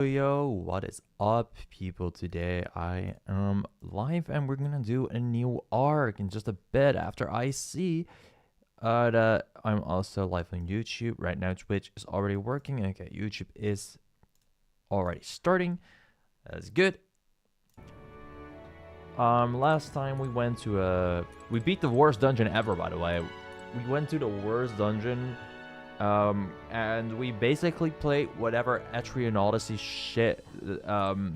Yo, what is up, people? Today I am live and we're gonna do a new arc in just a bit after I see that I'm also live on YouTube. Right now, Twitch is already working. Okay, YouTube is already starting. That's good. Last time we beat the worst dungeon ever, by the way. We went to the worst dungeon. And we basically played whatever Etrian Odyssey shit the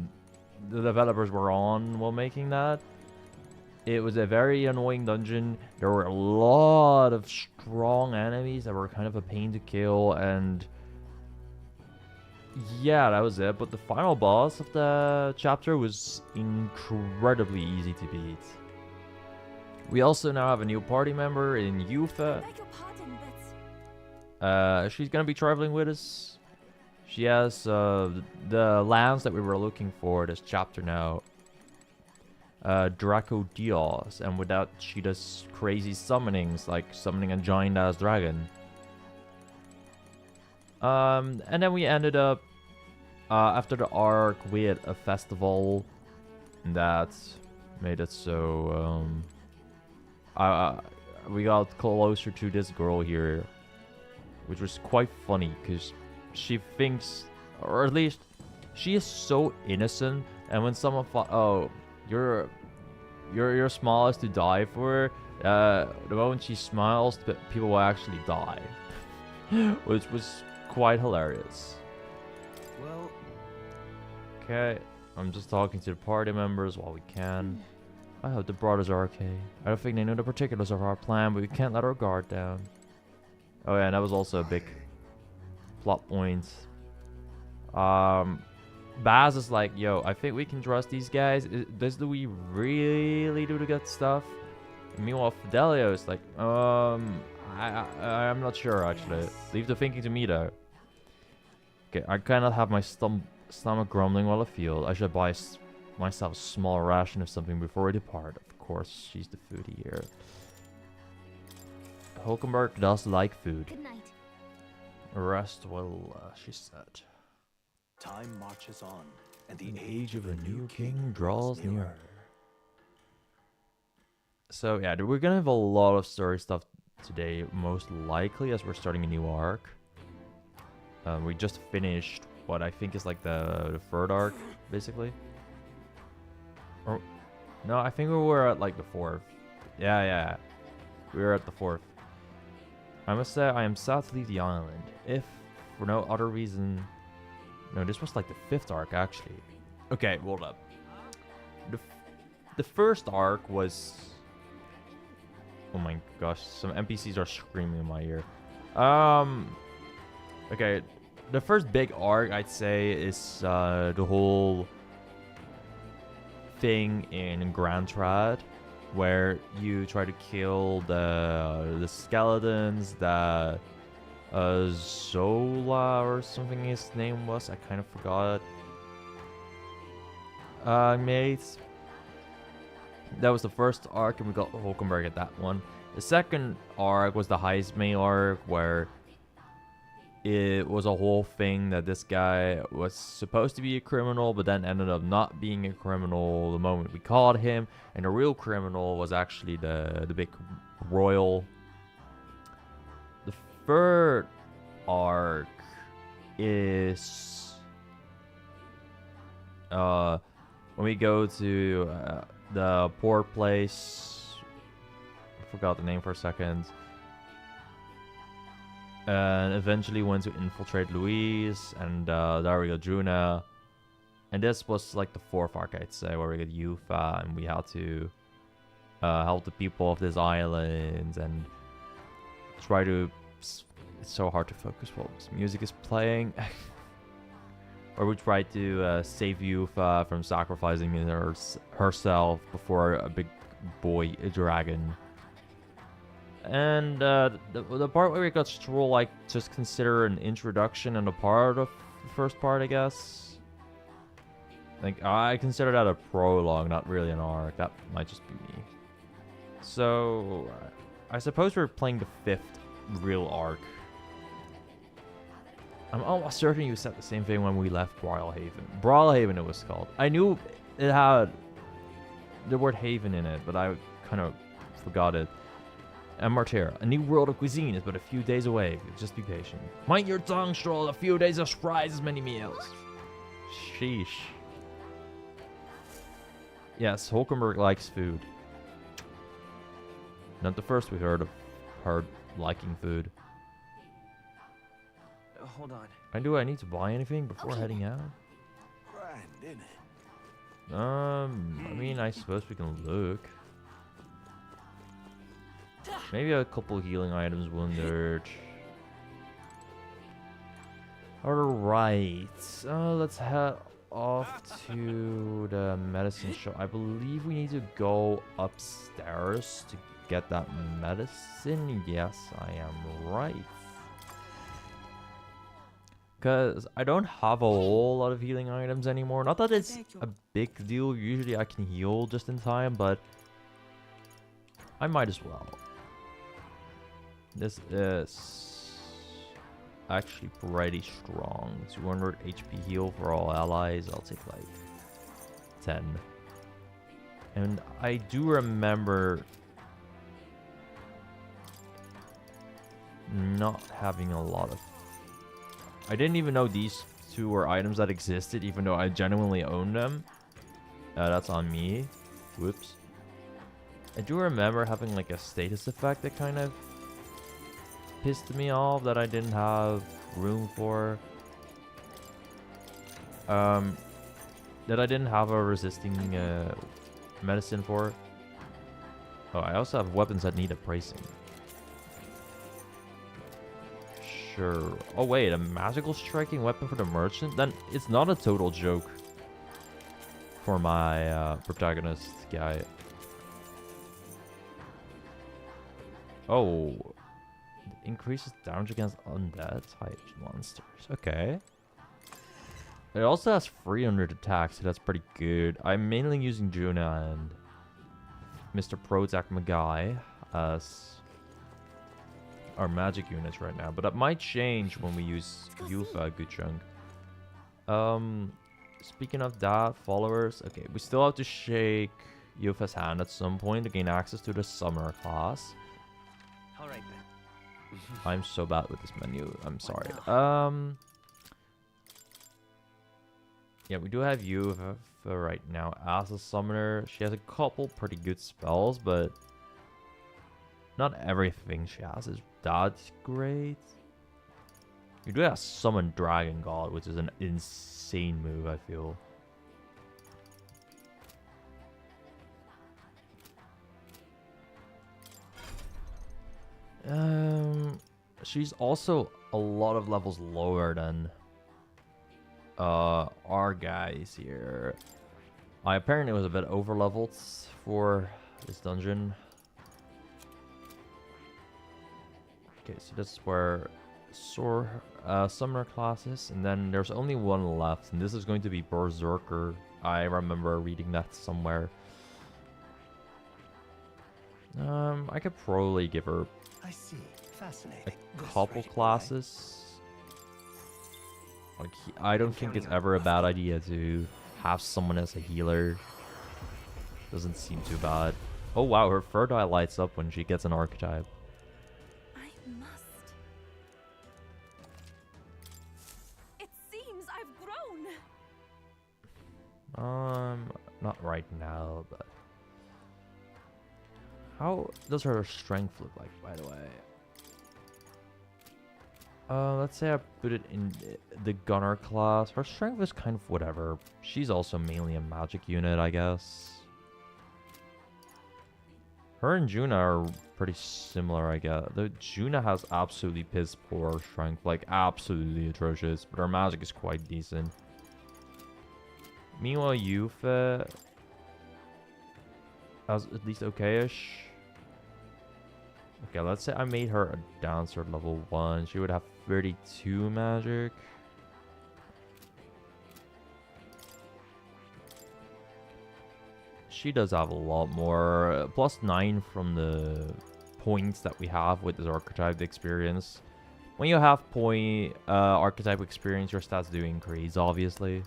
developers were on while making that. It was a very annoying dungeon. There were a lot of strong enemies that were kind of a pain to kill, and yeah, that was it. But the final boss of the chapter was incredibly easy to beat. We also now have a new party member in Yufa. She's gonna be traveling with us. She has the lands that we were looking for this chapter now. Draco Dios, and with that she does crazy summonings, like summoning a giant ass dragon. And then we ended up after the arc with a festival that made it so we got closer to this girl here, which was quite funny because she thinks, or at least she is so innocent. And when someone thought, "Oh, you're small as to die for," the moment she smiles, people will actually die, which was quite hilarious. Well, okay, I'm just talking to the party members while we can. I hope the brothers are okay. I don't think they know the particulars of our plan, but we can't let our guard down. Oh yeah, and that was also a big plot point. Baz is like, yo, I think we can trust these guys. Do we really do the good stuff? And meanwhile, Fidelio is like, I'm not sure actually. Leave the thinking to me though. Okay, I kind of have my stomach grumbling while afield. I should buy myself a small ration of something before we depart. Of course, she's the foodie here. Hulkenberg does like food. Good night. Rest well, she said. time marches on, and The age of a new king draws nearer. So yeah, we're gonna have a lot of story stuff today, most likely, as we're starting a new arc. We just finished what I think is like the third arc, basically. Or no, I think we were at like the fourth. Yeah, we were at the fourth. I must say, I am sad to leave the island, if for no other reason. No, this was like the fifth arc, actually. Okay, hold up. The first arc was... Oh my gosh, some NPCs are screaming in my ear. Okay, the first big arc, I'd say, is the whole thing in Grand Trad, where you try to kill the skeletons that Zola or something his name was. I kind of forgot. Mates. That was the first arc, and we got Hulkenberg at that one. The second arc was the Heismay arc, where it was a whole thing that this guy was supposed to be a criminal, but then ended up not being a criminal the moment we caught him. And the real criminal was actually the big royal. The third arc is when we go to the port place. I forgot the name for a second. And eventually went to infiltrate Louise, and there we go, Juna. And this was like the fourth arc, I'd say, where we got Yufa, and we had to help the people of this island and try to... It's so hard to focus while this music is playing. Or we tried to save Yufa from sacrificing herself before a big boy, a dragon. And the part where we got Stroll, like, just consider an introduction and a part of the first part, I guess. Like, I consider that a prologue, not really an arc. That might just be me. So, I suppose we're playing the fifth real arc. I'm almost certain you said the same thing when we left Brawlhaven. Brawlhaven it was called. I knew it had the word haven in it, but I kind of forgot it. And Martera, a new world of cuisine is but a few days away. Just be patient. Mind your tongue, Stroll. A few days of surprise as many meals. Sheesh. Yes, Hulkenberg likes food. Not the first we heard of her liking food. Hold on. And do I need to buy anything before heading out? Grand, isn't it? I mean, I suppose we can look. Maybe a couple healing items wondered. Alright, let's head off to the medicine shop. I believe we need to go upstairs to get that medicine. Yes, I am right. Because I don't have a whole lot of healing items anymore. Not that it's a big deal. Usually I can heal just in time, but I might as well. This is actually pretty strong. 200 HP heal for all allies. I'll take like 10. And I do remember not having a lot of... I didn't even know these two were items that existed, even though I genuinely owned them. That's on me. Whoops. I do remember having like a status effect that kind of pissed me off that I didn't have room for. That I didn't have a resisting medicine for. Oh, I also have weapons that need appraising. Sure. Oh wait, a magical striking weapon for the merchant? Then it's not a total joke for my protagonist guy. Oh. Increases damage against undead type monsters. Okay. It also has 300 attacks, so that's pretty good. I'm mainly using Juna and Mr. Prozac Magai as our magic units right now, but that might change when we use Yufa a good chunk. Speaking of that, followers. Okay, we still have to shake Yufa's hand at some point to gain access to the summoner class. All right then. I'm so bad with this menu. I'm sorry. Yeah, we do have Yufa right now as a summoner. She has a couple pretty good spells, but not everything she has is that great. You do have Summon Dragon God, which is an insane move, I feel. She's also a lot of levels lower than our guys here. I apparently was a bit over leveled for this dungeon. Okay, so this is where summoner classes, and then there's only one left, and this is going to be Berserker. I remember reading that somewhere. I could probably give her I see. Fascinating. a couple classes. Like, I don't think it's ever a bad idea to have someone as a healer. Doesn't seem too bad. Oh wow, her third eye lights up when she gets an archetype. I must. It seems I've grown. Not right now, but how does her strength look like, by the way? Let's say I put it in the gunner class. Her strength is kind of whatever. She's also mainly a magic unit, I guess. Her and Juna are pretty similar, I guess. Though Juna has absolutely piss poor strength, like absolutely atrocious, but her magic is quite decent. Meanwhile, Yufa has at least okay-ish. Okay, let's say I made her a dancer level 1. She would have 32 magic. She does have a lot more. Plus 9 from the points that we have with this archetype experience. when you have point archetype experience, your stats do increase, obviously.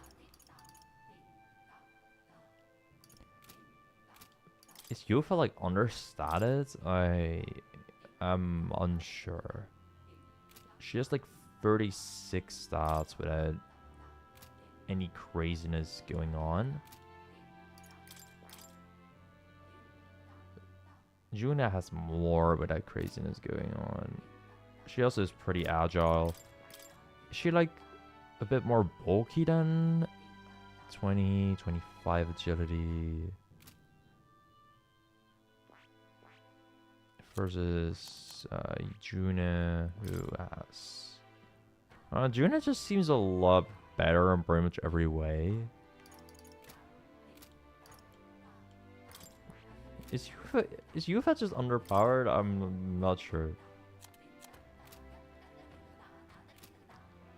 Is Yufa like understated? I am unsure. She has like 36 stats without any craziness going on. Juna has more without craziness going on. She also is pretty agile. Is she like a bit more bulky than 20, 25 agility? Versus Juna, who has... Juna just seems a lot better in pretty much every way. Is Yufa just underpowered? I'm not sure.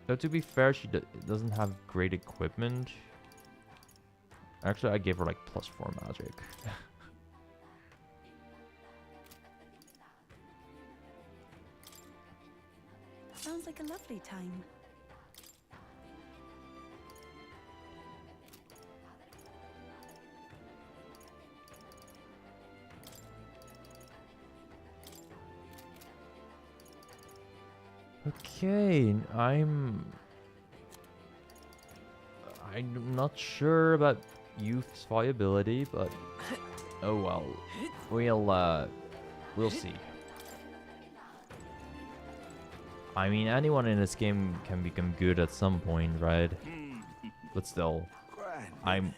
Though to be fair, she doesn't have great equipment. Actually, I gave her like +4 magic. Sounds like a lovely time. Okay, I'm not sure about youth's viability, but oh well. We'll see. I mean, anyone in this game can become good at some point, right? But still, I'm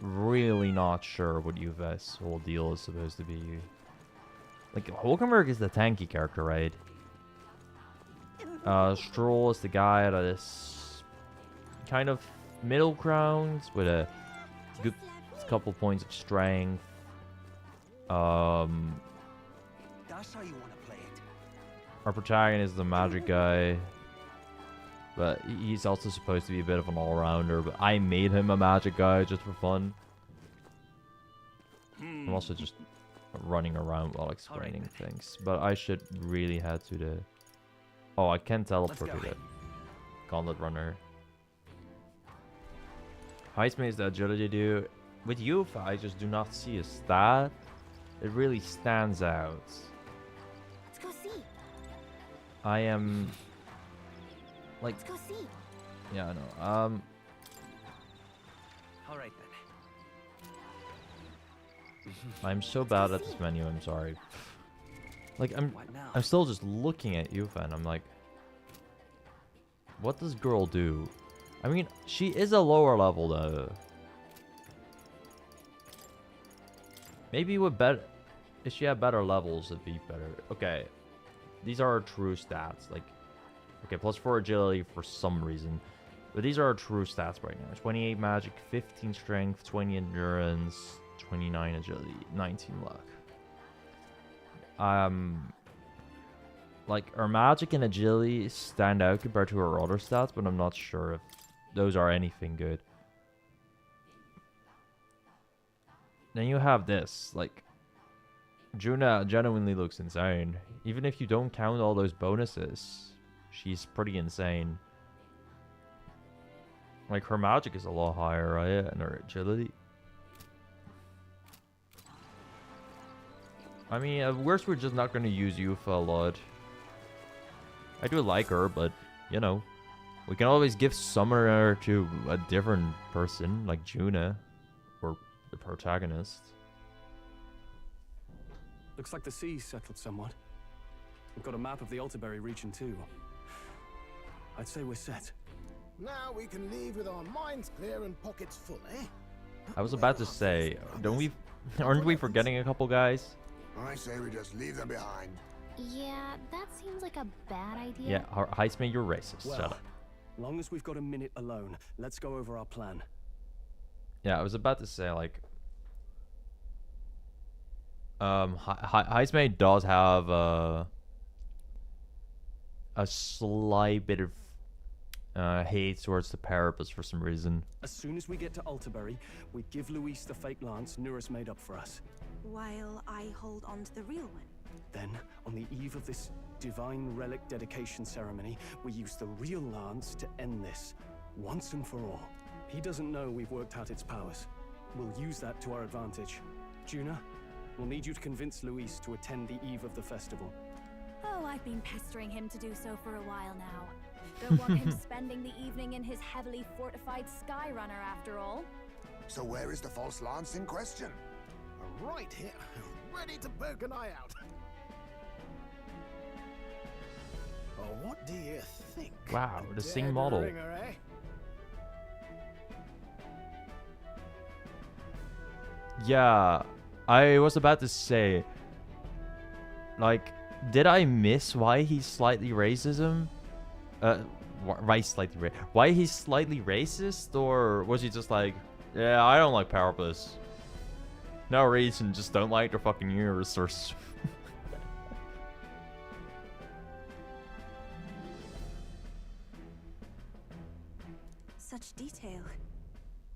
really not sure what Yuva's whole deal is supposed to be. Like, Hulkenberg is the tanky character, right? Stroll is the guy that is kind of middle ground with a good couple points of strength. That's how you want to play it. Our protagonist is the magic guy, but he's also supposed to be a bit of an all-rounder, but I made him a magic guy just for fun. I'm also just running around while explaining things, but I should really head to the... Oh, I can teleport to the Gauntlet Runner. Heisman is the agility dude. With Yufa, I just do not see a stat. It really stands out. Let's go see. I am... Like... Let's go see. Yeah, I know. All right then. I'm so bad at this menu, I'm sorry. Like, What now? I'm still just looking at Yufa and I'm like, what does girl do? I mean, she is a lower level though. Maybe with better, if she had better levels, it'd be better. Okay, these are her true stats. Like, okay, +4 agility for some reason, but these are her true stats right now. 28 magic, 15 strength, 20 endurance, 29 agility, 19 luck. Like, her magic and agility stand out compared to her other stats, but I'm not sure if those are anything good. Then you have this, like, Juna genuinely looks insane. Even if you don't count all those bonuses, she's pretty insane. Like, her magic is a lot higher, right? And her agility. I mean, at worst, we're just not going to use Yufa a lot. I do like her, but, you know, we can always give Summoner to a different person, like Juna, or the protagonist. Looks like the sea's settled somewhat. We've got a map of the Altaberry region too. I'd say we're set. Now we can leave with our minds clear and pockets full, eh? I was about to say, aren't we forgetting a couple guys? I say we just leave them behind. Yeah, that seems like a bad idea. Yeah, Heisman, you're racist. Well, Shut up. long as we've got a minute alone, let's go over our plan. Yeah, I was about to say, like, Heisman does have a slight bit of hate towards the Parapus for some reason. As soon as we get to Altaberry, we give Luis the fake lance Nuris made up for us. While I hold on to the real one. Then, on the eve of this divine relic dedication ceremony, we use the real lance to end this, once and for all. He doesn't know we've worked out its powers. We'll use that to our advantage. Juna, we'll need you to convince Luis to attend the eve of the festival. Oh, I've been pestering him to do so for a while now. Don't want him spending the evening in his heavily fortified Skyrunner after all. So where is the false lance in question? Right here, ready to poke an eye out. Oh, what do you think? Wow, the same Dead model. ringer, eh? Yeah, I was about to say, like, did I miss why he's slightly racism? Why he's slightly racist, or was he just like, yeah, I don't like Powerpuss. No reason, just don't like the fucking universe or Such detail.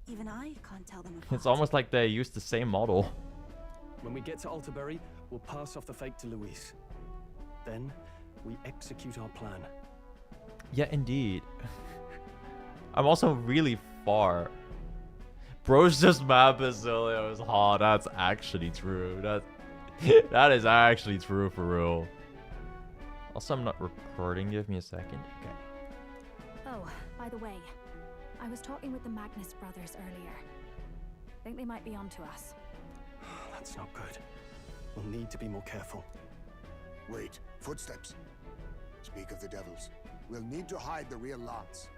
Even I can't tell them apart. It's almost like they used the same model. When we get to Alterbury, we'll pass off the fake to Luis. Then, we execute our plan. Yeah, indeed. I'm also really far. Bro's just mad Basilio is hot. That's actually true. That is actually true for real. Also, I'm not recording. Give me a second. Okay. Oh, by the way, I was talking with the Magnus brothers earlier. Think they might be onto us. That's not good. We'll need to be more careful. Wait, footsteps. Speak of the devils. We'll need to hide the real lance.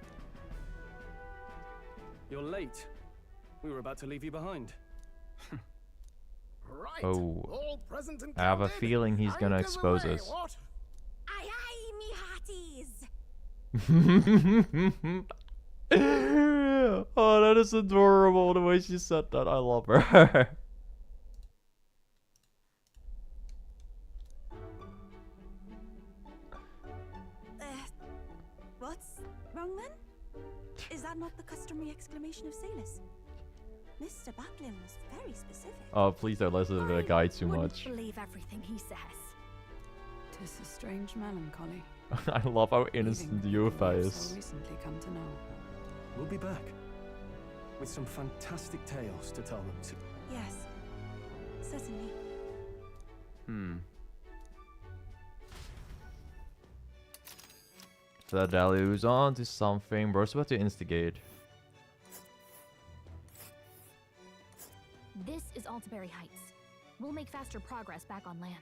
You're late. We were about to leave you behind. Right. Oh. All present and I have a counted. feeling he's gonna Anchors expose away, us. what? Aye aye, me hearties! Oh, that is adorable. The way she said that. I love her. What's wrong then? Is that not the customary exclamation of Salus? Mr. Buckland was very specific. Oh, please don't listen to the guy too wouldn't much. believe everything he says. 'Tis a strange melancholy. I love how innocent leaving Yufa people we have is. so recently come to know. We'll be back. With some fantastic tales to tell them. Yes, certainly. Fidelius on to something. Bro's about to instigate. This is Altaberry Heights. We'll make faster progress back on land.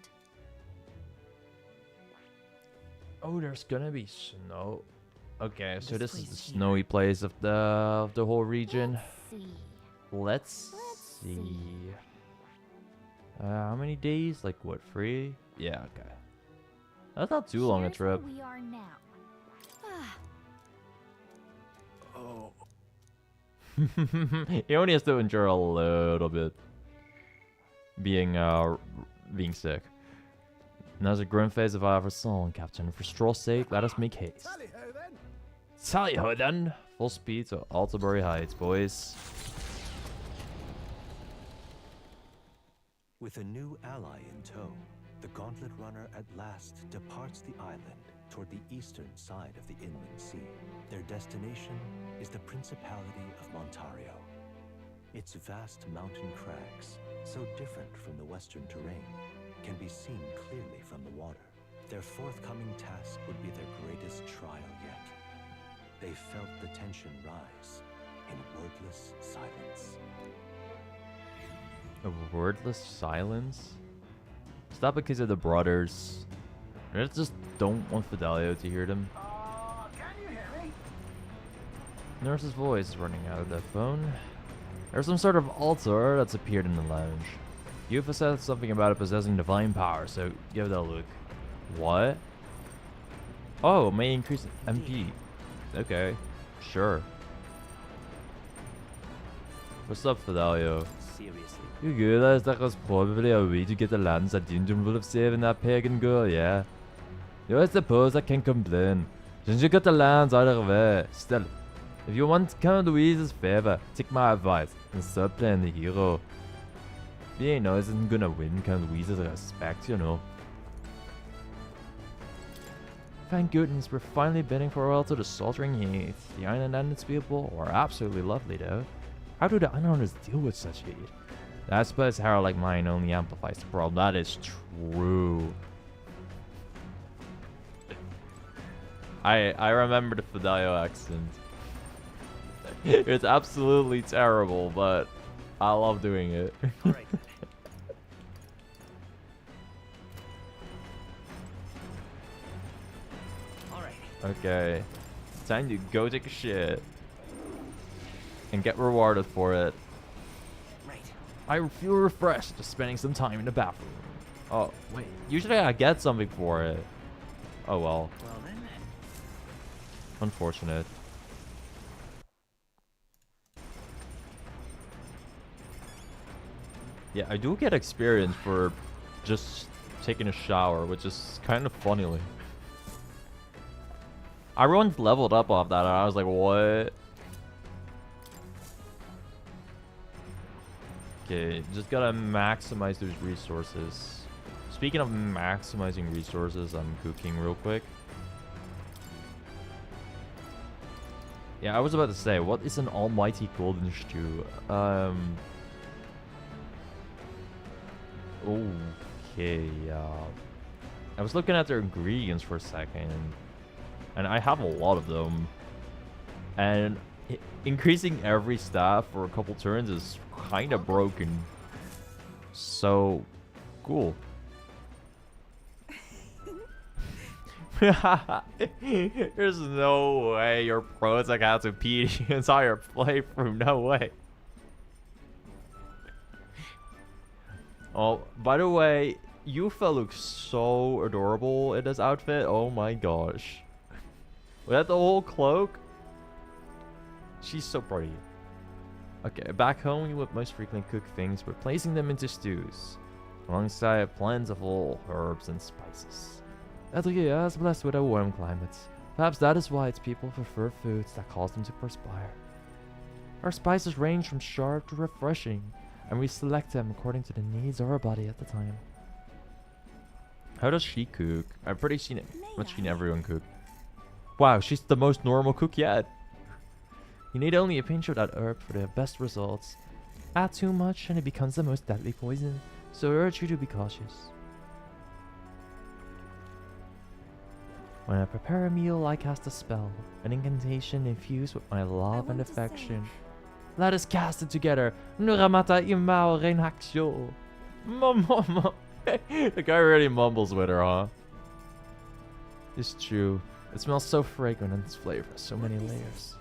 Oh, there's gonna be snow. Okay, so This this is the place here. snowy place of the whole region. Let's see. Let's see. How many days? Like what, 3? Yeah, okay. That's not too long a Here's trip. where we are now. Ah, Oh, He only has to endure a little bit. Being sick. Now's a grim phase of our song, Captain. For straw's sake, let us make haste. Tally-ho then. Tally-ho then! Full speed to Altaberry Heights, boys. With a new ally in tow, the Gauntlet Runner at last departs the island toward the eastern side of the inland sea. Their destination is the Principality of Montario. Its vast mountain crags, so different from the western terrain, can be seen clearly from the water. Their forthcoming task would be their greatest trial yet. They felt the tension rise in wordless silence. A wordless silence? Is that because of the brothers? They just don't want Fidelio to hear them. Can you hear me? Nurse's voice is running out of the phone. There's some sort of altar that's appeared in the lounge. Yufa said something about it possessing divine power, so give it a look. What? Oh, may increase MP. Okay, sure. What's up, Fidelio? Seriously. You realize that was probably a way to get the lands that Dindon would have saved that pagan girl, yeah? You I suppose I can complain. Since you got the lands out of the way. Still, if you want Count Louise's favor, take my advice and stop playing the hero. Being nice isn't gonna win Count Louise's respect, you know. Thank goodness we're finally bidding farewell to the sweltering heat. The island and its people are absolutely lovely though. How do the islanders deal with such heat? I suppose Harold like mine only amplifies the problem. That is true. I remember the Fidelio accent. It's absolutely terrible, but I love doing it. All right. All right. Okay. Time to go take a shit. And get rewarded for it. Right. I feel refreshed just spending some time in the bathroom. Oh, wait. Usually I get something for it. Oh well. Well then. Unfortunate. Yeah, I do get experience for just taking a shower, which is kind of funny. Everyone's leveled up off that, and I was like, what? Okay, just gotta maximize those resources. Speaking of maximizing resources, I'm cooking real quick. Yeah, I was about to say, what is an almighty golden stew? Okay, I was looking at their ingredients for a second, and I have a lot of them. And increasing every stat for a couple turns is kind of broken. So, cool. There's no way your Prozac has to pee the entire playthrough. No way. Oh, by the way, Yufa looks so adorable in this outfit. Oh my gosh. With the whole cloak. She's so pretty. Okay, back home we would most frequently cook things by placing them into stews, alongside plentiful herbs and spices. Adria is blessed with a warm climate. Perhaps that is why its people prefer foods that cause them to perspire. Our spices range from sharp to refreshing, and we select them according to the needs of our body at the time. How does she cook? I've pretty much seen everyone cook. Wow, she's the most normal cook yet. You need only a pinch of that herb for the best results. Add too much and it becomes the most deadly poison, so I urge you to be cautious. When I prepare a meal, I cast a spell, an incantation infused with my love and affection. Let us cast it together. Nuramata imao reinaxio. Mama. The guy really mumbles with her, huh? It's true. It smells so fragrant and its flavor has so many layers.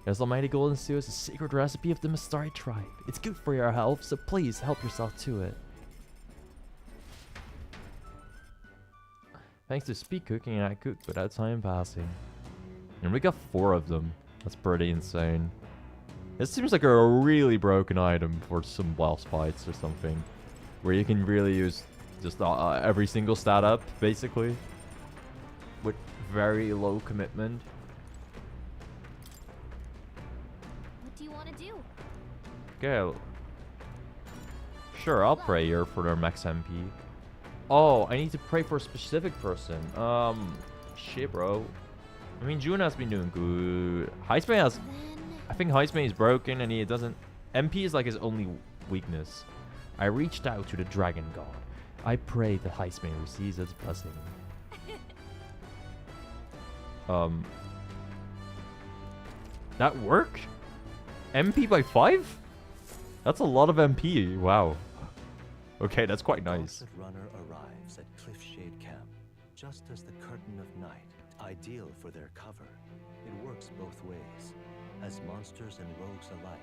This almighty golden stew is a secret recipe of the Mastari tribe. It's good for your health, so please help yourself to it. Thanks to speed cooking, I cooked without time passing. And we got 4 of them. That's pretty insane. This seems like a really broken item for some boss fights or something. Where you can really use just every single stat up, basically. With very low commitment. What do you want to do? Okay. Sure, I'll pray here for their max MP. Oh, I need to pray for a specific person. Shit, bro. I mean, June has been doing good. Heisman has... I think Heisman is broken and he doesn't... MP is like his only weakness. I reached out to the Dragon God. I pray that Heisman receives its blessing. That worked? MP by 5? That's a lot of MP. Wow. Okay, that's quite nice. The runner arrives at Cliffshade Camp, just as the curtain of night, ideal for their cover. It works both ways, as monsters and rogues alike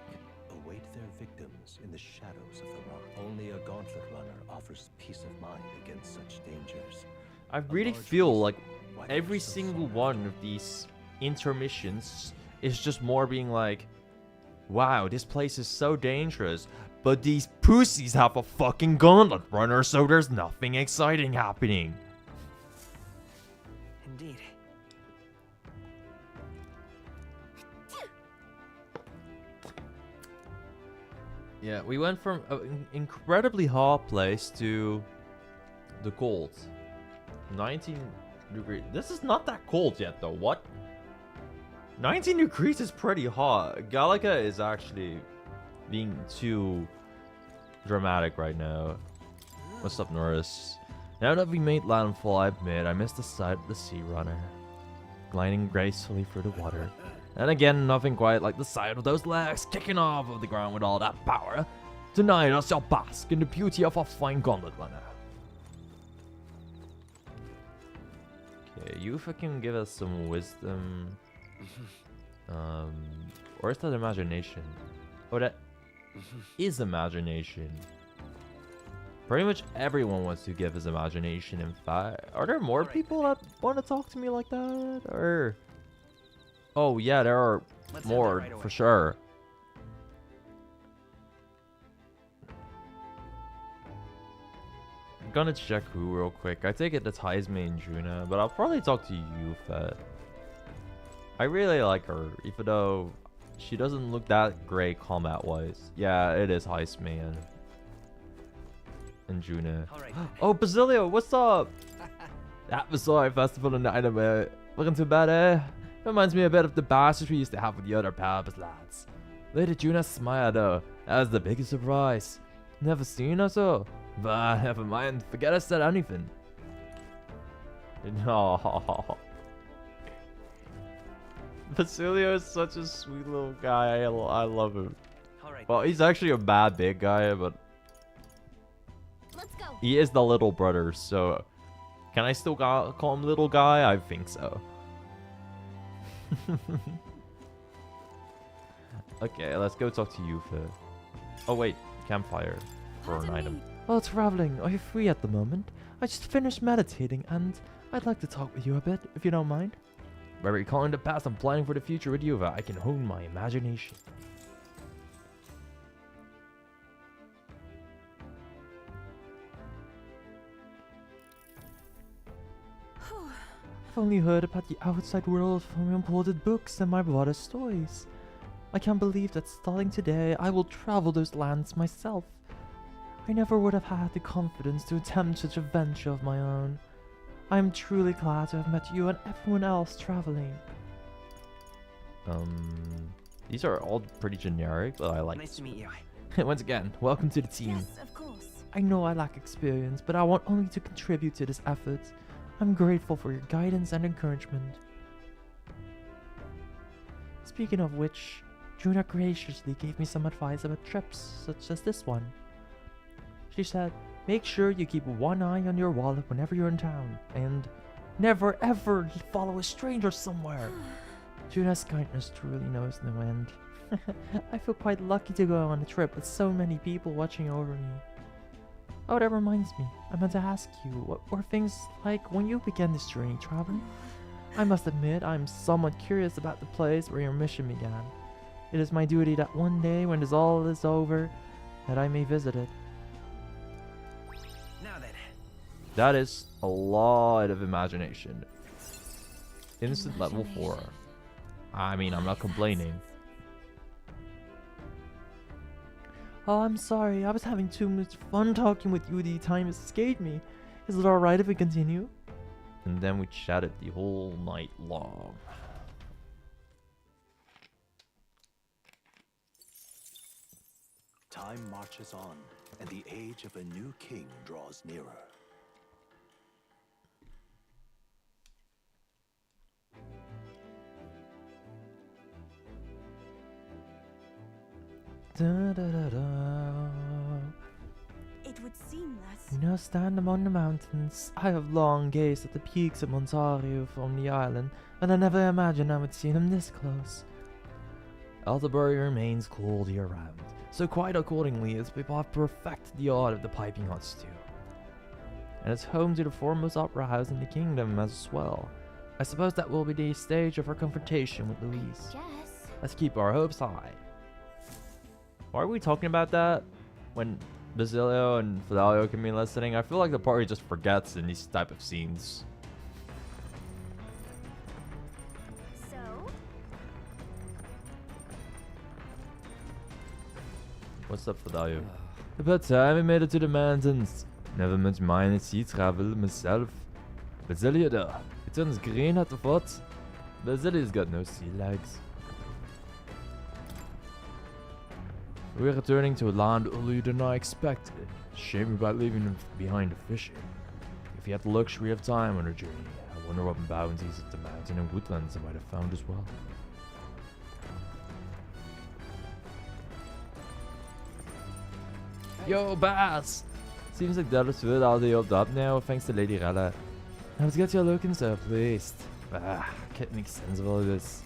await their victims in the shadows of the rock. Only a gauntlet runner offers peace of mind against such dangers. I really feel like every single one of these intermissions is just more being like, wow, this place is so dangerous, but these pussies have a fucking gauntlet runner, so there's nothing exciting happening. Indeed. Yeah, we went from an incredibly hard place to the cold. 19 degrees. This is not that cold yet, though. What? 19 degrees is pretty hot. Gallica is actually being too dramatic right now. What's up, Norris? Now that we made landfall, I admit I missed the sight of the sea runner, gliding gracefully through the water. And again, nothing quite like the sight of those legs kicking off of the ground with all that power. Tonight I shall bask in the beauty of a fine gauntlet runner. Okay, you fucking give us some wisdom. Or is that imagination? Oh, that is imagination. Pretty much everyone wants to give his imagination. In fact, are there more people that want to talk to me like that? Or oh yeah, there are more for sure. I'm gonna check who real quick. I take it that's Heisme and Juna, but I'll probably talk to you, Fed. I really like her, even though she doesn't look that great combat-wise. Yeah, it is Heisme and Juna. Oh, Basilio, what's up? That Basilio festival in the anime. Looking too bad, eh? Reminds me a bit of the bashes we used to have with the other Palpas lads. Lady Juna smiled though. That was the biggest surprise. Never seen her so. But never mind. Forget I said anything. No. Basilio is such a sweet little guy. I love him. Well, he's actually a bad big guy, but Let's go. he is the little brother, so can I still call him little guy? I think so. Okay, let's go talk to Yufa. Oh wait, campfire for an item. While traveling, are you free at the moment? I just finished meditating and I'd like to talk with you a bit, if you don't mind. By recalling the past and planning for the future with Yuva, I can hone my imagination. I've only heard about the outside world from imported books and my brother's stories. I can't believe that starting today, I will travel those lands myself. I never would have had the confidence to attempt such a venture of my own. I am truly glad to have met you and everyone else traveling. These are all pretty generic, but I like. Nice to meet you. Once again, welcome to the team. Yes, of course. I know I lack experience, but I want only to contribute to this effort. I'm grateful for your guidance and encouragement. Speaking of which, Juna graciously gave me some advice about trips, such as this one. She said, make sure you keep one eye on your wallet whenever you're in town, and never ever follow a stranger somewhere. Juna's kindness truly knows no end. I feel quite lucky to go on a trip with so many people watching over me. Oh, that reminds me, I meant to ask you, what were things like when you began this journey traveling? I must admit, I'm somewhat curious about the place where your mission began. It is my duty that one day, when this all is over, that I may visit it. Now then. That is a lot of imagination. Instant level 4. I mean, I'm not complaining. Oh, I'm sorry, I was having too much fun talking with you. The time escaped me. Is it alright if we continue? And then we chatted the whole night long. Time marches on, and the age of a new king draws nearer. Da, da, da, da. It would seem that. You know, stand among the mountains. I have long gazed at the peaks of Montario from the island, and I never imagined I would see them this close. Alderbury remains cold year-round, so quite accordingly its people have perfected the art of the piping hot stew. And it's home to the foremost opera house in the kingdom as well. I suppose that will be the stage of our confrontation with Louise. Yes. Let's keep our hopes high. Why are we talking about that when Basilio and Fidelio can be listening? I feel like the party just forgets in these type of scenes. So? What's up, Fidelio? About time we made it to the mountains. Never much mind sea travel myself. Basilio though, It turns green at the foot. The city's got no sea legs. We're returning to a land earlier than I expected. Shame about leaving behind the fishing. If you had the luxury of time on a journey, I wonder what bounties at the mountain and woodlands I might have found as well. Yo, Bass! Seems like that is good all the up now, thanks to Lady Rella. Now to get you looking so pleased. Can't make sense of all this.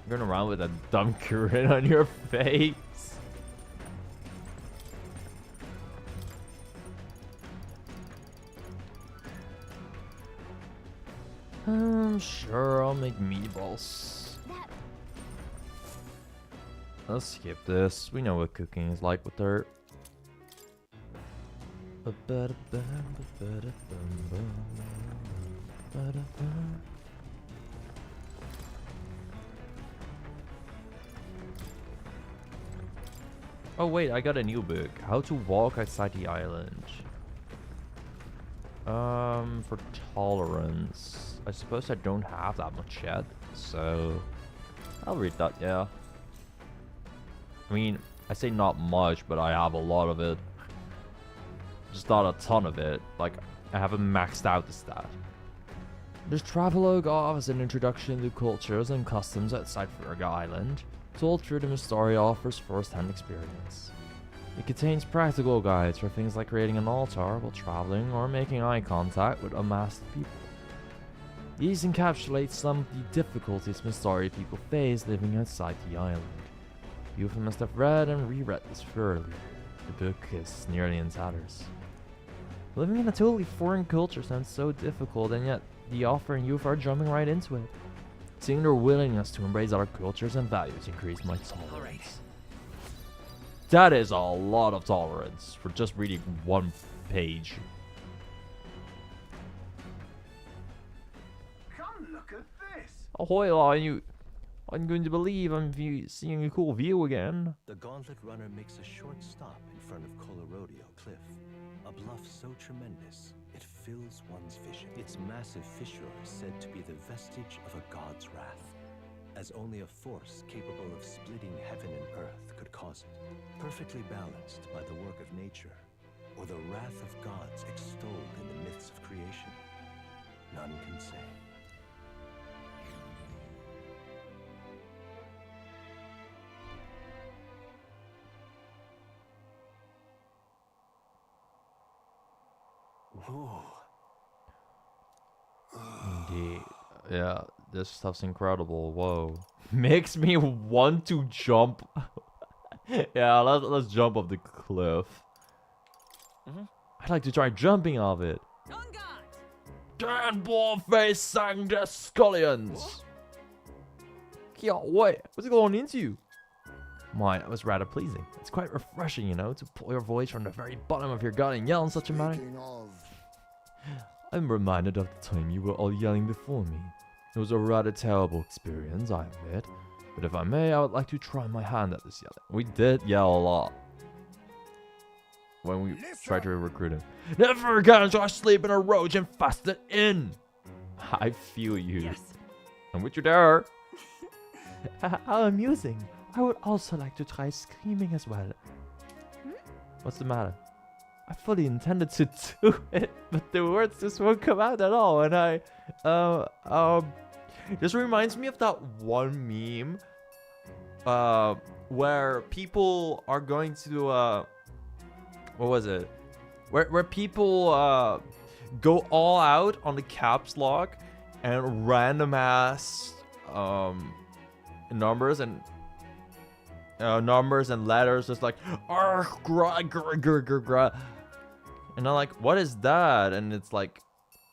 You're going around with a dumb grin on your face. Sure, I'll make meatballs. Let's skip this. We know what cooking is like with her. Oh wait, I got a new book. How to walk outside the island. For tolerance, I suppose I don't have that much yet, so I'll read that, yeah. I mean, I say not much, but I have a lot of it. Just not a ton of it. Like, I haven't maxed out the stat. This travelogue offers an introduction to cultures and customs outside Ferga Island, told through the story offers first-hand experience. It contains practical guides for things like creating an altar while traveling or making eye contact with unmasked people. These encapsulate some of the difficulties Mistari people face living outside the island. You must have read and reread this thoroughly. The book is nearly in tatters. Living in a totally foreign culture sounds so difficult, and yet the author and youth are jumping right into it. Seeing their willingness to embrace other cultures and values increased my tolerance. That is a lot of tolerance for just reading one page. Come look at this. Ahoy, are I'm going to believe I'm seeing a cool view again. The Gauntlet Runner makes a short stop in front of Colorodeo Cliff, a bluff so tremendous it fills one's vision. Its massive fissure is said to be the vestige of a god's wrath, as only a force capable of splitting heaven and earth could cause it, perfectly balanced by the work of nature, or the wrath of gods extolled in the myths of creation. None can say. Whoa. Indeed. Yeah, this stuff's incredible. Whoa. Makes me want to jump. Yeah, let's jump off the cliff. I'd like to try jumping off it. Turn face sang the scullions. Yeah, wait, what's it going into? My, that was rather pleasing. It's quite refreshing, you know, to pull your voice from the very bottom of your gut and yell in such a manner. Speaking of, I'm reminded of the time you were all yelling before me. It was a rather terrible experience, I admit. But if I may, I would like to try my hand at this yelling. We did yell a lot when we tried to recruit him. Never again shall I sleep in a roach infested inn. I feel you. Yes. I'm with you there. How amusing. I would also like to try screaming as well. What's the matter? I fully intended to do it, but the words just won't come out at all, and This reminds me of that one meme where people are going to what was it? Where people go all out on the caps lock and random ass numbers and letters just like and I'm like, what is that? And it's like,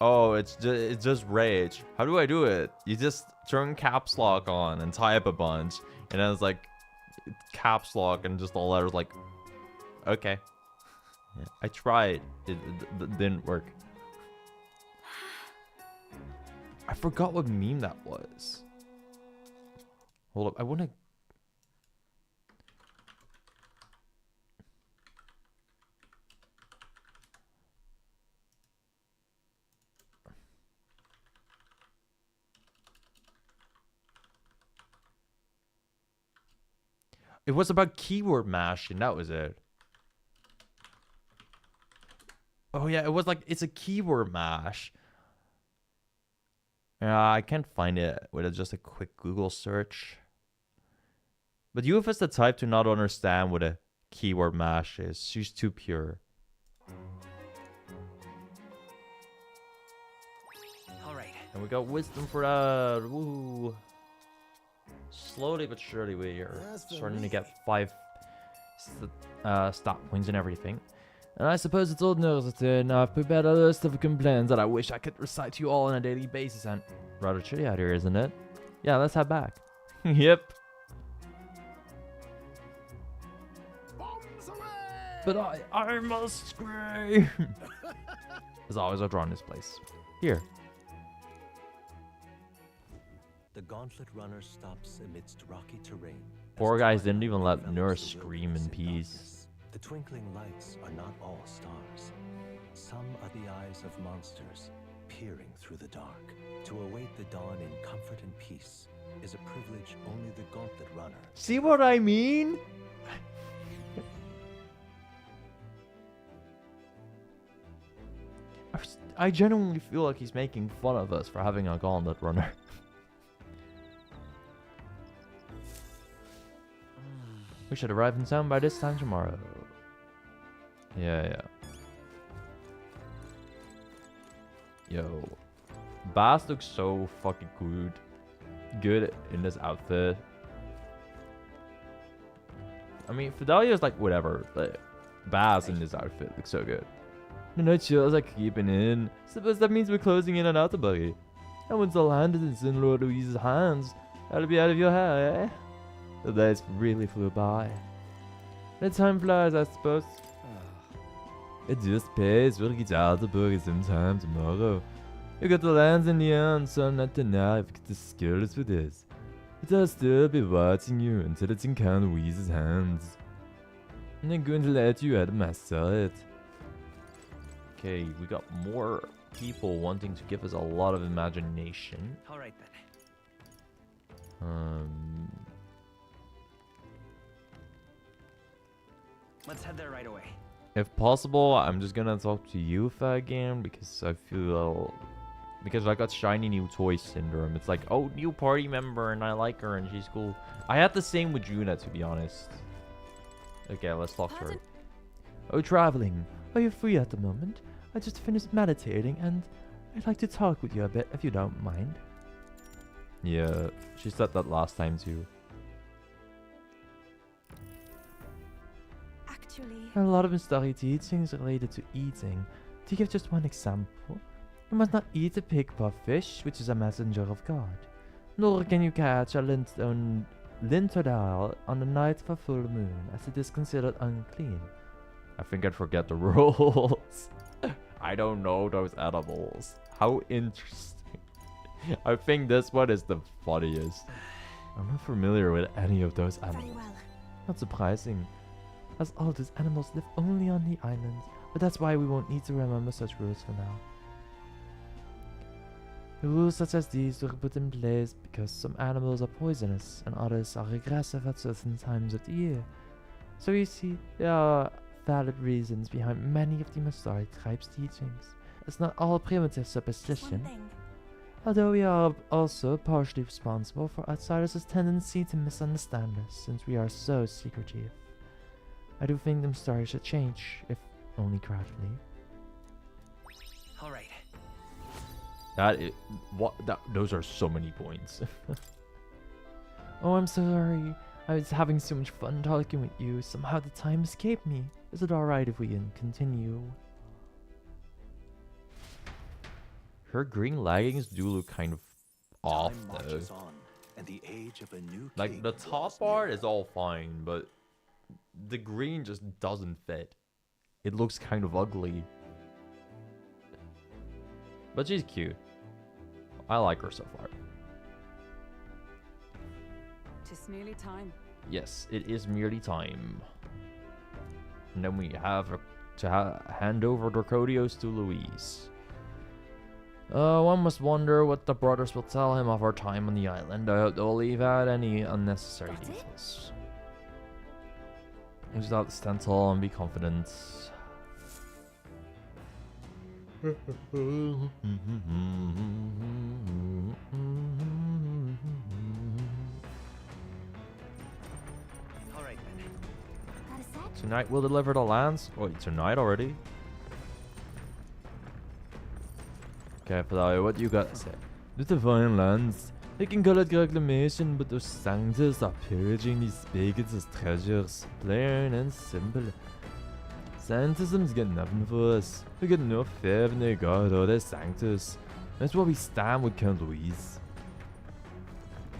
oh, it's just rage. How do I do it? You just turn caps lock on and type a bunch, and then it's like caps lock and just all letters like, okay. Yeah, I tried. It didn't work. I forgot what meme that was. Hold up, I want to. It was about keyword mashing. That was it. Oh yeah, it was like it's a keyword mash. I can't find it with just a quick Google search. But Youth is the type to not understand what a keyword mash is. She's too pure. All right. And we got wisdom for that. Woo. Slowly but surely we are starting to get 5 stat points and everything. And I suppose it's all noted. I've prepared a list of complaints that I wish I could recite to you all on a daily basis. And rather chilly out here, isn't it? Yeah, let's head back. Yep. Bombs away! But I must scream. As always, I'll draw in this place. Here. The Gauntlet Runner stops amidst rocky terrain. Poor as guys twilight didn't even let envelops Nurse the scream wilderness in peace. darkness. The twinkling lights are not all stars. Some are the eyes of monsters, peering through the dark. To await the dawn in comfort and peace is a privilege only the Gauntlet Runner. See what I mean? I genuinely feel like he's making fun of us for having a Gauntlet Runner. We should arrive in town by this time tomorrow. Yeah. Yo. Baz looks so fucking good in this outfit. I mean, Fidelia is like whatever, but Baz in this outfit looks so good. The night chills are keeping in. Suppose that means we're closing in on Atterbury. And once the land is in Lord Louise's hands, that'll be out of your hair, eh? The days really flew by. The time flies, I suppose. It just pays. We'll get Atterbury sometime tomorrow. You got the lands in the end, so not tonight if you get the skills for this. But I'll still be watching you until it's in Count Louise's hands. And I'm going to let you out of my sight. Okay, we got more people wanting to give us a lot of imagination. All right then. Let's head there right away. If possible, I'm just gonna talk to Yufa again because I feel because I got shiny new toy syndrome. It's like, oh, new party member and I like her and she's cool. I had the same with Juna, to be honest. Okay, let's talk to her. Oh, traveling. Are you free at the moment? I just finished meditating and I'd like to talk with you a bit if you don't mind. Yeah, she said that last time too. Actually, There are a lot of mystery teachings related to eating. To give just one example, you must not eat a pig or fish, which is a messenger of God. Nor can you catch a lintodile on the night of a full moon, as it is considered unclean. I think I'd forget the rules. I don't know those animals. How interesting. I think this one is the funniest. I'm not familiar with any of those very animals. well. Not surprising, as all those animals live only on the island, but that's why we won't need to remember such rules for now. The rules such as these were put in place because some animals are poisonous and others are aggressive at certain times of the year. So you see, there are valid reasons behind many of the Masari tribe's teachings. It's not all primitive Just one superstition, thing. although we are also partially responsible for outsiders' tendency to misunderstand us since we are so secretive. I do think the Masari should change, if only gradually. All right. Those are so many points. Oh, I'm so sorry. I was having so much fun talking with you. Somehow the time escaped me. Is it alright if we can continue? Her green leggings do look kind of off Time though. marches on, and the age of a new Like king the draws top part near. is all fine, but the green just doesn't fit. It looks kind of ugly. But she's cute. I like her so far. It's nearly time. Yes, it is merely time. And then we have to hand over Dracodios to Louise. One must wonder what the brothers will tell him of our time on the island. I hope they'll leave out any unnecessary Got it? details. Just have to stand tall and be confident. Alright then. Got a sec? Tonight we'll deliver the lands. Wait, tonight already? Okay, Flavio, what you got to say? The divine lands. They can call it reclamation, but those sanctus are pillaging these pagans as treasures. Plain and simple. Sanctisms get nothing for us. We get no fair in their god or their sanctus. That's why we stand with Count Louise.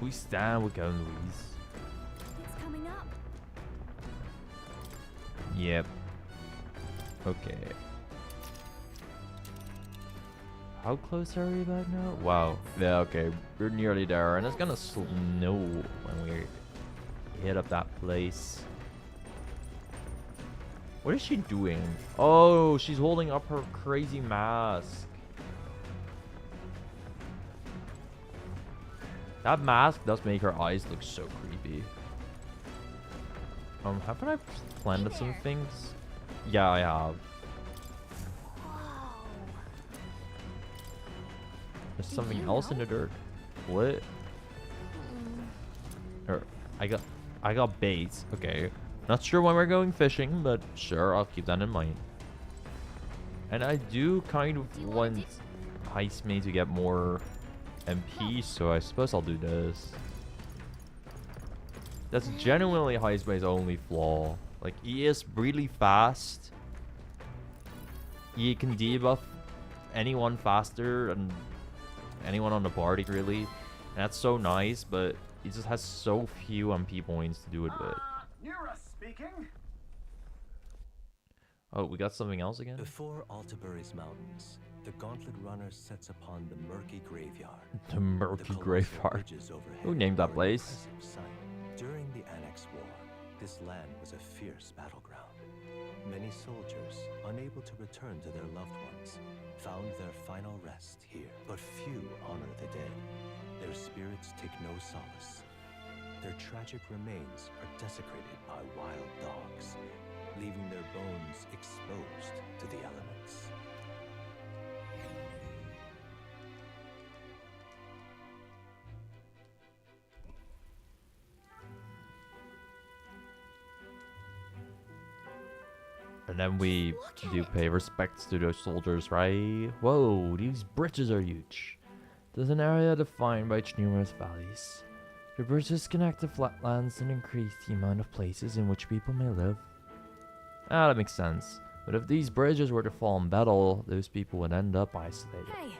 We stand with Count Louise. It's coming up. Yep. Okay. How close are we about now? Wow. Yeah, okay. We're nearly there, and it's gonna snow when we hit up that place. What is she doing? Oh, she's holding up her crazy mask. That mask does make her eyes look so creepy. Haven't I planted some things? Yeah, I have. There's Did something you else in know? the dirt. What? Or I got bait. Okay. Not sure when we're going fishing, but sure, I'll keep that in mind. And I do kind of Do you wanna want Heist Me to get more MP, so I suppose I'll do this. That's genuinely Heist Me's only flaw. Like, he is really fast. He can debuff anyone faster and anyone on the party, really. And that's so nice, but he just has so few MP points to do it with. Nura speaking. Oh, we got something else again? Before Altabury's mountains, the Gauntlet Runner sets upon the murky graveyard. The murky colossal graveyard. ridges overhead Who named that are an place? impressive sight. During the Annex War, this land was a fierce battleground. Many soldiers, unable to return to their loved ones, found their final rest here. But few honor the dead. Their spirits take no solace. Their tragic remains are desecrated by wild dogs, leaving their bones exposed to the elements. And then we do pay respects to those soldiers, right? Whoa, these bridges are huge. There's an area defined by its numerous valleys. The bridges connect the flatlands and increase the amount of places in which people may live. Ah, that makes sense. But if these bridges were to fall in battle, those people would end up isolated. Hey,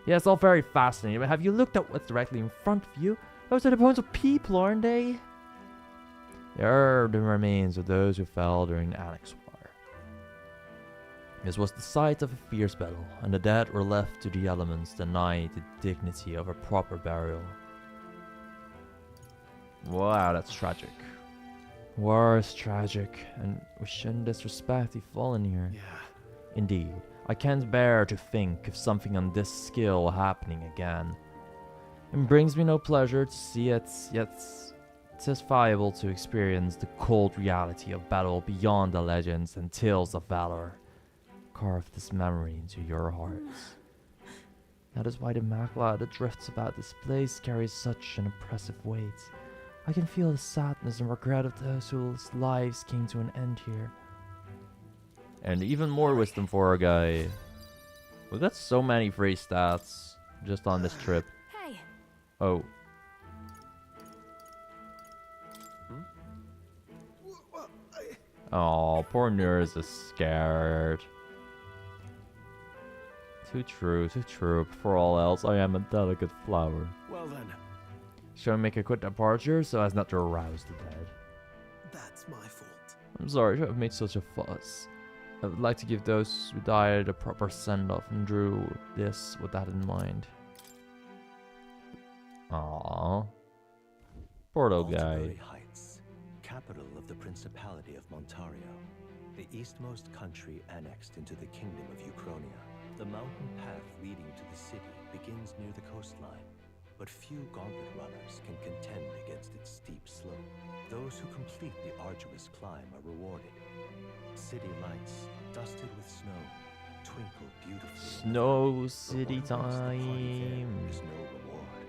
Yeah, it's all very fascinating, but have you looked at what's directly in front of you? Those are the bones of people, aren't they? They are the remains of those who fell during the Annex War. This was the site of a fierce battle, and the dead were left to the elements, denied the dignity of a proper burial. Wow, that's tragic. War is tragic, and we shouldn't disrespect the fallen here. Yeah. Indeed, I can't bear to think of something on this scale happening again. It brings me no pleasure to see it, yet it is viable to experience the cold reality of battle beyond the legends and tales of valor. Carve this memory into your hearts. That is why the magla that drifts about this place carries such an oppressive weight. I can feel the sadness and regret of those whose lives came to an end here. And even more wisdom for our guy. We got so many free stats just on this trip. hey, Oh, oh, poor Nurse is scared. Too true, too true. For all else, I am a delicate flower. Well then, Shall I make a quick departure so as not to arouse the dead? that's my fault. I'm sorry to have made such a fuss. I would like to give those who died a proper send-off and drew this with that in mind. Aww. Poor little guy. Altabury Heights, capital of the Principality of Montario, the eastmost country annexed into the Kingdom of Uchronia. The mountain path leading to the city begins near the coastline, but few gauntlet runners can contend against its steep slope. Those who complete the arduous climb are rewarded. City lights, dusted with snow, twinkle beautifully. Snow City But what awaits the party there time. is no reward,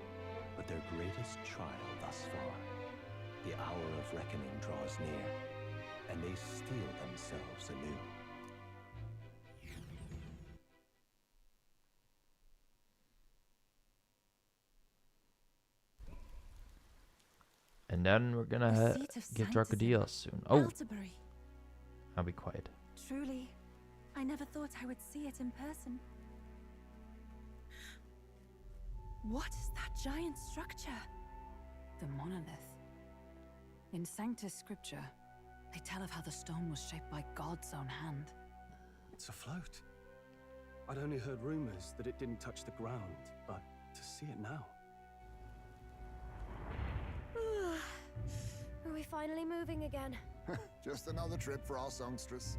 but their greatest trial thus far. The hour of reckoning draws near, and they steel themselves anew. And then we're gonna The seat of give sanctism. Dracodiel soon. Oh, Altabury. I'll be quiet. Truly, I never thought I would see it in person. What is that giant structure? The monolith. In Sanctus Scripture, they tell of how the stone was shaped by God's own hand. It's afloat. I'd only heard rumors that it didn't touch the ground, but to see it now. Are we finally moving again? Just another trip for our songstress.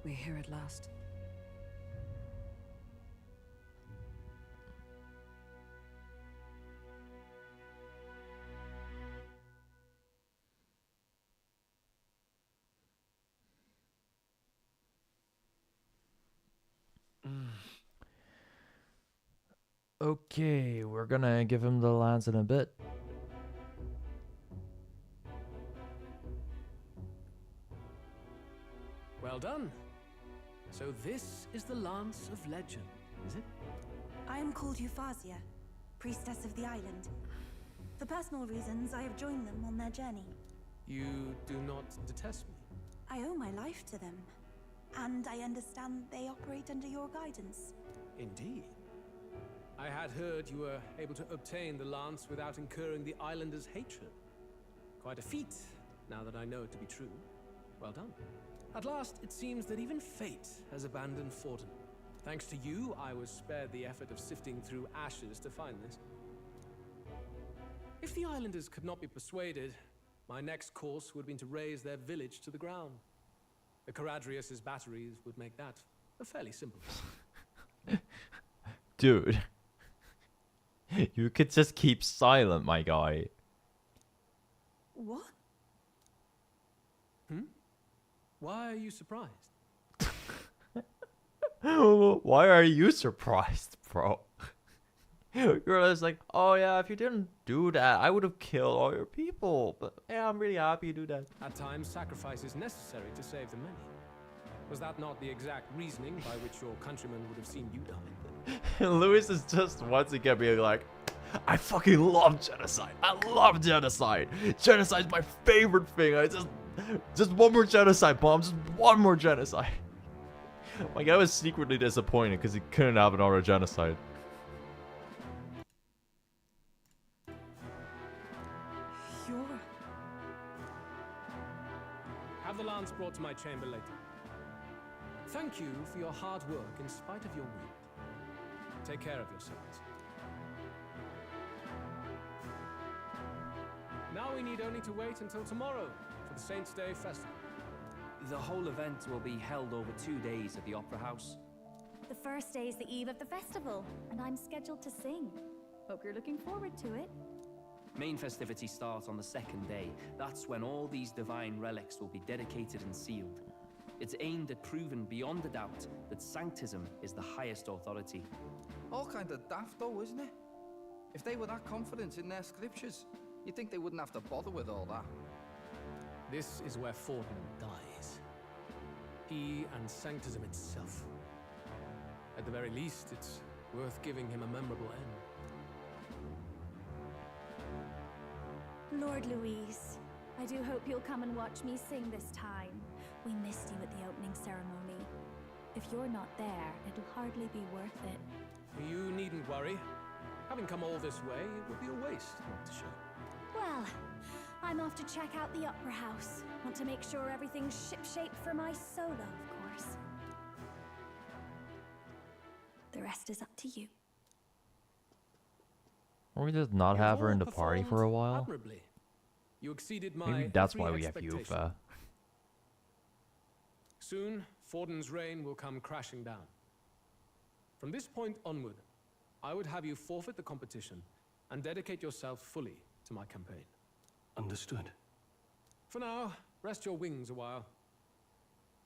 We're here at last. Okay, we're gonna give him the lands in a bit. Well done. So this is the Lance of Legend, is it? I am called Euphazia, priestess of the island. For personal reasons, I have joined them on their journey. You do not detest me. I owe my life to them, and I understand they operate under your guidance. Indeed. I had heard you were able to obtain the lance without incurring the islanders' hatred. Quite a feat, now that I know it to be true. Well done. At last, it seems that even fate has abandoned Fortin. Thanks to you, I was spared the effort of sifting through ashes to find this. If the islanders could not be persuaded, my next course would have been to raise their village to the ground. The Caradrius' batteries would make that a fairly simple task. Dude. You could just keep silent, my guy. What? Why are you surprised? Why are you surprised, bro? You're just like, oh yeah, if you didn't do that, I would have killed all your people. But yeah, I'm really happy you do that. At times, sacrifice is necessary to save the many. Was that not the exact reasoning by which your countrymen would have seen you die? Lewis is just once again being like, I fucking love genocide. I love genocide. Genocide's my favorite thing. I just one more genocide bomb. Just one more genocide. My guy was secretly disappointed because he couldn't have another genocide. You're... Have the lance brought to my chamber later. Thank you for your hard work in spite of your wound. Take care of yourselves. Now we need only to wait until tomorrow for the Saints' Day festival. The whole event will be held over 2 days at the Opera House. The first day is the eve of the festival, and I'm scheduled to sing. Hope you're looking forward to it. Main festivities start on the second day. That's when all these divine relics will be dedicated and sealed. It's aimed at proving beyond a doubt that Sanctism is the highest authority. All kind of daft though, isn't it? If they were that confident in their scriptures, you'd think they wouldn't have to bother with all that. This is where Fortin dies. He and Sanctism itself. At the very least, it's worth giving him a memorable end. Lord Louise, I do hope you'll come and watch me sing this time. We missed you at the opening ceremony. If you're not there, it'll hardly be worth it. You needn't worry. Having come all this way, it would be a waste not to show. Well, I'm off to check out the Opera House. Want to make sure everything's shipshape for my solo, of course. The rest is up to you. Or we just not have her in the party for a while. Admirably. You exceeded my Maybe that's every why we have expectation. Yufa. Soon, Fortin's reign will come crashing down. From this point onward, I would have you forfeit the competition and dedicate yourself fully to my campaign. Understood. For now, rest your wings a while.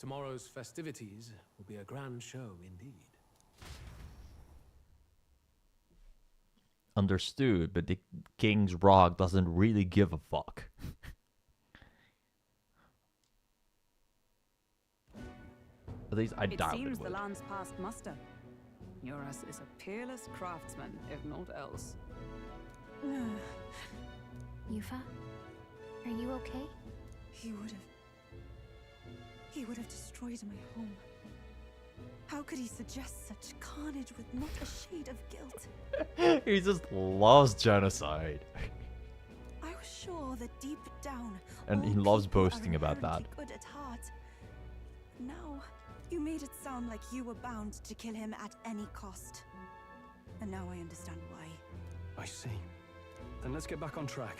Tomorrow's festivities will be a grand show indeed. Understood, but the King's Rock doesn't really give a fuck. At least I doubt it seems would. the land's past muster. Eurus is a peerless craftsman, if not else. Yufa, are you okay? He would have destroyed my home. How could he suggest such carnage with not a shade of guilt? He just loves genocide. I was sure that deep down, And he all loves people are boasting about that. inherently good at heart. Now, you made it sound like you were bound to kill him at any cost. And now I understand why. I see. Then let's get back on track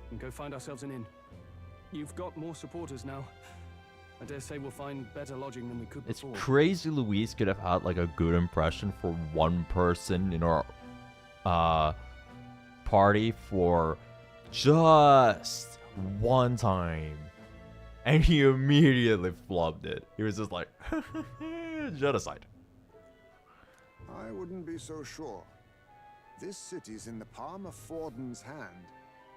and go find ourselves an inn. You've got more supporters now. I dare say we'll find better lodging than we could It's before. crazy Louise could have had like a good impression for one person in our party for just one time. And he immediately flubbed it. He was just like, genocide. I wouldn't be so sure. This city's in the palm of Forden's hand,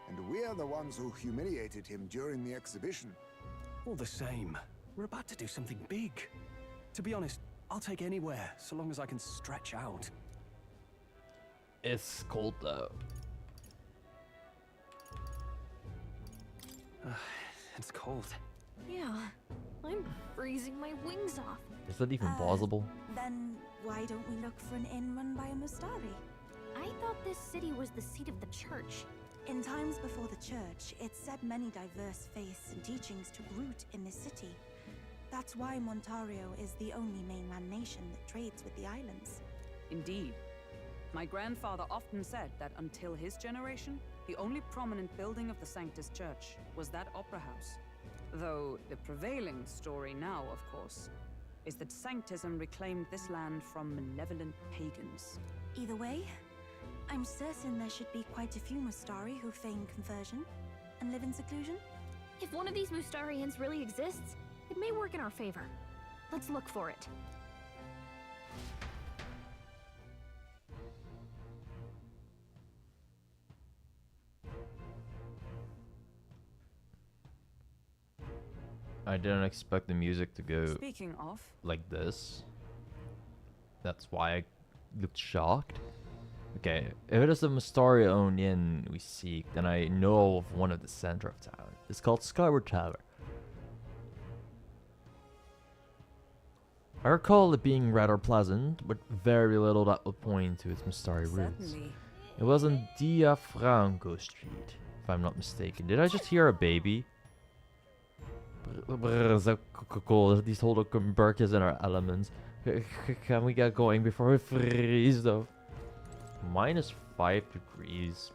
and we're the ones who humiliated him during the exhibition. All the same, we're about to do something big. To be honest, I'll take anywhere, so long as I can stretch out. It's cold though. It's cold. Yeah, I'm freezing my wings off. Is that even plausible? Then why don't we look for an inn run by a Mustari? I thought this city was the seat of the church. In times before the church, it said many diverse faiths and teachings took root in this city. That's why Montario is the only mainland nation that trades with the islands. Indeed. My grandfather often said that until his generation, the only prominent building of the Sanctus Church was that opera house. Though the prevailing story now, of course, is that Sanctism reclaimed this land from malevolent pagans. Either way, I'm certain there should be quite a few Mustari who feign conversion and live in seclusion. If one of these Mustarians really exists, it may work in our favor. Let's look for it. I didn't expect the music to go Speaking of, like this. That's why I looked shocked. Okay, if it is a Mystaria-owned inn we seek, then I know of one at the center of town. It's called Skyward Tower. I recall it being rather pleasant, but very little that would point to its Mystari roots. certainly. It was on Dia Franco Street, if I'm not mistaken. Did I just hear a baby? These whole Burke is in our elements. Can we get going before we freeze though? -5 degrees.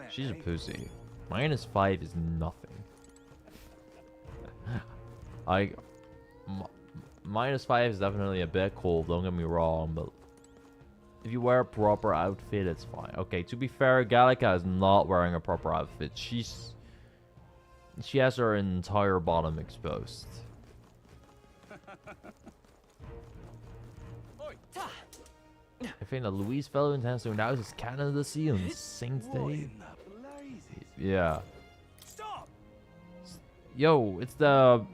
She's a pussy. -5 is nothing. -5 is definitely a bit cold, don't get me wrong, but if you wear a proper outfit, it's fine. Okay, to be fair, Gallica is not wearing a proper outfit. She has her entire bottom exposed. I think that Louise fellow intends to announce his candidacy on Saint's Day. Yeah. Stop! Yo, it's the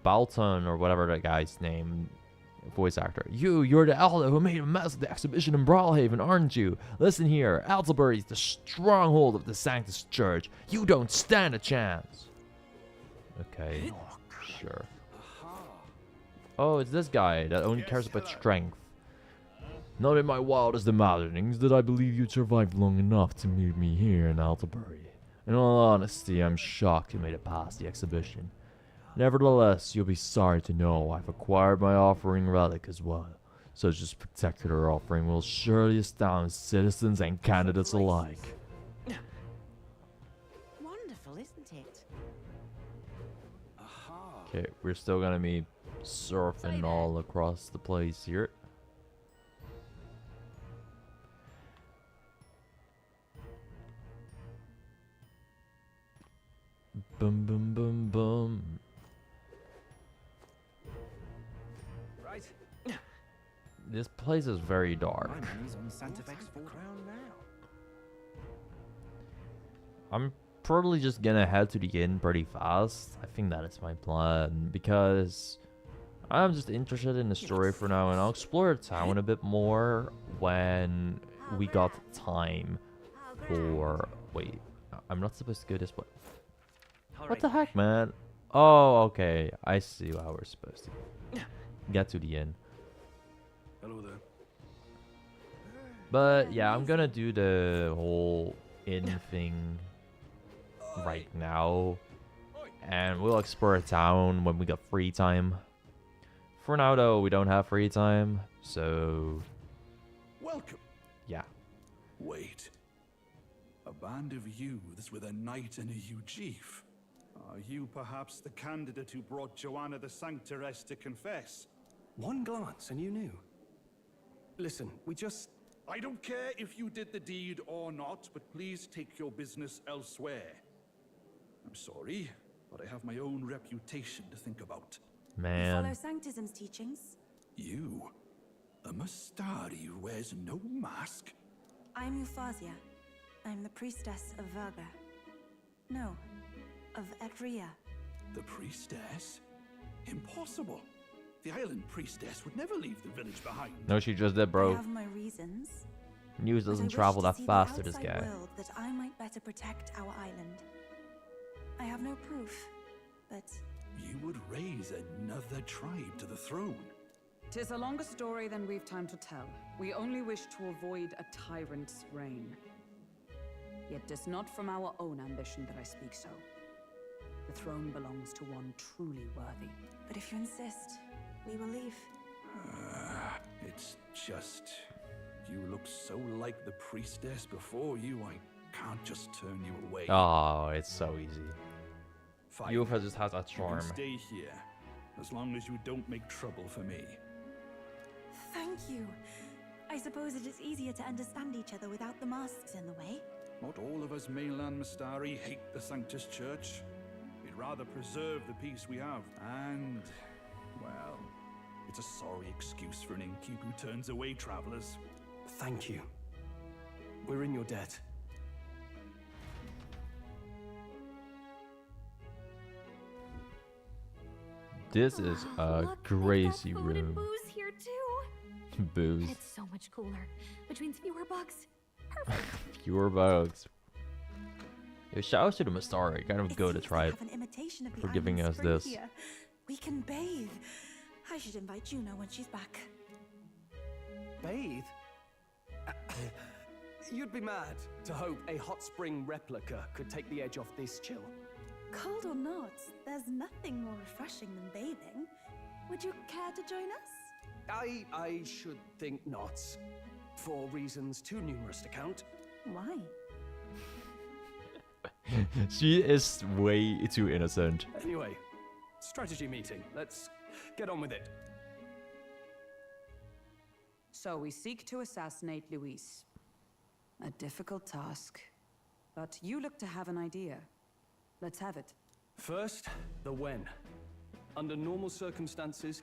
Balton or whatever that guy's name, voice actor. You're the Alda who made a mess of the exhibition in Brawlhaven, aren't you? Listen here, Altabury's the stronghold of the Sanctus Church. You don't stand a chance. Okay, sure. Oh, it's this guy that only cares about strength. Not in my wildest imaginings did I believe you'd survived long enough to meet me here in Altabury. In all honesty, I'm shocked you made it past the exhibition. Nevertheless, you'll be sorry to know I've acquired my offering relic as well. Such a spectacular offering will surely astound citizens and candidates alike. Wonderful, isn't it? Okay, we're still gonna be surfing all across the place here. Boom, boom, boom, boom. Right. This place is very dark. My money's on Santa Fe's crown now. I'm probably just gonna head to the inn pretty fast. I think that is my plan because I'm just interested in the story for now, and I'll explore the town a bit more when we got time for... Wait, I'm not supposed to go this way. What the heck, man? Oh, okay. I see how we're supposed to get to the inn. Hello there. But yeah, I'm gonna do the whole inn thing right now, and we'll explore a town when we got free time. For now though, we don't have free time, so Welcome. yeah. Wait. A band of youths with a knight and a huge chief. Are you perhaps the candidate who brought Joanna the Sanctoress to confess? One glance and you knew. Listen, we just... I don't care if you did the deed or not, but please take your business elsewhere. I'm sorry, but I have my own reputation to think about. Man. Follow Sanctism's teachings. You? A Mastari who wears no mask? I'm Euphazia. I'm the priestess of Verga. No, of Etria. The priestess? Impossible. The island priestess would never leave the village behind. No, she just did, I bro. have my reasons. News but I doesn't wish travel to that see fast the to this outside guy. world that I might better protect our island. I have no proof, but You would raise another tribe to the throne. 'Tis a longer story than we've time to tell. We only wish to avoid a tyrant's reign. Yet 'tis not from our own ambition that I speak so. The throne belongs to one truly worthy. but if you insist, we will leave. It's just... You look so like the priestess before you, I can't just turn you away. Oh, it's so easy. Fine. Yufa just has that You charm. can stay here, as long as you don't make trouble for me. Thank you. I suppose it is easier to understand each other without the masks in the way. Not all of us mainland Mastari hate the Sanctus Church. We'd rather preserve the peace we have. And, well, it's a sorry excuse for an innkeep who turns away travelers. Thank you. We're in your debt. This is a crazy Food and room. booze here too. Booze. It's so much cooler, which means fewer bugs. Perfect. Fewer bugs. Yo, shout out to the Mastari, kind of It go to seems they tribe, have an imitation of the for giving island us spring this. here. We can bathe. I should invite Juno when she's back. Bathe? You'd be mad to hope a hot spring replica could take the edge off this chill. Cold or not, there's nothing more refreshing than bathing. Would you care to join us? I should think not. For reasons too numerous to count. Why? She is way too innocent. Anyway, strategy meeting. Let's get on with it. So we seek to assassinate Luis. A difficult task. But you look to have an idea. Let's have it. First, the when. Under normal circumstances,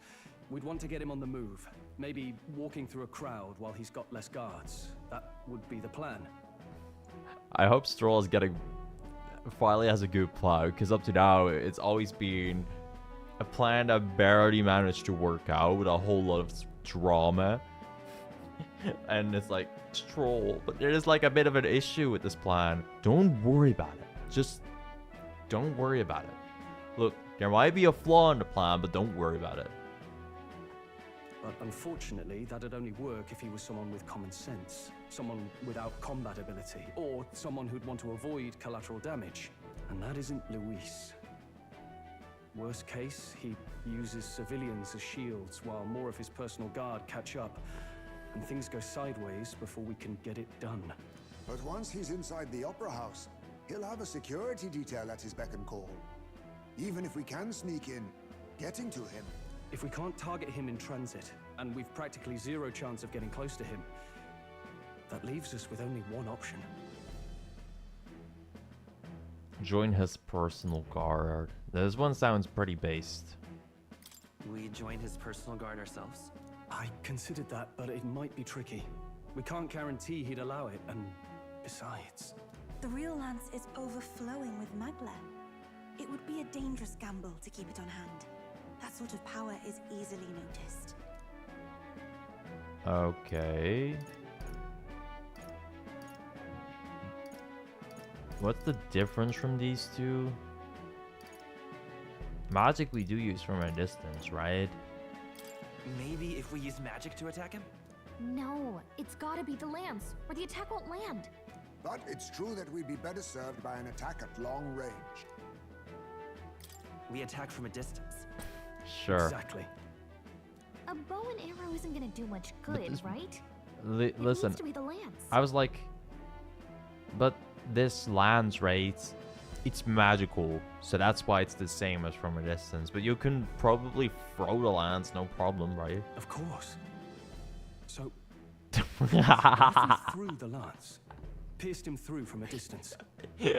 we'd want to get him on the move. Maybe walking through a crowd while he's got less guards. That would be the plan. I hope Stroll is getting... finally has a good plan, because up to now, it's always been a plan that barely managed to work out with a whole lot of drama. And it's like, Stroll, but there is like a bit of an issue with this plan. Don't worry about it. Just don't worry about it. Look, there might be a flaw in the plan, but don't worry about it. But unfortunately, that'd only work if he was someone with common sense. Someone without combat ability. Or someone who'd want to avoid collateral damage. And that isn't Luis. Worst case, he uses civilians as shields while more of his personal guard catch up. And things go sideways before we can get it done. But once he's inside the Opera House, he'll have a security detail at his beck and call. Even if we can sneak in, getting to him. If we can't target him in transit, and we've practically zero chance of getting close to him, that leaves us with only one option. Join his personal guard. This one sounds pretty based. We join his personal guard ourselves? I considered that, but it might be tricky. We can't guarantee he'd allow it, and besides... The real lance is overflowing with magla. It would be a dangerous gamble to keep it on hand. That sort of power is easily noticed. Okay. What's the difference from these two? Magic we do use from a distance, right? Maybe if we use magic to attack him? No, it's gotta be the lance, or the attack won't land. But it's true that we'd be better served by an attack at long range. We attack from a distance. Sure. Exactly. A bow and arrow isn't gonna do much good, right? Listen, It needs to be the lance. I was like, but this lance, right? It's magical, so that's why it's the same as from a distance. But you can probably throw the lance, no problem, right? Of course. So, if we threw the lance, pierced him through from a distance.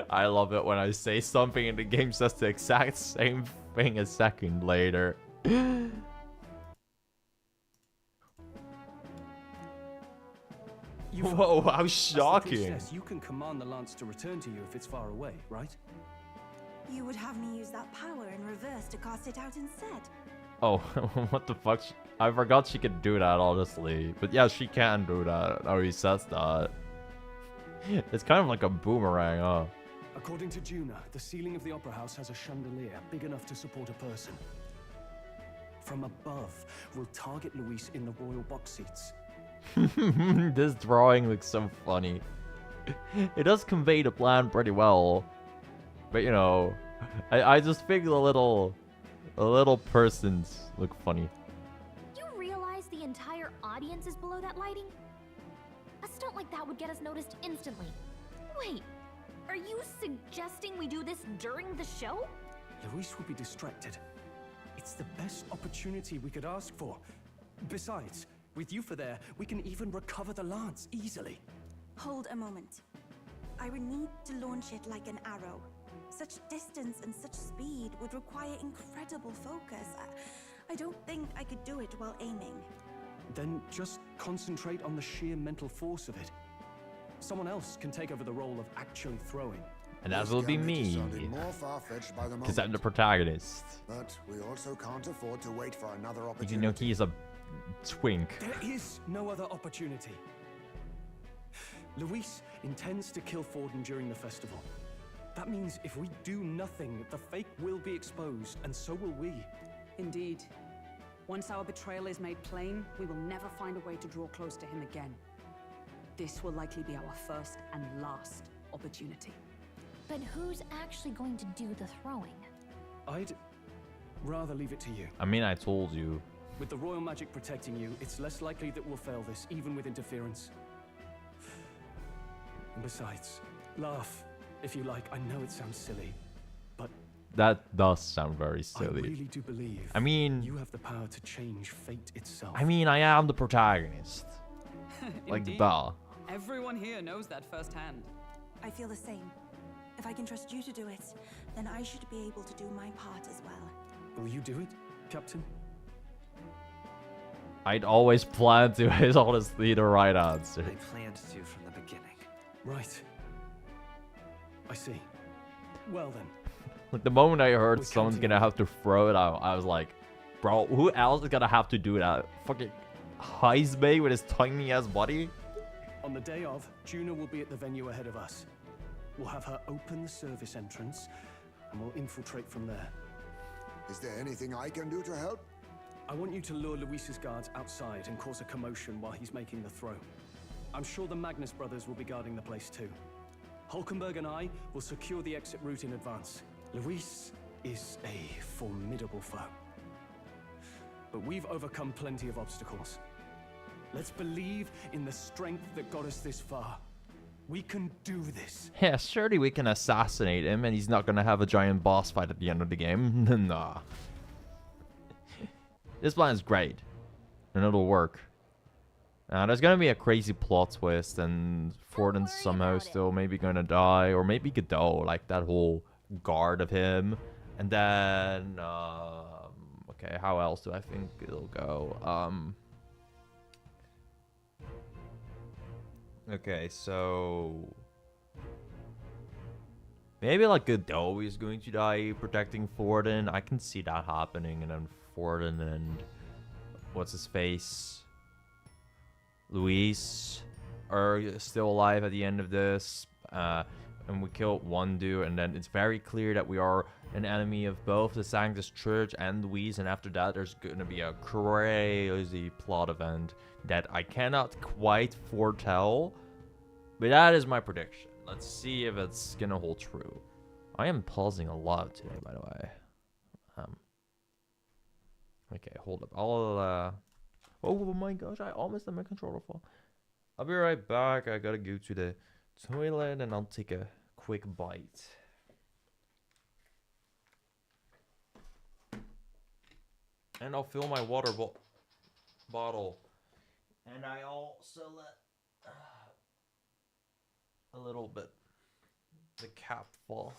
I love it when I say something and the game says the exact same thing a second later. Whoa, how shocking. Says you can command the lance to return to you if it's far away, right? You would have me use that power in reverse to cast it out instead. Oh, what the fuck? I forgot she could do that, honestly. But yeah, she can do that. Oh, he says that. It's kind of like a boomerang, huh? According to Juna, the ceiling of the Opera House has a chandelier big enough to support a person. From above, we'll target Luis in the royal box seats. This drawing looks so funny. It does convey the plan pretty well. But you know, I just think the little persons look funny. You realize the entire audience is below that lighting? A stunt like that would get us noticed instantly. Wait, are you suggesting we do this during the show? Luis will be distracted. It's the best opportunity we could ask for. Besides, with Yufa there, we can even recover the lance easily. Hold a moment. I would need to launch it like an arrow. Such distance and such speed would require incredible focus. I don't think I could do it while aiming. Then just concentrate on the sheer mental force of it. Someone else can take over the role of actually throwing. And that will be me. Because I'm the protagonist. But we also can't afford to wait for another opportunity. You know, he's a twink. There is no other opportunity. Luis intends to kill Forden during the festival. That means if we do nothing, the fake will be exposed, and so will we. Indeed. Once our betrayal is made plain, we will never find a way to draw close to him again. This will likely be our first and last opportunity. But who's actually going to do the throwing? I'd rather leave it to you. I mean, I told you. With the royal magic protecting you, it's less likely that we'll fail this, even with interference. And besides, laugh, if you like. I know it sounds silly, but... That does sound very silly. I really do believe you have the power to change fate itself. I mean, I am the protagonist. Like, duh. Everyone here knows that firsthand. I feel the same. If I can trust you to do it, then I should be able to do my part as well. Will you do it, Captain? I'd always planned to is honestly the right answer. I planned to from the beginning. Right. I see. Well then. Like the moment I heard someone's gonna have to throw it out, I was like, bro, who else is gonna have to do that? Fucking Heismay with his tiny ass body? On the day of, Juna will be at the venue ahead of us. We'll have her open the service entrance, and we'll infiltrate from there. Is there anything I can do to help? I want you to lure Luis's guards outside and cause a commotion while he's making the throw. I'm sure the Magnus brothers will be guarding the place too. Hulkenberg and I will secure the exit route in advance. Luis is a formidable foe. But we've overcome plenty of obstacles. Let's believe in the strength that got us this far. We can do this. Yeah, surely we can assassinate him and he's not gonna have a giant boss fight at the end of the game. Nah. This plan is great. And it'll work. There's gonna be a crazy plot twist and Forden's somehow still maybe gonna die. Or maybe Godot, like that whole guard of him. And then, okay, how else do I think it'll go? Okay, so maybe like Godot is going to die protecting Forden. I can see that happening, and then Forden and what's his face, Luis, are still alive at the end of this. And we kill one dude, and then it's very clear that we are an enemy of both the Sanctus Church and Luis. And after that, there's gonna be a crazy plot event that I cannot quite foretell, but that is my prediction. Let's see if it's gonna hold true. I am pausing a lot today, by the way. Okay, hold up. Oh my gosh, I almost let my controller fall. I'll be right back. I gotta go to the toilet and I'll take a quick bite. And I'll fill my water bottle. And I also let a little bit the cap fall.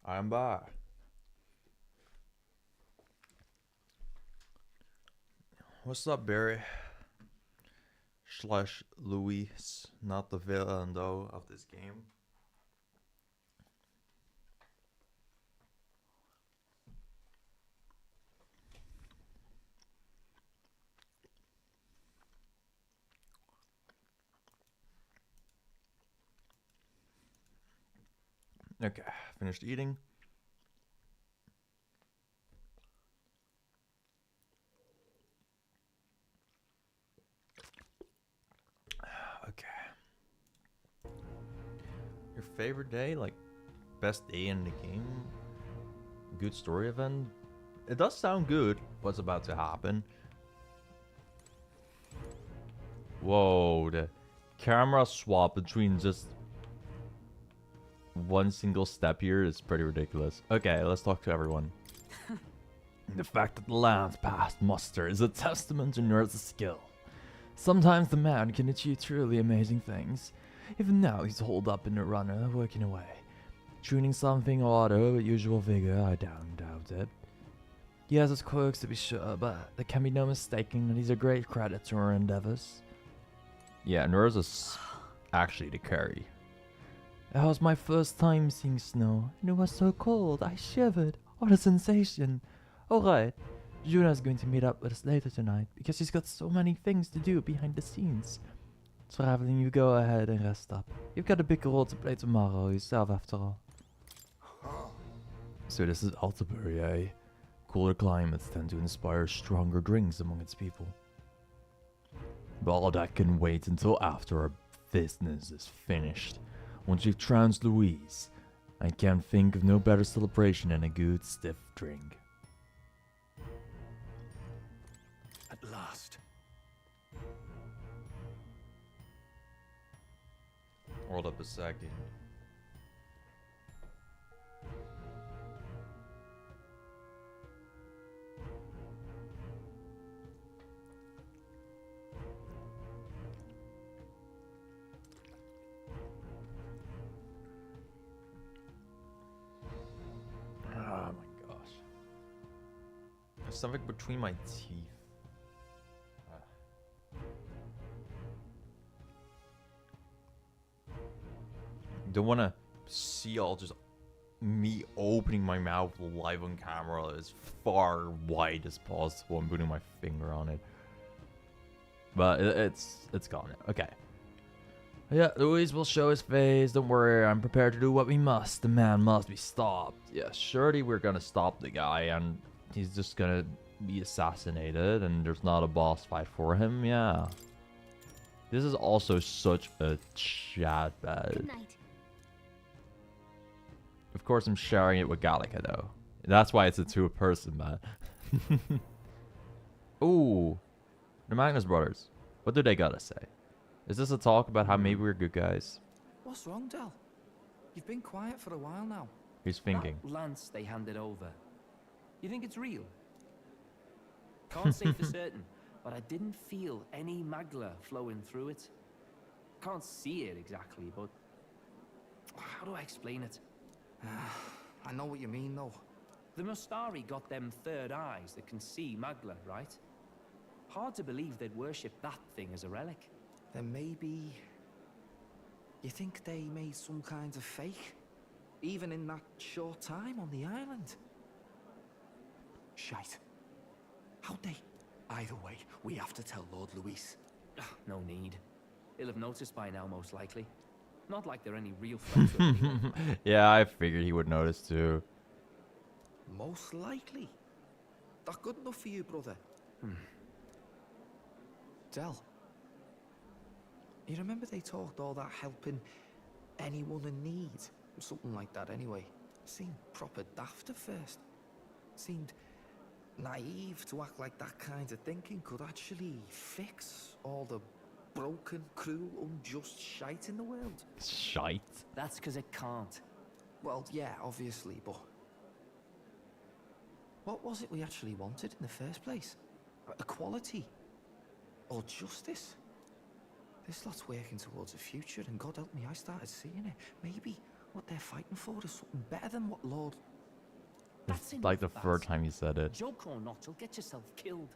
I'm back. What's up, Barry? Slash Luis, not the villain though of this game. Okay, finished eating. Okay. Your favorite day, like best day in the game? Good story event? It does sound good, what's about to happen. Whoa, the camera swap between just one single step here is pretty ridiculous. Okay, let's talk to everyone. The fact that the land's past muster is a testament to Nerd's skill. Sometimes the man can achieve truly amazing things. Even now he's holed up in the runner, working away. Tuning something harder with usual vigor, I doubt it. He has his quirks to be sure, but there can be no mistaking that he's a great credit to our endeavors. Yeah, Nurse is actually the carry. It was my first time seeing snow, and it was so cold, I shivered. What a sensation. Alright, Juna's going to meet up with us later tonight, because he's got so many things to do behind the scenes. Traveling, you go ahead and rest up. You've got a big role to play tomorrow yourself, after all. So this is Altabury, eh? Cooler climates tend to inspire stronger drinks among its people. But that can wait until after our business is finished. Once you've trounced Louise, I can't think of no better celebration than a good stiff drink. At last. Hold up a second. Oh my gosh. There's something between my teeth. Don't want to see all just me opening my mouth live on camera as far wide as possible and putting my finger on it. But it's gone now. Okay. Yeah, Louis will show his face. Don't worry, I'm prepared to do what we must. The man must be stopped. Yeah, surely we're gonna stop the guy and he's just gonna be assassinated and there's not a boss fight for him. Yeah. This is also such a chat bed. Good night. Of course, I'm sharing it with Gallica, though. That's why it's a two-person, man. Ooh. The Magnus brothers. What do they gotta say? Is this a talk about how maybe we're good guys? What's wrong, Del? You've been quiet for a while now. He's thinking. That lance they handed over. You think it's real? Can't say for certain, but I didn't feel any magla flowing through it. Can't see it exactly, but how do I explain it? I know what you mean, though. The Mustari got them third eyes that can see magla, right? Hard to believe they'd worship that thing as a relic. Then maybe... You think they made some kind of fake? Even in that short time on the island? Shite. How'd they? Either way, we have to tell Lord Luis. No need. He'll have noticed by now, most likely. Not like they're any real threat to him. Yeah, I figured he would notice too. Most likely. That good enough for you, brother? Del. You remember they talked all that helping anyone in need? Something like that anyway. Seemed proper daft at first. Seemed naive to act like that kind of thinking could actually fix all the broken, cruel, unjust shite in the world. Shite? That's because it can't. Well, yeah, obviously, but... What was it we actually wanted in the first place? Equality? Or justice? This lot's working towards a future, and God help me, I started seeing it. Maybe what they're fighting for is something better than what Lord... It's like the third time you said it. Joke or not, you'll get yourself killed.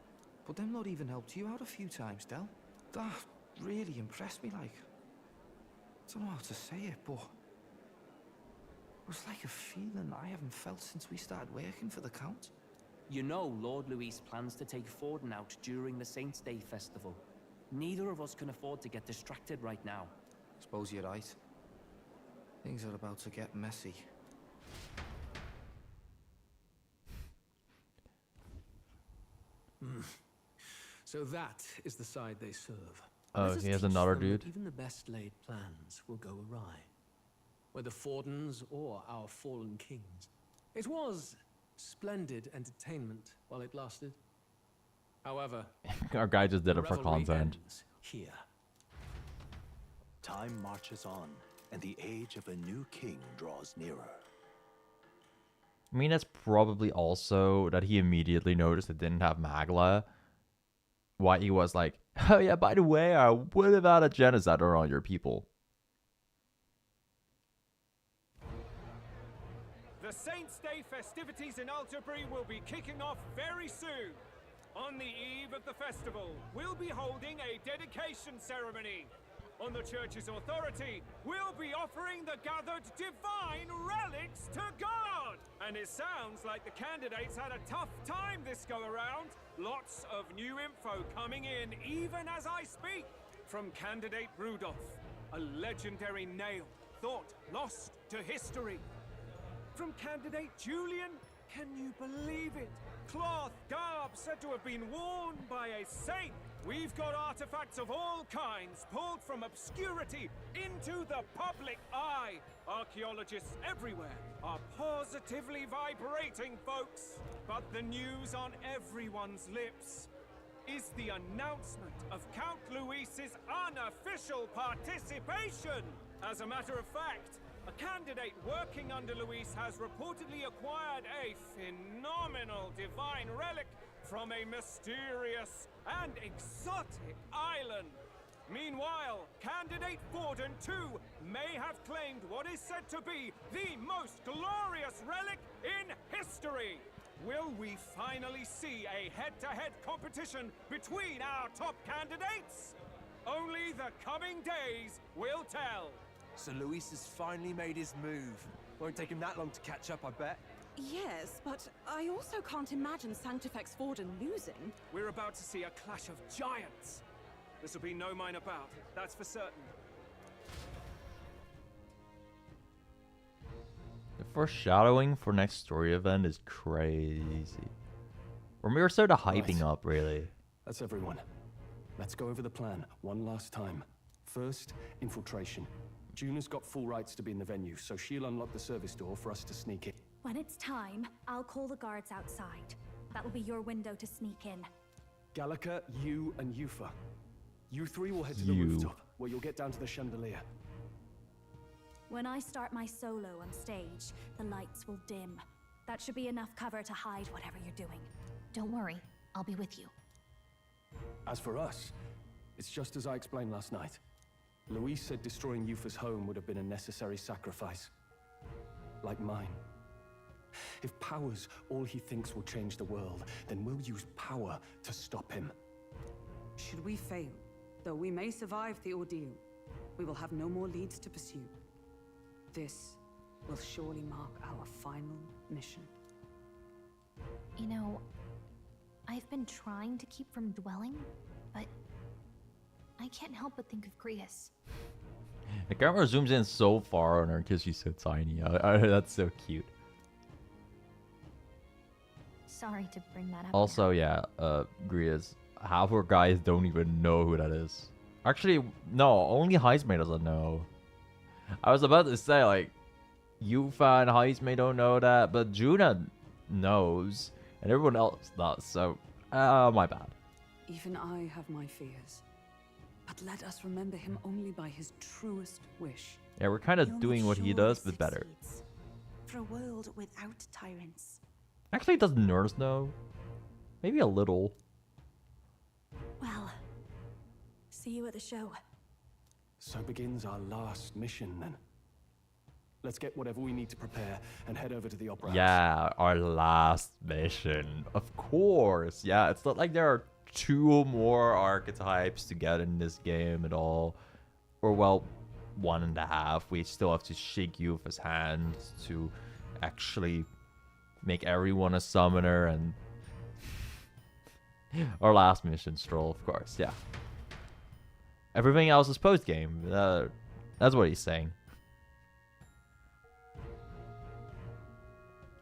But them lot even helped you out a few times, Del. That really impressed me, like. I don't know how to say it, but... It was like a feeling I haven't felt since we started working for the Count. You know Lord Luis plans to take Forden out during the Saints' Day festival. Neither of us can afford to get distracted right now. Suppose you're right. Things are about to get messy. So that is the side they serve. Oh, Let us he has teach another them that dude. Even the best laid plans will go awry, whether Fordens or our fallen kings. It was splendid entertainment while it lasted. However, Our guy just did the it for revelry content. ends here. Time marches on, and the age of a new king draws nearer. I mean, that's probably also that he immediately noticed it didn't have Magla. Why he was like, oh yeah, by the way, I would have had a genocide on your people. The Saints' Day festivities in Alterbury will be kicking off very soon. On the eve of the festival, we'll be holding a dedication ceremony. On the church's authority, we'll be offering the gathered divine relics to God. And it sounds like the candidates had a tough time this go around. Lots of new info coming in even as I speak. From candidate Rudolph, a legendary nail thought lost to history. From candidate Julian, can you believe it? Cloth garb said to have been worn by a saint. We've got artifacts of all kinds pulled from obscurity into the public eye. Archaeologists everywhere are positively vibrating, folks. But the news on everyone's lips is the announcement of Count Luis's unofficial participation. As a matter of fact, a candidate working under Luis has reportedly acquired a phenomenal divine relic from a mysterious and exotic island. Meanwhile, candidate Forden too may have claimed what is said to be the most glorious relic in history. Will we finally see a head-to-head competition between our top candidates? Only the coming days will tell. So Luis has finally made his move. Won't take him that long to catch up, I bet. Yes, but I also can't imagine Sanctifex Forden losing. We're about to see a clash of giants. This will be no minor bout, that's for certain. The foreshadowing for next story event is crazy. Or we're sort of hyping up, really. That's everyone. Let's go over the plan one last time. First, infiltration. Juna's got full rights to be in the venue, so she'll unlock the service door for us to sneak in. When it's time, I'll call the guards outside. That will be your window to sneak in. Gallica, you, and Yufa. You three will head to the rooftop, where you'll get down to the chandelier. When I start my solo on stage, the lights will dim. That should be enough cover to hide whatever you're doing. Don't worry, I'll be with you. As for us, it's just as I explained last night. Luis said destroying Yufa's home would have been a necessary sacrifice. Like mine. If power's all he thinks will change the world, then we'll use power to stop him. Should we fail, though we may survive the ordeal, we will have no more leads to pursue. This will surely mark our final mission. You know, I've been trying to keep from dwelling, but I can't help but think of Grius. The camera zooms in so far on her because she's so tiny. That's so cute. Sorry to bring that up. Also, yeah, Grias, half our guys don't even know who that is. Actually, no, only Heismay doesn't know. I was about to say, like, Yufa and Heismay don't know that, but Juna knows, and everyone else does, so, my bad. Even I have my fears. But let us remember him only by his truest wish. Yeah, we're kind of doing what he does, but better. For a world without tyrants. Actually, does Nurse know? Maybe a little. Well, see you at the show. So begins our last mission, then. Let's get whatever we need to prepare and head over to the opera house. Yeah, our last mission. Of course. Yeah, it's not like there are 2 more archetypes to get in this game at all. Or, well, 1.5. We still have to shake Yufa's hand to actually make everyone a summoner. And our last mission, Stroll, of course. Yeah. Everything else is post-game. That's what he's saying.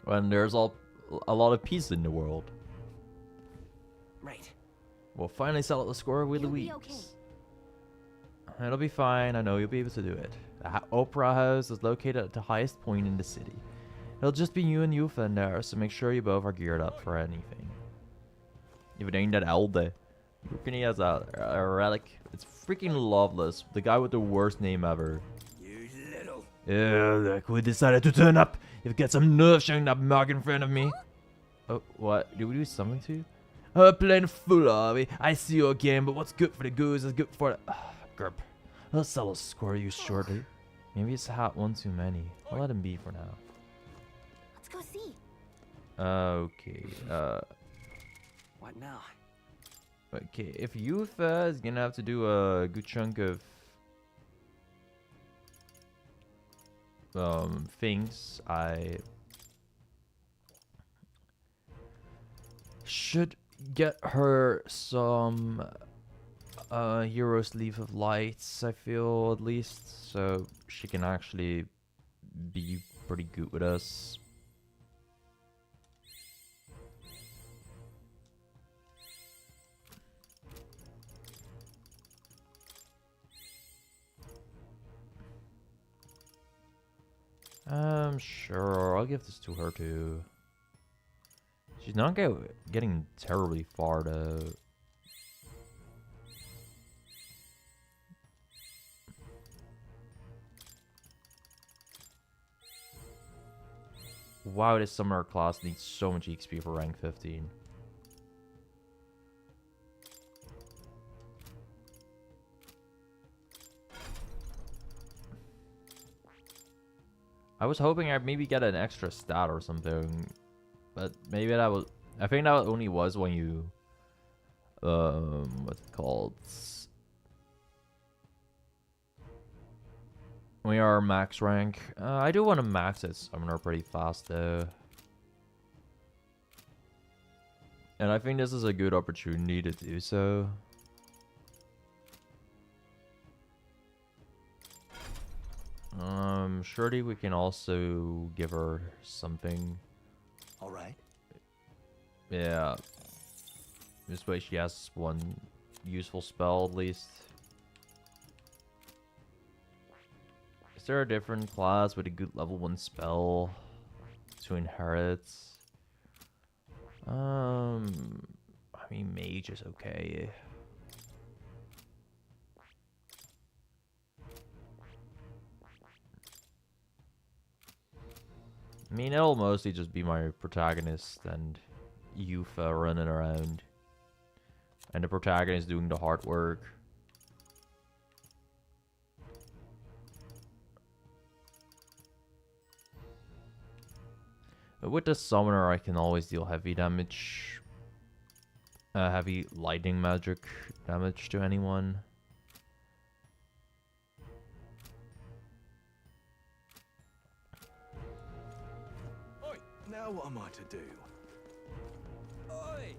When there's a lot of peace in the world. Right. We'll finally settle the score with Louise. Okay. It'll be fine. I know you'll be able to do it. The Opera House is located at the highest point in the city. It'll just be you and Yufa in there, so make sure you both are geared up for anything. If it ain't that Elde. Freaking has a relic. It's freaking Loveless. The guy with the worst name ever. You little. Look who decided to turn up. You've got some nerve showing that mug in front of me. Oh, what? Did we do something to you? Plain fool, are we? I see you again, but what's good for the goose is good for the... Grp. I'll settle score you shortly. Maybe it's had one too many. I'll let him be for now. Let's go see. Okay, What now? Okay, if Yufa is gonna have to do a good chunk of things, I should get her some Hero's Leaf of Lights, I feel, at least, so she can actually be pretty good with us. Sure, I'll give this to her too. She's not getting terribly far though. Wow, this summoner class needs so much XP for rank 15. I was hoping I'd maybe get an extra stat or something, but maybe that was... I think that only was when you... what's it called? When you are max rank. I do want to max it summoner pretty fast though. And I think this is a good opportunity to do so. Surely we can also give her something. All right. Yeah. This way she has one useful spell at least. Is there a different class with a good level 1 spell to inherit? I mean, mage is okay. I mean, it'll mostly just be my protagonist and Yufa running around. And the protagonist doing the hard work. But with the summoner, I can always deal heavy damage. Heavy lightning magic damage to anyone. Oi! Now what am I to do? Oi!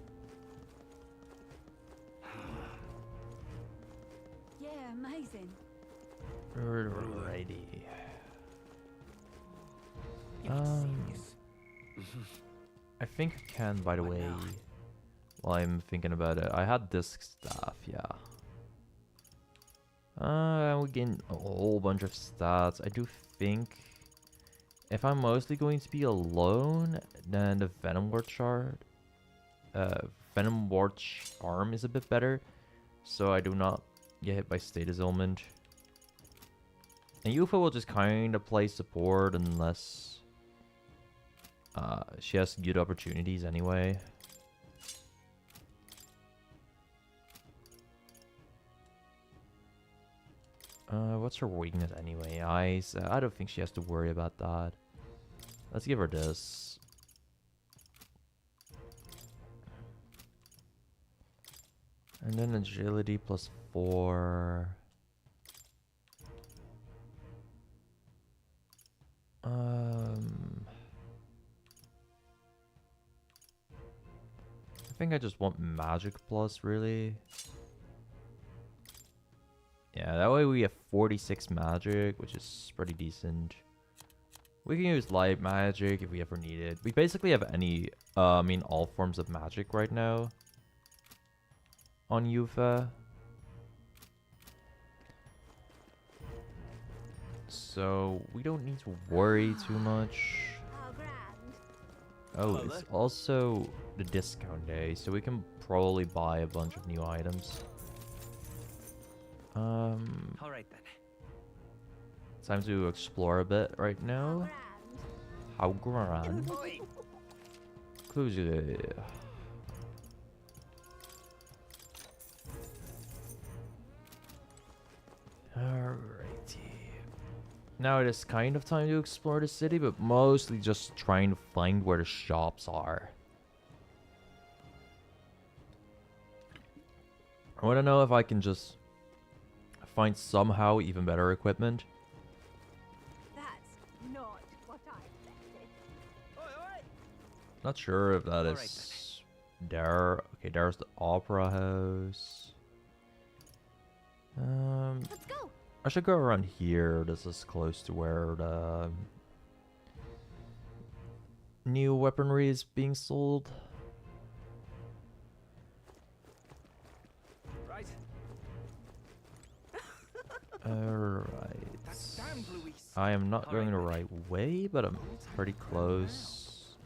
Yeah, amazing. Alrighty. I think I can, by the way, while I'm thinking about it. I had disc staff, yeah. We gain a whole bunch of stats. I do think if I'm mostly going to be alone, then the Venom Ward Shard, Venom Ward Charm is a bit better, so I do not get hit by Status Ailment. And Yufa will just kind of play support unless she has good opportunities anyway. What's her weakness anyway? Eyes. I don't think she has to worry about that. Let's give her this. And then agility +4. I think I just want magic plus, really. Yeah, that way we have 46 magic, which is pretty decent. We can use light magic if we ever need it. We basically have any, I mean, all forms of magic right now on Yufa. So we don't need to worry too much. Oh, it's also the discount day, so we can probably buy a bunch of new items. All right then. Time to explore a bit right now. How grand. Close it. Alrighty. Now it is kind of time to explore the city, but mostly just trying to find where the shops are. I want to know if I can just find somehow even better equipment. That's not what I expected. Not sure if that is there. Okay, there's the opera house. Let's go. I should go around here. This is close to where the new weaponry is being sold. Right. Alright. I am not going the right way, but I'm pretty close.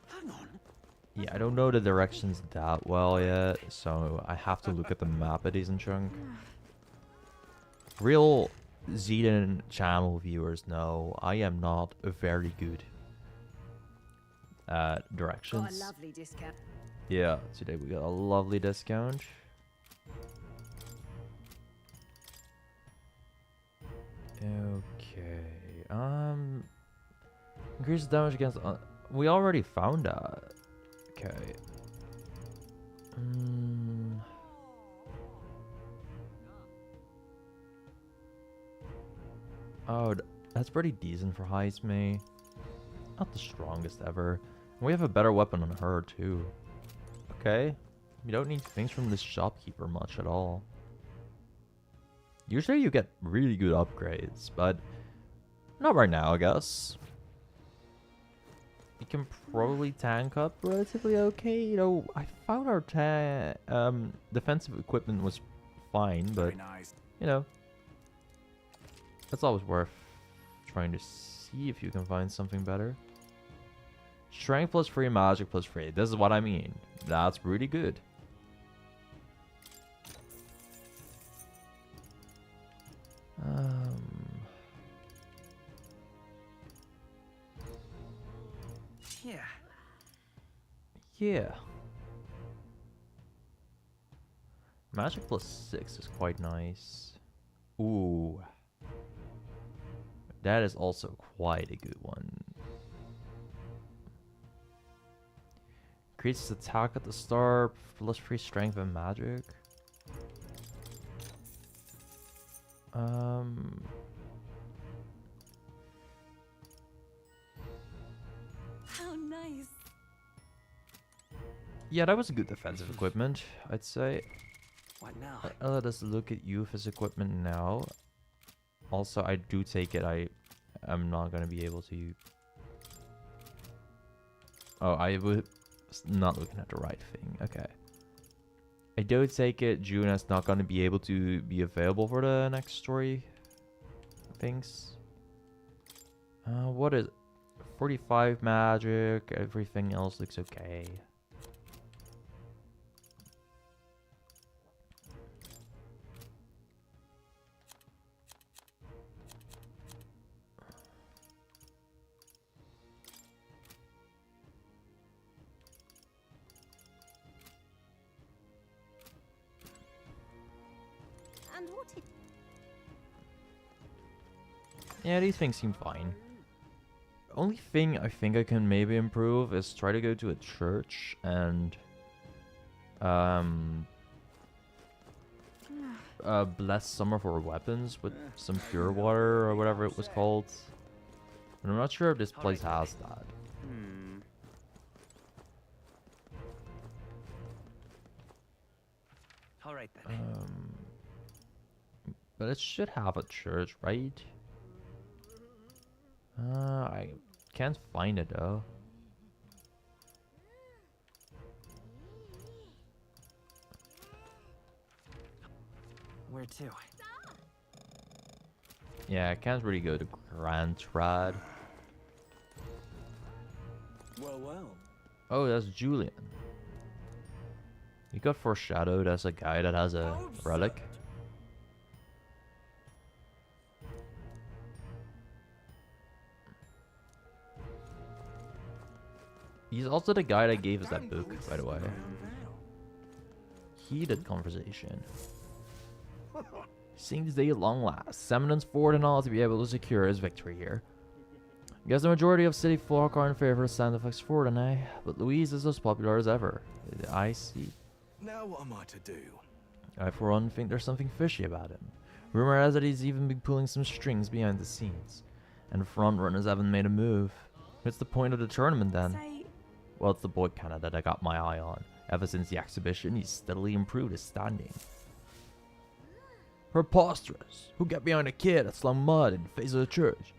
Hang on. Yeah, I don't know the directions that well yet, so I have to look at the map a decent chunk. Real Zeden channel viewers know I am not very good at directions. Got a lovely discount. Yeah, today we got a lovely discount. Okay. Increase damage against. We already found that. Okay. Oh, that's pretty decent for Heisme. Not the strongest ever. We have a better weapon on her too. Okay. You don't need things from this shopkeeper much at all. Usually you get really good upgrades, but not right now, I guess. You can probably tank up relatively okay. You know, I found our defensive equipment was fine, but you know, it's always worth trying to see if you can find something better. Strength plus 3, magic plus 3. This is what I mean. That's really good. Yeah. Yeah. Magic plus 6 is quite nice. Ooh. That is also quite a good one. Increases attack at the start, plus 3 strength and magic. How nice. Yeah, that was a good defensive equipment, I'd say. What now? Let us look at Yufa's equipment now. Also, I do take it I am not going to be able to... Oh, I was not looking at the right thing. Okay. I do take it Juna's not going to be able to be available for the next story things. What is 45 magic? Everything else looks okay. And what it... Yeah, these things seem fine. Only thing I think I can maybe improve is try to go to a church and bless some of our weapons with some pure water or whatever it was called. But I'm not sure if this place has that. All right then. But it should have a church, right? I can't find it though. Where to? Yeah, I can't really go to Grand Trad. Well, well. Oh, that's Julian. He got foreshadowed as a guy that has a relic. He's also the guy that gave us that book, by the way. Heated conversation. Seems day at long last. Seminence Ford and all to be able to secure his victory here. Guess the majority of city folk are in favor of Santa Fe's Ford and but Louise is as popular as ever. I see. Now what am I to do? I for one think there's something fishy about him. Rumor has it he's even been pulling some strings behind the scenes. And the front runners haven't made a move. What's the point of the tournament then? Well, it's the boy Canada that I got my eye on. Ever since the exhibition, he's steadily improved his standing. Preposterous! Who got behind a kid that slung mud in the face of the church?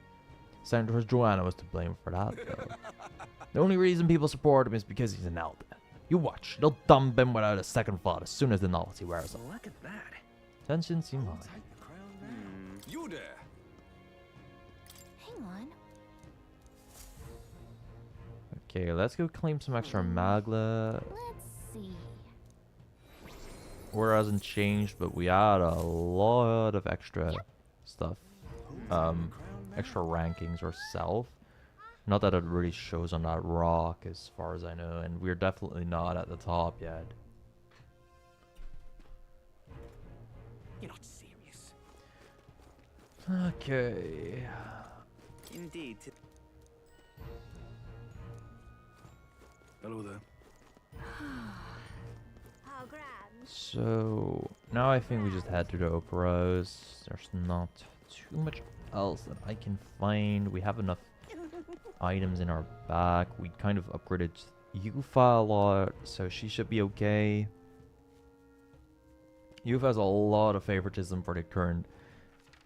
Senator Joanna was to blame for that, though. The only reason people support him is because he's an elder. You watch, they'll dump him without a second thought as soon as the novelty wears off. Look at that. Tensions seem high. You there? Hang on. Okay, let's go claim some extra magla. Let's see. Order hasn't changed, but we add a lot of extra stuff. Extra rankings ourselves. Not that it really shows on that rock as far as I know, and we're definitely not at the top yet. You're not serious. Okay. Indeed. Hello there. How grand. So now I think we just head to the operas. There's not too much else that I can find. We have enough items in our back. We kind of upgraded Yufa a lot, so she should be okay. Yufa has a lot of favoritism for the current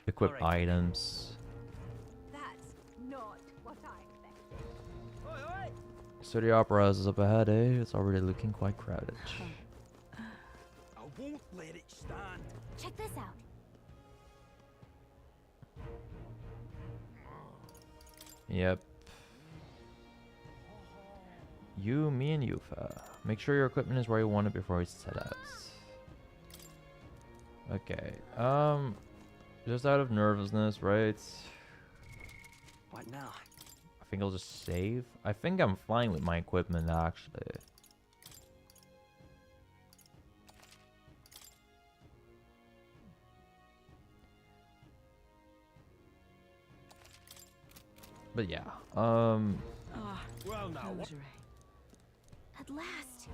equipped items. That's not what I expected. So the opera is up ahead, eh? It's already looking quite crowded. I won't let it stand. Check this out. Yep. You, me, and Yufa. Make sure your equipment is where you want it before we set out. Okay. Just out of nervousness, right? What now? I think I'll just save. I think I'm fine with my equipment, actually. But yeah, Well now. At last.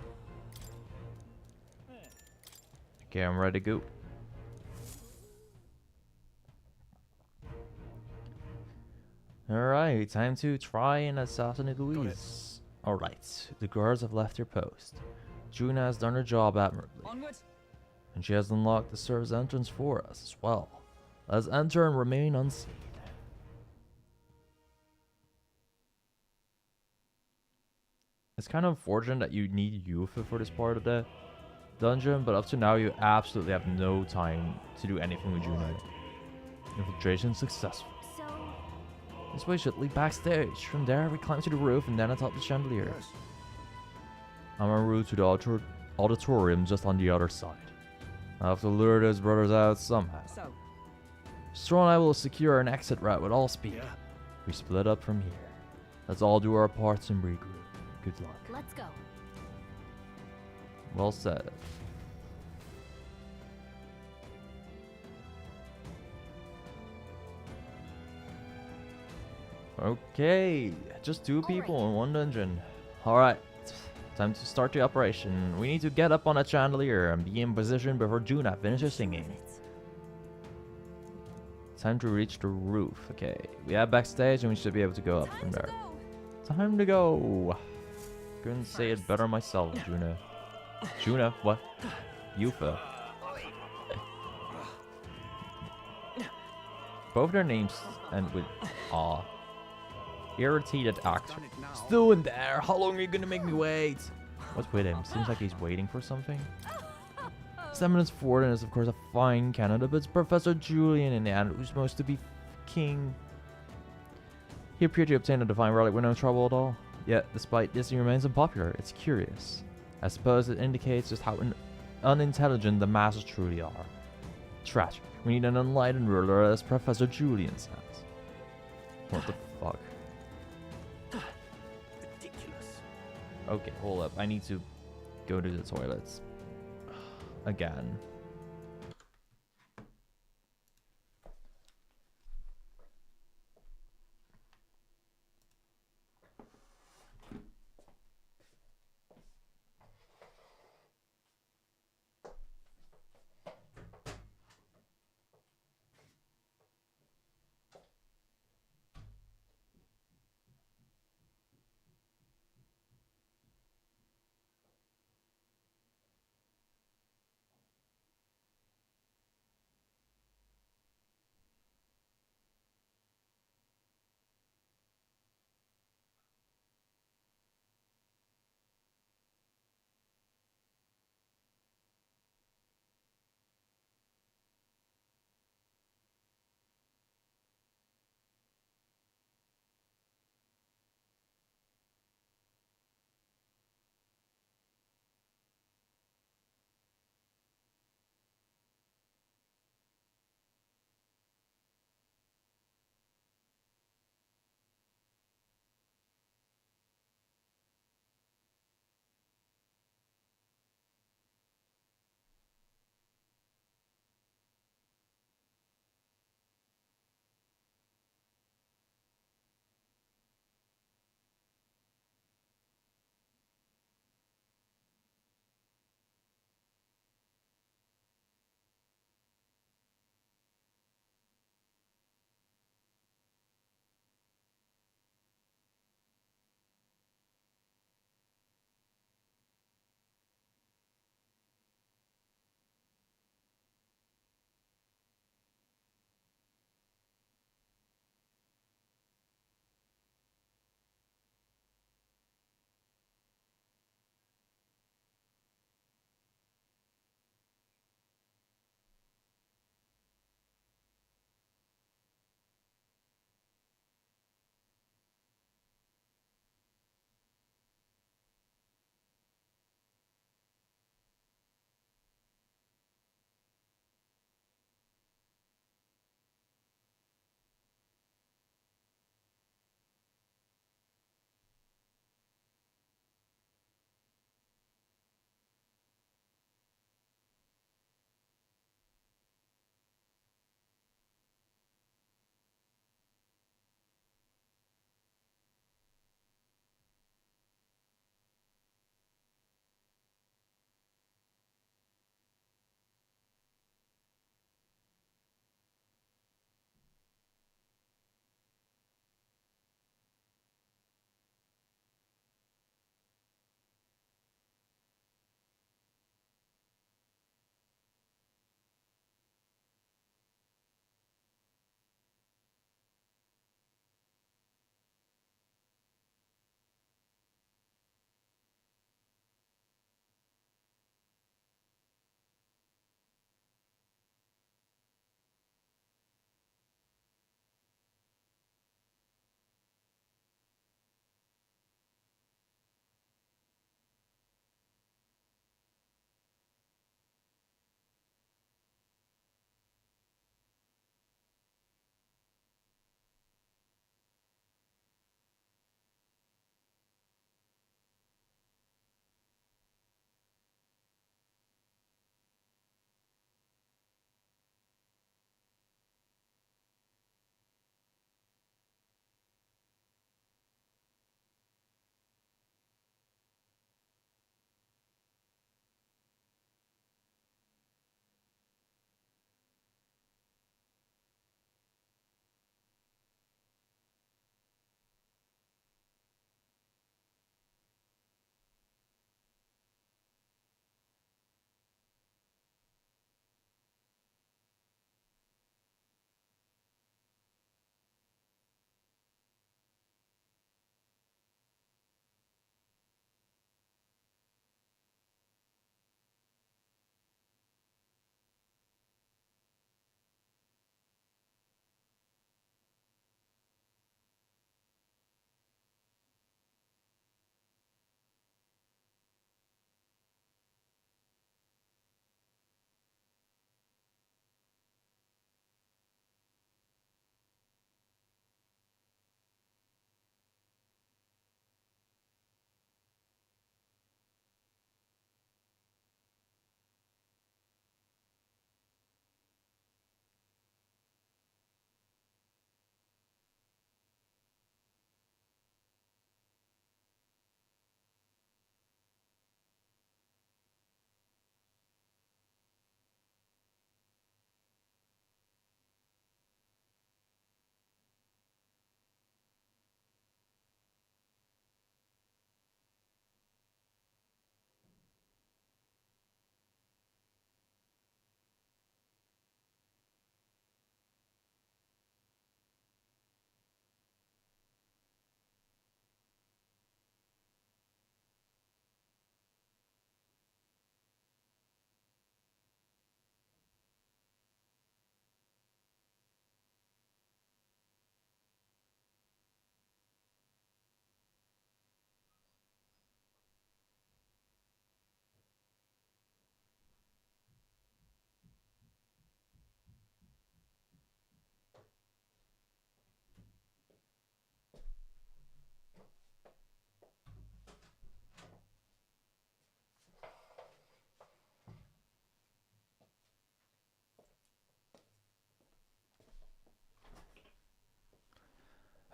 okay, I'm ready to go. Alright, time to try and assassinate Louise. Alright, the guards have left their post. Juna has done her job admirably. Onward. And she has unlocked the service entrance for us as well. Let's enter and remain unseen. It's kind of unfortunate that you need Yufa for this part of the dungeon, but up to now you absolutely have no time to do anything with Juna. Infiltration successful. So, This way should lead backstage. From there we climb to the roof and then atop the chandelier. I'm en route to the auditorium just on the other side. I have to lure those brothers out somehow. So, Straw and I will secure an exit route with all speed. We split up from here. Let's all do our parts and regroup. Good luck. let's go. Well said. Okay, just two people in one dungeon. Alright, time to start the operation. We need to get up on a chandelier and be in position before Juna finishes singing. Time to reach the roof. Okay, we are backstage and we should be able to go up from there. Time to go. Couldn't say it better myself, Juna. Juna? What? Yufa. Both their names end with aw. Irritated actor. Still in there. How long are you gonna make me wait? What's with him? Seems like he's waiting for something. Seminus Forden is of course a fine candidate, but it's Professor Julian in the end who's supposed to be king. He appeared to obtain a divine relic with no trouble at all. Yet, despite this, he remains unpopular. It's curious. I suppose it indicates just how unintelligent the masses truly are. Tragic. We need an enlightened ruler, as Professor Julian says. What the fuck? Ridiculous. Okay, hold up. I need to go to the toilets. Again.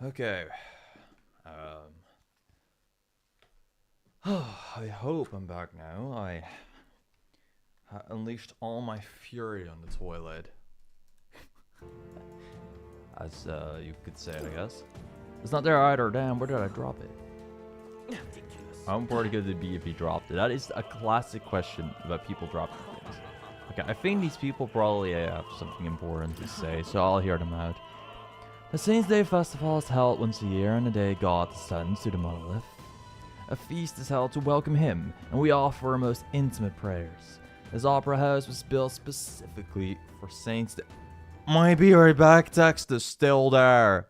Okay. I hope I'm back now. I unleashed all my fury on the toilet. As you could say it, I guess. It's not there either. Damn, where did I drop it? How important could it be if he dropped it? That is a classic question about people dropping things. Okay, I think these people probably have something important to say, so I'll hear them out. The Saints' Day Festival is held once a year on the day God descends to the monolith. A feast is held to welcome him, and we offer our most intimate prayers. This opera house was built specifically for Saints' Day. Might be right back, text is still there.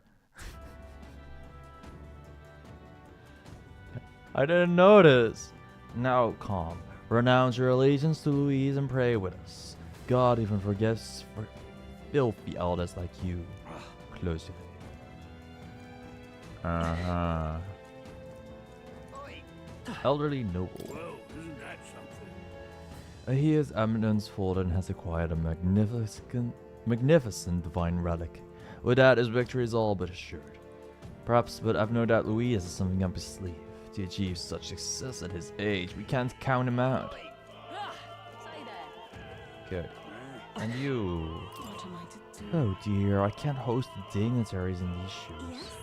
I didn't notice. Now calm. Renounce your allegiance to Louise and pray with us. God even forgives for filthy elders like you. Close your face. Elderly noble. Whoa, isn't that something? His Eminence fallen has acquired a magnificent divine relic. With that, his victory is all but assured. Perhaps, but I've no doubt Louis has something up his sleeve. To achieve such success at his age, we can't count him out. Okay. And you... What am I to do? Oh dear, I can't host the dignitaries in these shoes. Yes?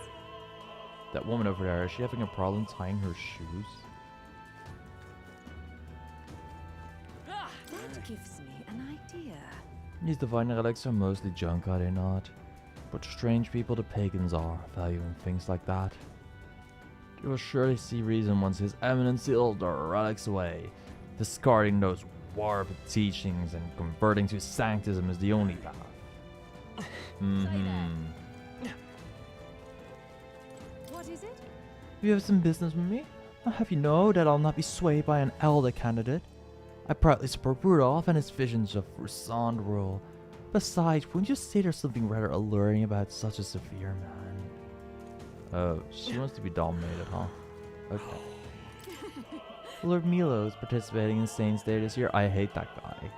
That woman over there, is she having a problem tying her shoes? That gives me an idea. These divine relics are mostly junk, are they not? But strange people the pagans are, valuing things like that. They will surely see reason once His Eminence sealed the relics away. Discarding those warped teachings and converting to sanctism is the only path. What is it? You have some business with me? I'll have you know that I'll not be swayed by an elder candidate. I proudly support Rudolph and his visions of Rusand rule. Besides, wouldn't you say there's something rather alluring about such a severe man? She wants to be dominated, huh? Okay. Lord Milo is participating in Saints' Day this year. I hate that guy.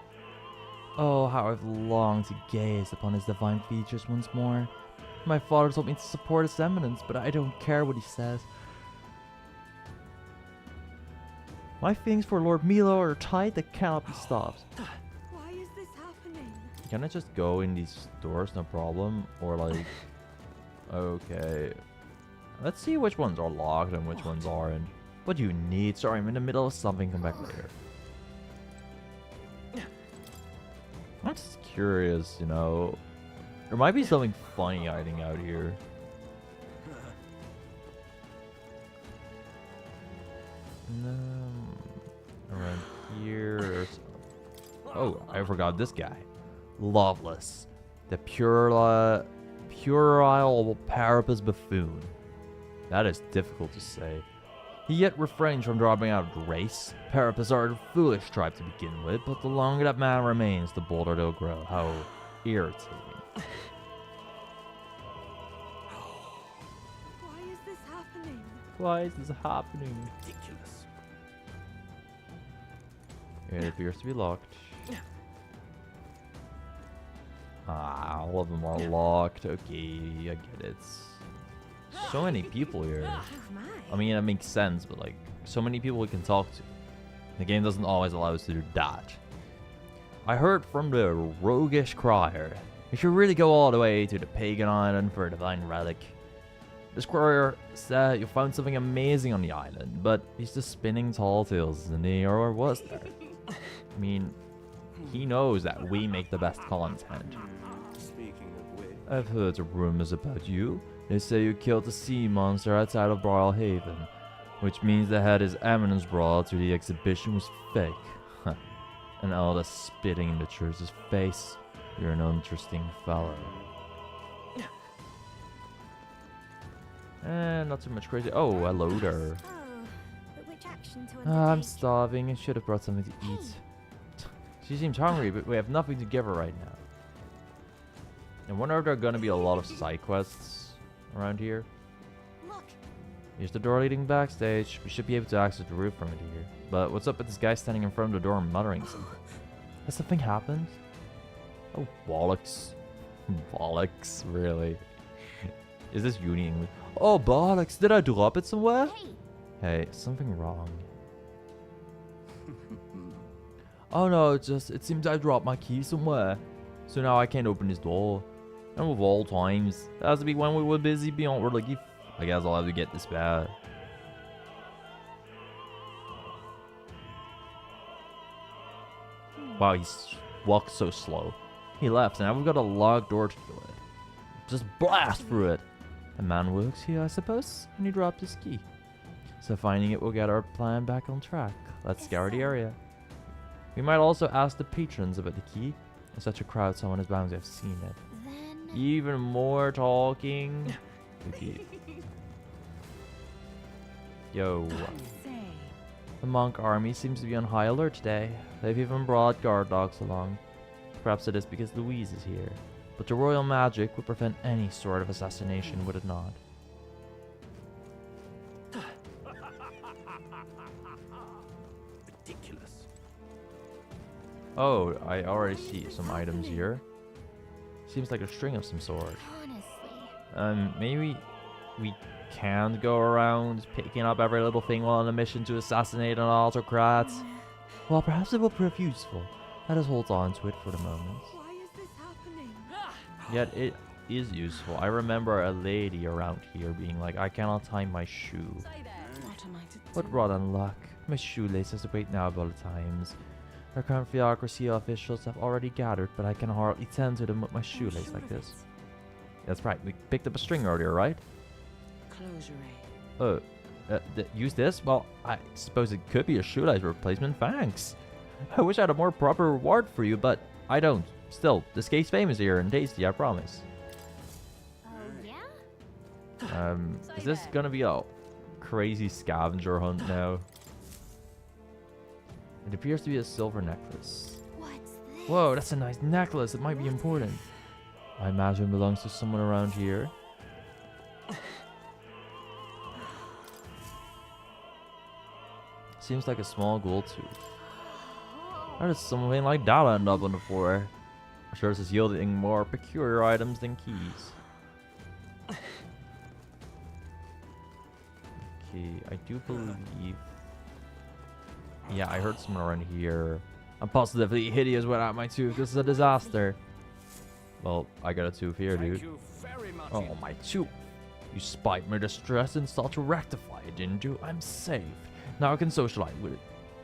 Oh, how I've longed to gaze upon his divine features once more. My father told me to support His Eminence, but I don't care what he says. My feelings for Lord Milo are tight that cannot be stopped. Why is this happening? Can I just go in these doors, no problem? Or like... Okay. Let's see which ones are locked and which ones aren't. What do you need? Sorry, I'm in the middle of something. Come back later. I'm just curious, you know. There might be something funny hiding out here. Around here. Oh, I forgot this guy. Loveless. The puerile Parapus buffoon. That is difficult to say. He yet refrains from dropping out of grace. Parapus are a foolish tribe to begin with, but the longer that man remains, the bolder they'll grow. How irritating. Why is this happening? Why is this happening? Ridiculous. It appears to be locked. Ah, all of them are locked. Okay, I get it. So many people here. I mean, that makes sense, but like, so many people we can talk to. The game doesn't always allow us to do that. I heard from the roguish crier. You should really go all the way to the pagan island for a divine relic. This crier said you found something amazing on the island, but he's just spinning tall tales, isn't he? Or was there? I mean, he knows that we make the best content. Speaking of which, I've heard rumors about you. They say you killed the sea monster outside of Briar Haven, which means the head His Eminence brought to the exhibition was fake. Huh. And all the spitting in the church's face. You're an interesting fellow. Not too much crazy. Oh, hello there. Oh, but which action to I'm undertake? starving. I should have brought something to eat. She seems hungry, but we have nothing to give her right now. I wonder if there are going to be a lot of side quests around here. Look, Here's the door leading backstage. We should be able to access the roof from it here. But what's up with this guy standing in front of the door muttering something? Has something happened? Oh, bollocks. Bollocks, really. Is this Uni English? Oh, bollocks. Did I drop it somewhere? Hey, Hey, something wrong. Oh no, it seems I dropped my key somewhere. So now I can't open this door. And of all times, it has to be when we were busy beyond relief. I guess I'll have to get this bad. Wow, he walked so slow. He left, and now we've got a locked door to deal with. Just blast through it. A man works here, I suppose, and he dropped his key. So finding it will get our plan back on track. Let's scour the area. We might also ask the patrons about the key. In such a crowd, someone is bound to have seen it. then... Even more talking. Okay. Yo. The monk army seems to be on high alert today. They've even brought guard dogs along. Perhaps it is because Louise is here. But the royal magic would prevent any sort of assassination, would it not? Ridiculous. Oh, I already see some items here. Seems like a string of some sort. Honestly. Maybe we can't go around picking up every little thing while on a mission to assassinate an autocrat. Well, perhaps it will prove useful. Let us hold on to it for the moment. Why is this happening? Yet it is useful. I remember a lady around here being like, I cannot tie my shoe. What am I to do? What rotten luck. My shoelaces await now of all times. Our current theocracy officials have already gathered, but I can hardly tend to them with my shoelace like this. That's right, we picked up a string earlier, right? Close your eye. Oh, use this? Well, I suppose it could be a shoelace replacement, thanks. I wish I had a more proper reward for you, but I don't. Still, this cake's famous here and tasty, I promise. Oh, yeah? Is this gonna be a crazy scavenger hunt now? It appears to be a silver necklace. What's this? Whoa, that's a nice necklace. It might be important. I imagine it belongs to someone around here. Seems like a small gold tooth. How does something like that end up on the floor? I'm sure this is yielding more peculiar items than keys. Okay, I do believe... Yeah, I heard someone around here. I'm positively hideous without my tooth. This is a disaster. Well, I got a tooth here, dude. Oh, my tooth. You spied my distress and sought to rectify it, didn't you? I'm safe. Now I can socialize with it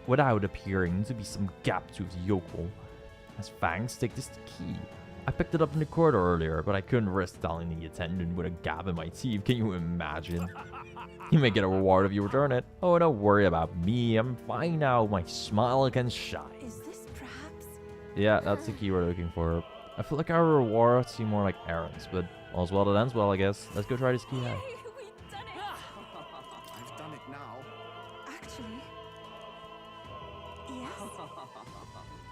without appearing to be some gap-toothed yokel. As thanks, take this key. I picked it up in the corridor earlier, but I couldn't risk telling the attendant with a gap in my teeth. Can you imagine? You may get a reward if you return it. Oh, don't worry about me. I'm fine now. My smile can shine. Is this perhaps? Yeah, that's the key we're looking for. I feel like our rewards seem more like errands, but all's well that ends well, I guess. Let's go try this key out. We've done it! I've done it now. Actually,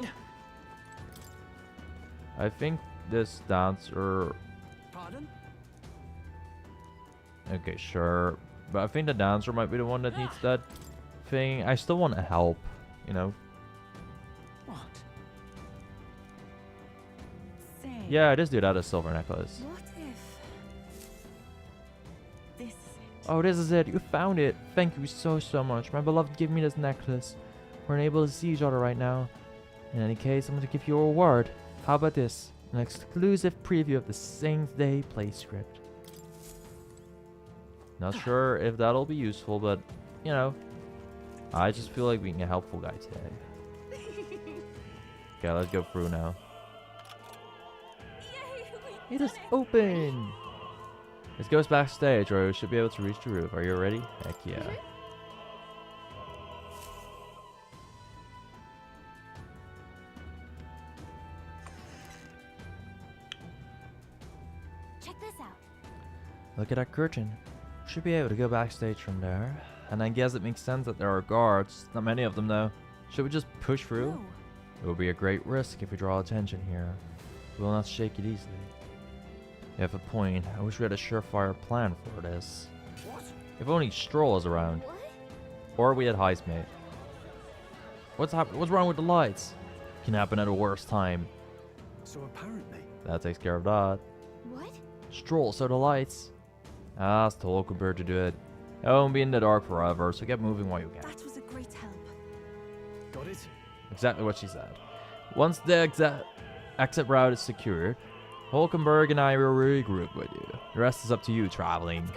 yes. I think this dancer... Pardon? Okay, sure. But I think the dancer might be the one that needs that thing. I still want to help, you know. What? Say. Yeah, this dude had a silver necklace. What if this is it? Oh, this is it. You found it. Thank you so much. My beloved gave me this necklace. We're unable to see each other right now. In any case, I'm going to give you a reward. How about this? An exclusive preview of the Saints Day play script. Not sure if that'll be useful, but, you know, I just feel like being a helpful guy today. Okay, let's go through now. Yay, It is open! This goes backstage, or we should be able to reach the roof. Are you ready? Heck yeah. Check this out. Look at that curtain. Should be able to go backstage from there. And I guess it makes sense that there are guards. Not many of them though. Should we just push through? No. It would be a great risk if we draw attention here. We will not shake it easily. You have a point. I wish we had a surefire plan for this. What? If only Stroll was around. What? Or we had Heistmate. What's wrong with the lights? Can happen at the worst time. So apparently, That takes care of that. What? Stroll, so the lights. Ask the local bird to do it. I won't be in the dark forever, so get moving while you can. That was a great help. Got it? Exactly what she said. Once the exit route is secured, Hulkenberg and I will regroup with you. The rest is up to you, traveling.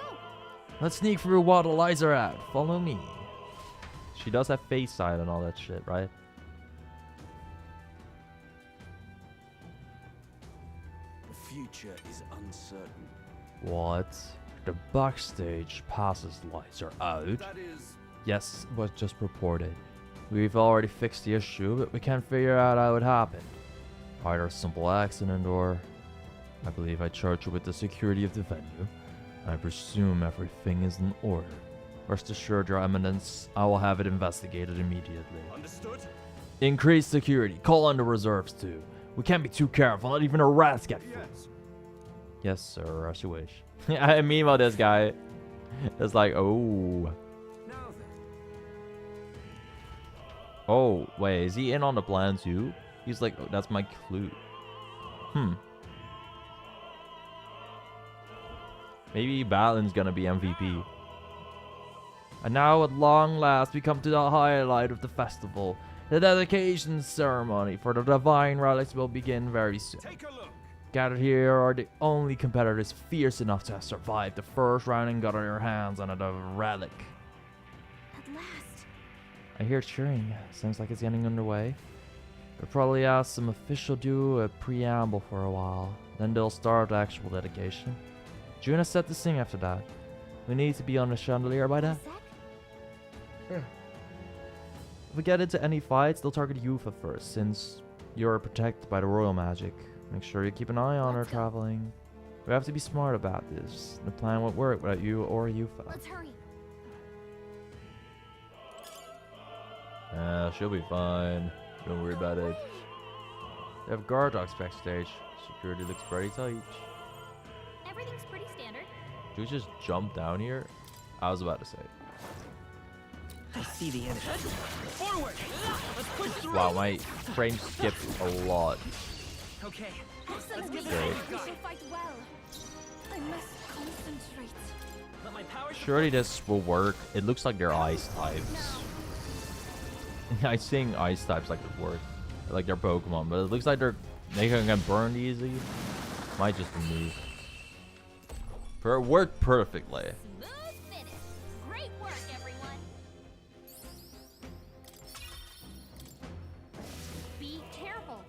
Let's sneak through while the lights are out. Follow me. She does have face sight and all that shit, right? The future is uncertain. What? The backstage passes lights are out? That is... Yes, was just reported. We've already fixed the issue, but we can't figure out how it happened. Either a simple accident or... I believe I charge you with the security of the venue. I presume everything is in order. Rest assured, Your Eminence, I will have it investigated immediately. Understood? Increase security. Call on the reserves too. We can't be too careful, not even a rat get through. Yes, sir, as you wish. I meanwhile, this guy is like, oh. Oh, wait, is he in on the plan too? He's like, oh, that's my clue. Maybe Balin's gonna be MVP. And now at long last we come to the highlight of the festival. The dedication ceremony for the divine relics will begin very soon. Take a look. Gathered here are the only competitors fierce enough to have survived the first round and got their hands on a relic. At last. I hear cheering. Sounds like it's getting underway. We'll probably ask some official do a preamble for a while. Then they'll start the actual dedication. Juna set to sing after that. We need to be on the chandelier by then. If we get into any fights, they'll target Yufa first, since you're protected by the royal magic. Make sure you keep an eye on her traveling. We have to be smart about this. The plan won't work without you or Yufa. Let's hurry. She'll be fine. Don't worry about it. They have guard dogs backstage. Security looks pretty tight. Everything's pretty standard. Do we just jump down here? I was about to say. I see the enemy. Forward! Let's push through! Wow, my frame skipped a lot. Okay. Let's Great. We shall fight well. I must concentrate. Let my power Surely this will work. It looks like they're ice types. I think ice types like to work. Like they're Pokemon, but it looks like they can get burned easy. Might just be me. But it worked perfectly. Smooth finish. Great work, everyone. Be careful.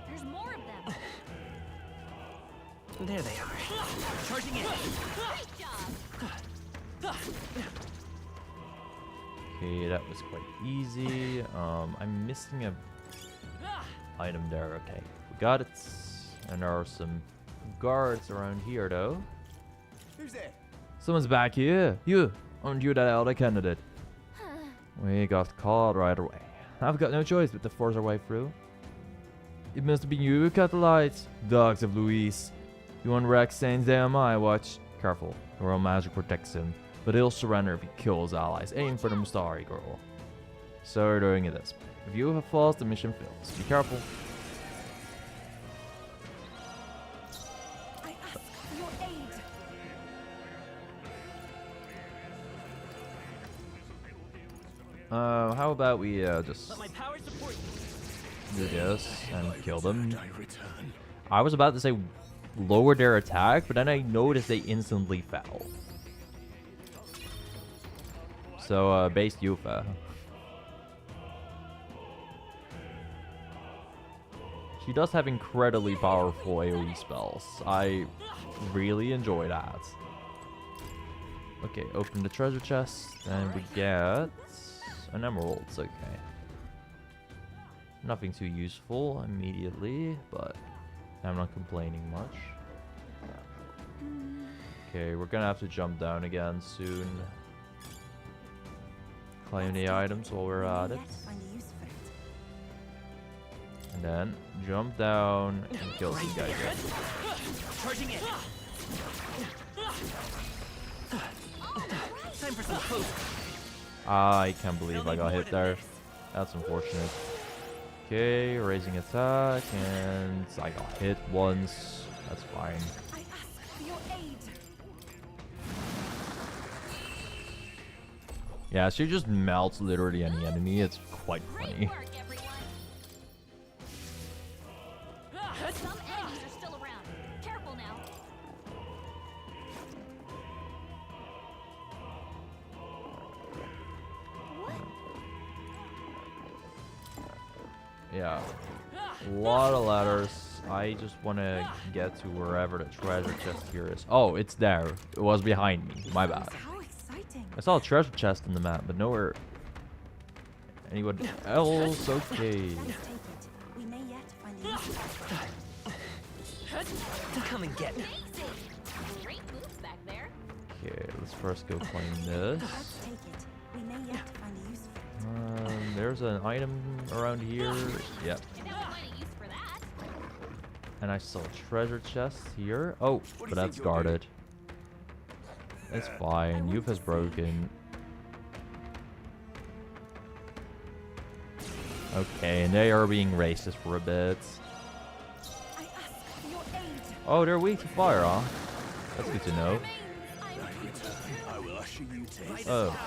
There's more of them. There they are. Charging in. Great job. Okay, that was quite easy. I'm missing a item there. Okay, we got it. And there are some guards around here, though. Who's there? Someone's back here. You, aren't you that elder candidate? We got caught right away. I've got no choice but to force our way through. It must have been you who cut the lights. Dogs of Luis. You want Rex Saints there on my watch? Careful, the royal magic protects him, but he'll surrender if he kills allies. Aim for the Mustari girl. So we're doing it this way. If you have falls, the mission fails. Be careful. I ask for your aid. How about we just Let my power support do this and kill them? I was about to say lower their attack, but then I noticed they instantly fell. So, base Yufa. She does have incredibly powerful AoE spells. I really enjoy that. Okay, open the treasure chest, and we get an emerald. Okay. Nothing too useful immediately, but I'm not complaining much. Okay, we're gonna have to jump down again soon. Claim the items while we're at it. And then jump down and kill some guys. Charging in. Time for some close. I can't believe I got hit there. That's unfortunate. Okay, raising attack, and I got hit once. That's fine. I ask for your aid. Yeah, she just melts literally any enemy. It's quite funny. Some enemies are still around. Careful now. Yeah. A lot of ladders. I just want to get to wherever the treasure chest here is. Oh, it's there. It was behind me. My bad. How exciting. I saw a treasure chest in the map, but nowhere anyone else. Okay. We may yet find a use for Come and get me. Great moves back there. Okay, let's first go claim this. Let's take it. We may yet find a use for it. There's an item around here. Yep. And I saw a treasure chest here. Oh, but that's guarded. It's fine. Youth is broken. Okay, and they are being racist for a bit. Oh, they're weak to fire, huh? That's good to know. Oh.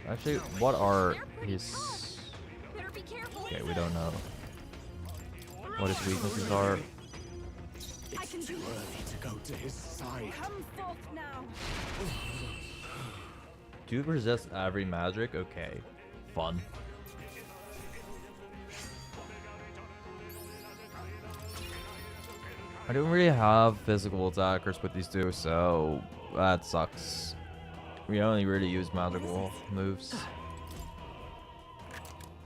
Actually, what are his... Okay, we don't know what his weaknesses are. It's too early to go to his side. Come forth now. Do resist every magic? Okay. Fun. I don't really have physical attackers with these two, so that sucks. We only really use magical moves.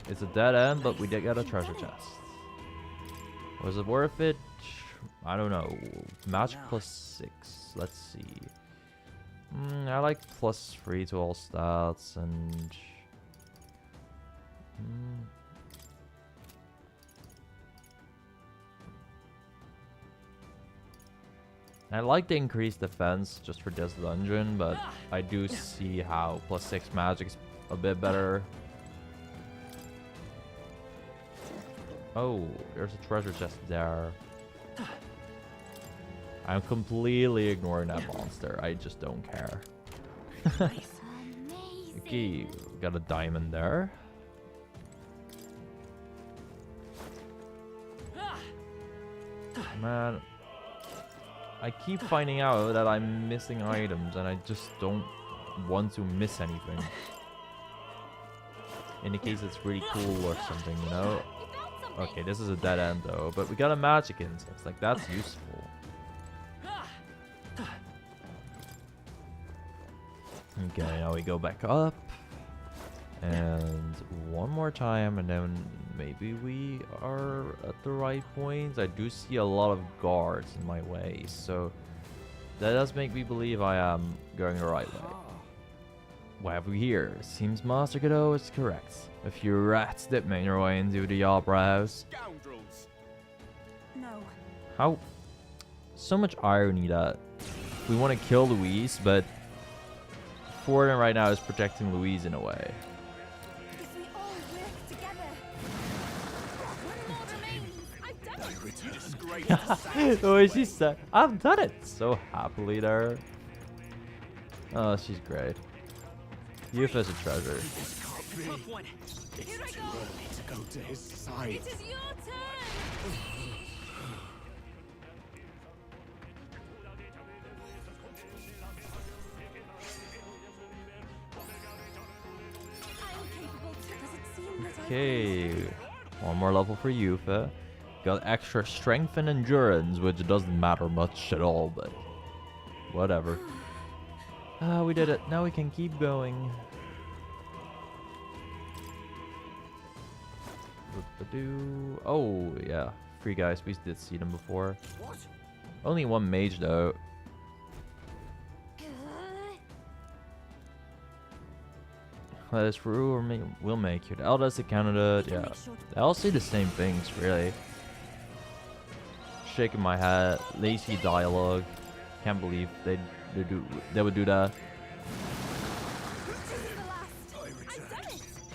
It's a dead end, but we did get a treasure chest. Was it worth it? I don't know. Magic +6. Let's see. I like +3 to all stats and... I like the increased defense just for this dungeon, but I do see how +6 magic's a bit better. Oh, there's a treasure chest there. I'm completely ignoring that monster. I just don't care. Okay, got a diamond there. Man, I keep finding out that I'm missing items and I just don't want to miss anything. In the case it's really cool or something, you know? Okay, this is a dead end though, but we got a magic incense, like that's useful. Okay, now we go back up. And one more time and then maybe we are at the right point. I do see a lot of guards in my way, so that does make me believe I am going the right way. What have we here? Seems Master Godot is correct. A few rats that made their way into the opera house. Scoundrels. No. How? So much irony that we want to kill Louise, but Forden right now is protecting Louise in a way. If we all work together. One more remains. I've done it. The way she said, I've done it so happily there. Oh, she's great. Youth is a treasure. Tough one. It's too early to go to his side. It is your turn. Okay, one more level for Yufa. Got extra strength and endurance, which doesn't matter much at all, but whatever. We did it. Now we can keep going. Oh, yeah. Free guys. We did see them before. What? Only one mage, though. That is true, or we'll make you. The Elda's the candidate. Yeah. They all say the same things, really. Shaking my head. Lazy dialogue. Can't believe they would do that.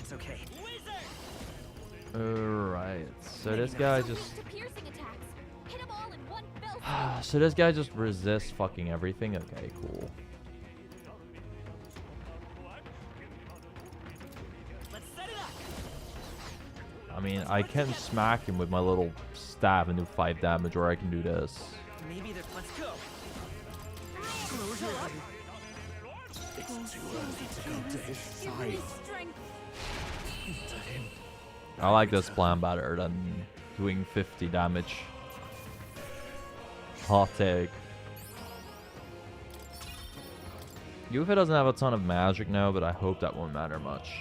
It's okay. Alright, so this guy just... So this guy just resists fucking everything? Okay, cool. I mean, I can smack him with my little staff and do 5 damage, or I can do this. Maybe let's go. It's too early to go to his side. I like this plan better than doing 50 damage. Hot take. Yuffie doesn't have a ton of magic now, but I hope that won't matter much.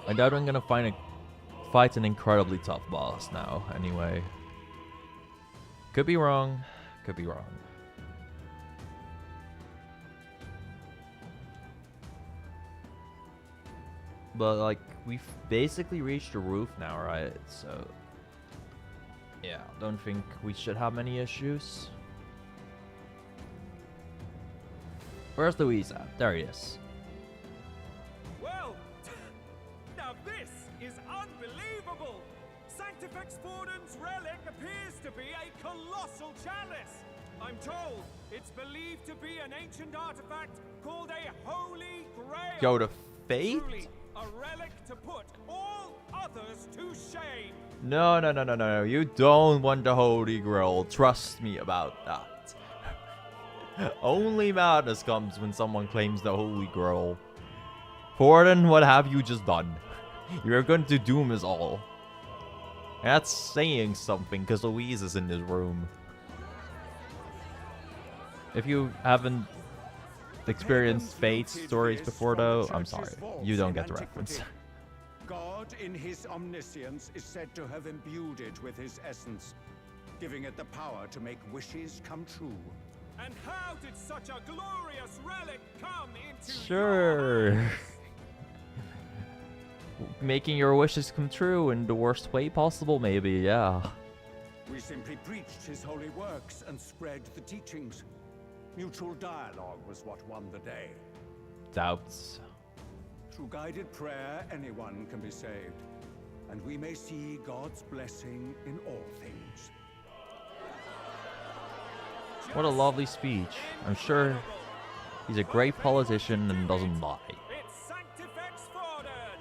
I doubt I'm gonna fight an incredibly tough boss now, anyway. Could be wrong. Could be wrong. But, like, we've basically reached the roof now, right? So, yeah, don't think we should have many issues. Where's Louise at? There he is. Well, now this is unbelievable! Sanctifex Forden's relic appears to be a colossal chalice. I'm told it's believed to be an ancient artifact called a Holy Grail. Go to Fate? Truly, a relic to put all others to shame. No, no, no, no, no, no. You don't want the Holy Grail. Trust me about that. Only madness comes when someone claims the Holy Grail. Forden, what have you just done? You're going to doom us all. And that's saying something, because Louise is in this room. If you haven't experienced Fate stories before, though, I'm sorry. You don't get the reference. God, in his omniscience, is said to have imbued it with his essence, giving it the power to make wishes come true. And how did such a glorious relic come into Sure. Making your wishes come true in the worst way possible, maybe, yeah. We simply preached his holy works and spread the teachings. Mutual dialogue was what won the day. Doubts. Through guided prayer, anyone can be saved, and we may see God's blessing in all things. What a lovely speech. I'm sure he's a great politician and doesn't lie. It's Sanctifex Forden!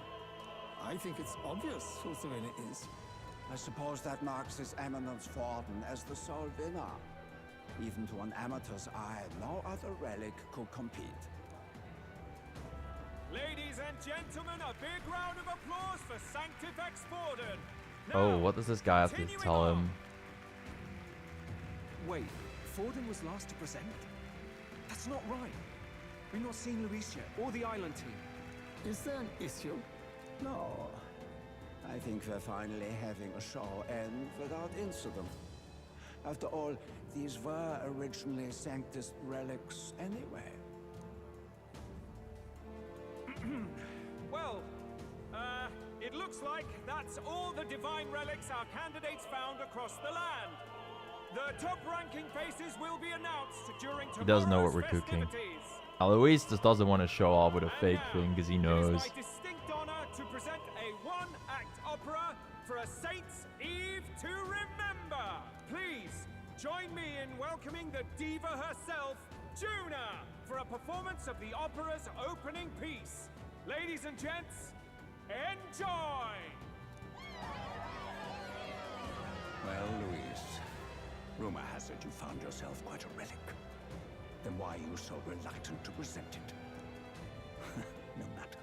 I think it's obvious who Serena is. I suppose that marks His Eminence Forden as the sole winner. Even to an amateur's eye, no other relic could compete. Ladies and gentlemen, a big round of applause for Sanctifex Forden. Oh, what does this guy have to tell him? Wait, Forden was last to present? That's not right. We've not seen Luis yet, or the island team. Is there an issue? No. I think we're finally having a show end without incident. After all, these were originally Sanctus relics anyway. Well, it looks like that's all the divine relics our candidates found across the land. The top-ranking faces will be announced during tomorrow's He doesn't know what we're cooking. festivities. Luis just doesn't want to show off with a fake thing because he knows. It is my distinct honor to present a one-act opera for a Saints' Eve to remember. Please join me in welcoming the diva herself, Juna, for a performance of the opera's opening piece. Ladies and gents, enjoy! Well, Louise, rumor has it you found yourself quite a relic. Then why are you so reluctant to present it? No matter.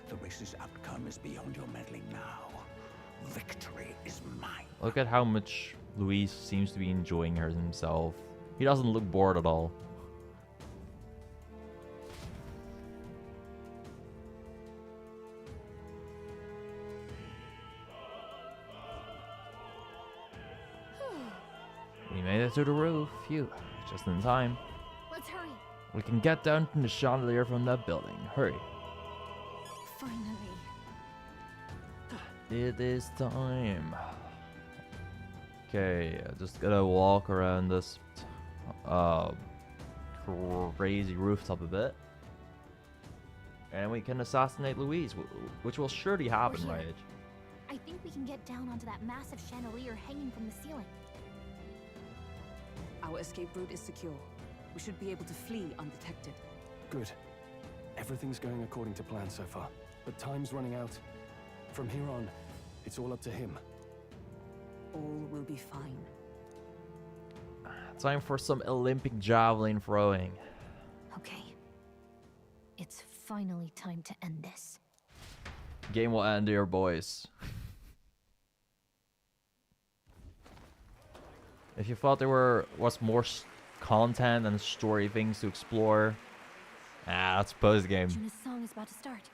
The race's outcome is beyond your meddling now. Victory is mine. Look at how much Luis seems to be enjoying her himself. He doesn't look bored at all. We made it to the roof. Phew. Just in time. Let's hurry. We can get down from the chandelier from that building. Hurry. Finally. It is time. Okay, just gotta walk around this crazy rooftop a bit. And we can assassinate Louise, which will surely happen, We're here. right? I think we can get down onto that massive chandelier hanging from the ceiling. Our escape route is secure. We should be able to flee undetected. Good. Everything's going according to plan so far, but time's running out. From here on, it's all up to him. All will be fine. Time for some Olympic javelin throwing. Okay. It's finally time to end this. Game will end here, boys. If you thought there was more content and story things to explore, that's post game. Juna's song is about to start.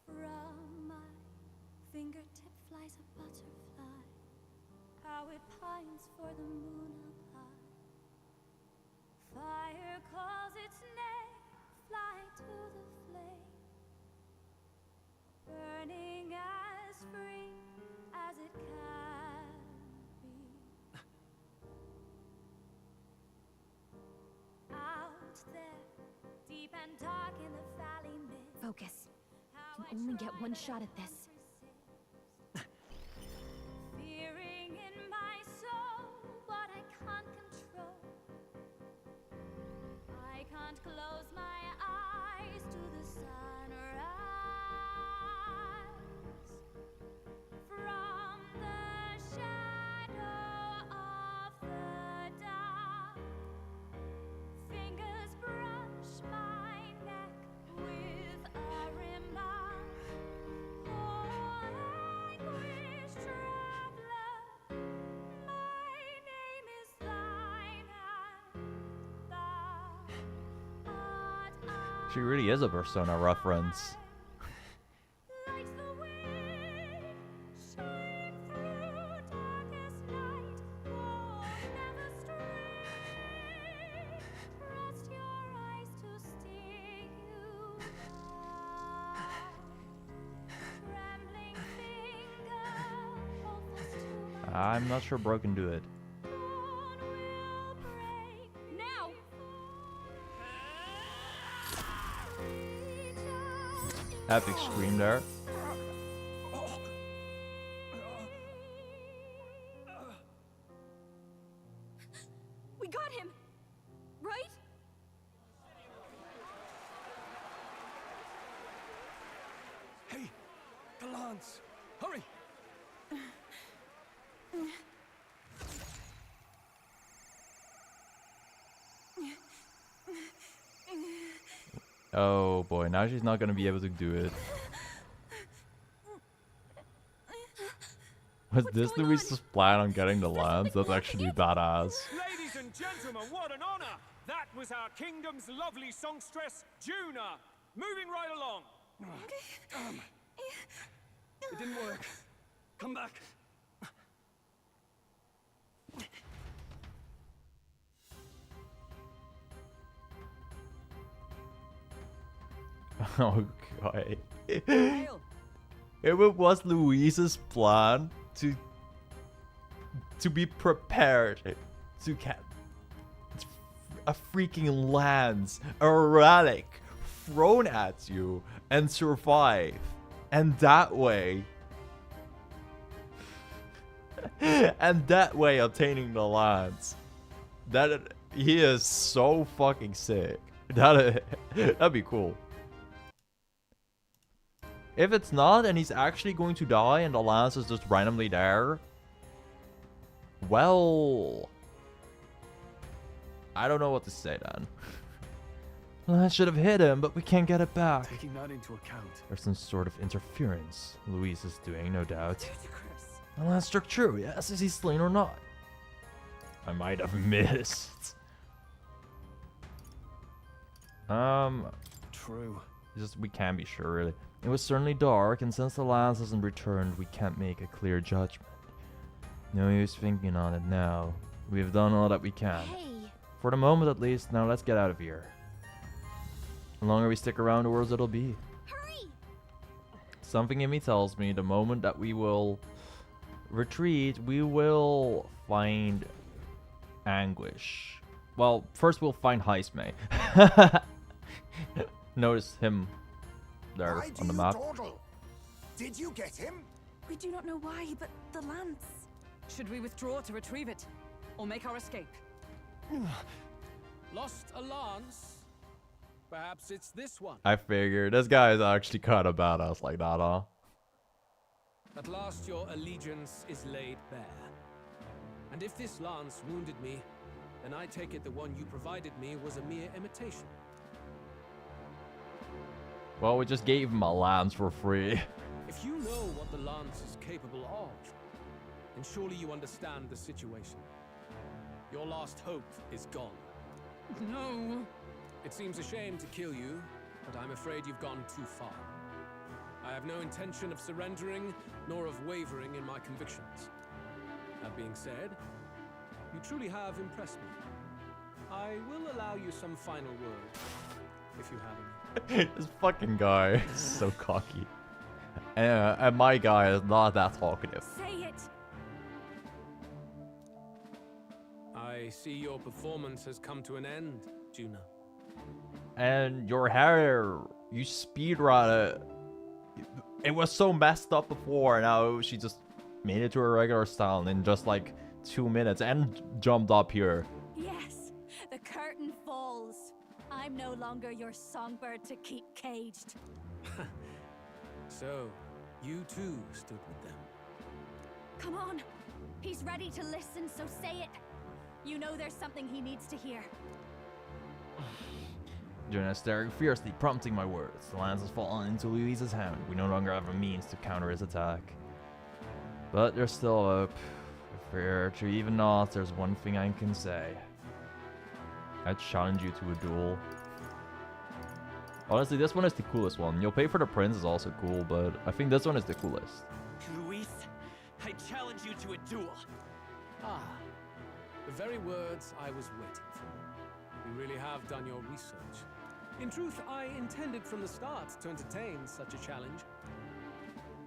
From my fingertip flies a butterfly, how it pines for the moon up high. Fire calls its name, fly to the flame, burning as free as it can be. Out there, deep and dark in the valley mist. Focus. You can only get one shot at this. Fearing in my soul what I can't control. I can't close my eyes to the sunrise. From the shadow of the dark, fingers brush my neck with a remark. Oh, anguish traveler, my name is thine, and thou art She really is a Persona reference. like the wind, shine through darkest night. Oh, never stray. Trust your eyes to steer you right. Trembling finger, holds to my I'm not sure Bro can do it. now. Epic scream there. We got him, right? Hey, the lance! Hurry! Oh boy, now she's not gonna be able to do it. Was this Luis's plan on getting the lance? That's actually badass. Ladies and gentlemen, what an honor! That was our kingdom's lovely songstress, Juna. Moving right along. Damn. It didn't work. Come back. Okay. If it was Luis's plan to be prepared to get a freaking lance, a relic thrown at you and survive, and that way obtaining the lance, that he is so fucking sick. That'd be cool. If it's not, and he's actually going to die, and the lance is just randomly there, well, I don't know what to say then. Lance should have hit him, but we can't get it back. Taking that into account. There's some sort of interference Luis is doing, no doubt. The lance struck true, yes. Is he slain or not? I might have missed. True. Just we can't be sure, really. It was certainly dark, and since the lance hasn't returned, we can't make a clear judgment. No use thinking on it now. We have done all that we can. Hey. For the moment, at least. Now let's get out of here. The longer we stick around, the worse it'll be. Hurry! Something in me tells me the moment that we will retreat, we will find Anguish. Well, first we'll find Heisme. Notice him there Why do on the you map. dawdle? Did you get him? We do not know why, but the lance. Should we withdraw to retrieve it, or make our escape? Lost a lance? Perhaps it's this one. I figured this guy is actually kind of badass like that, huh? At last your allegiance is laid bare. And if this lance wounded me, then I take it the one you provided me was a mere imitation. Well, we just gave him a lance for free. If you know what the lance is capable of, then surely you understand the situation. Your last hope is gone. No. It seems a shame to kill you, but I'm afraid you've gone too far. I have no intention of surrendering, nor of wavering in my convictions. That being said, you truly have impressed me. I will allow you some final words, if you have any. This fucking guy is so cocky. And my guy is not that talkative. Say it! I see your performance has come to an end, Juna. And your hair, you speedrun it. It was so messed up before, now she just made it to her regular style in just like 2 minutes and jumped up here. Yes, the curtain falls. I'm no longer your songbird to keep caged. So, you too stood with them. Come on. He's ready to listen, so say it. You know there's something he needs to hear. Juna is staring fiercely, prompting my words. The lance has fallen into Louise's hand. We no longer have a means to counter his attack. But there's still hope. If we're to even odds, there's one thing I can say. I challenge you to a duel. Honestly, this one is the coolest one. You'll pay for the prince is also cool, but I think this one is the coolest. Luis, I challenge you to a duel. Ah, the very words I was waiting for. You really have done your research. In truth, I intended from the start to entertain such a challenge.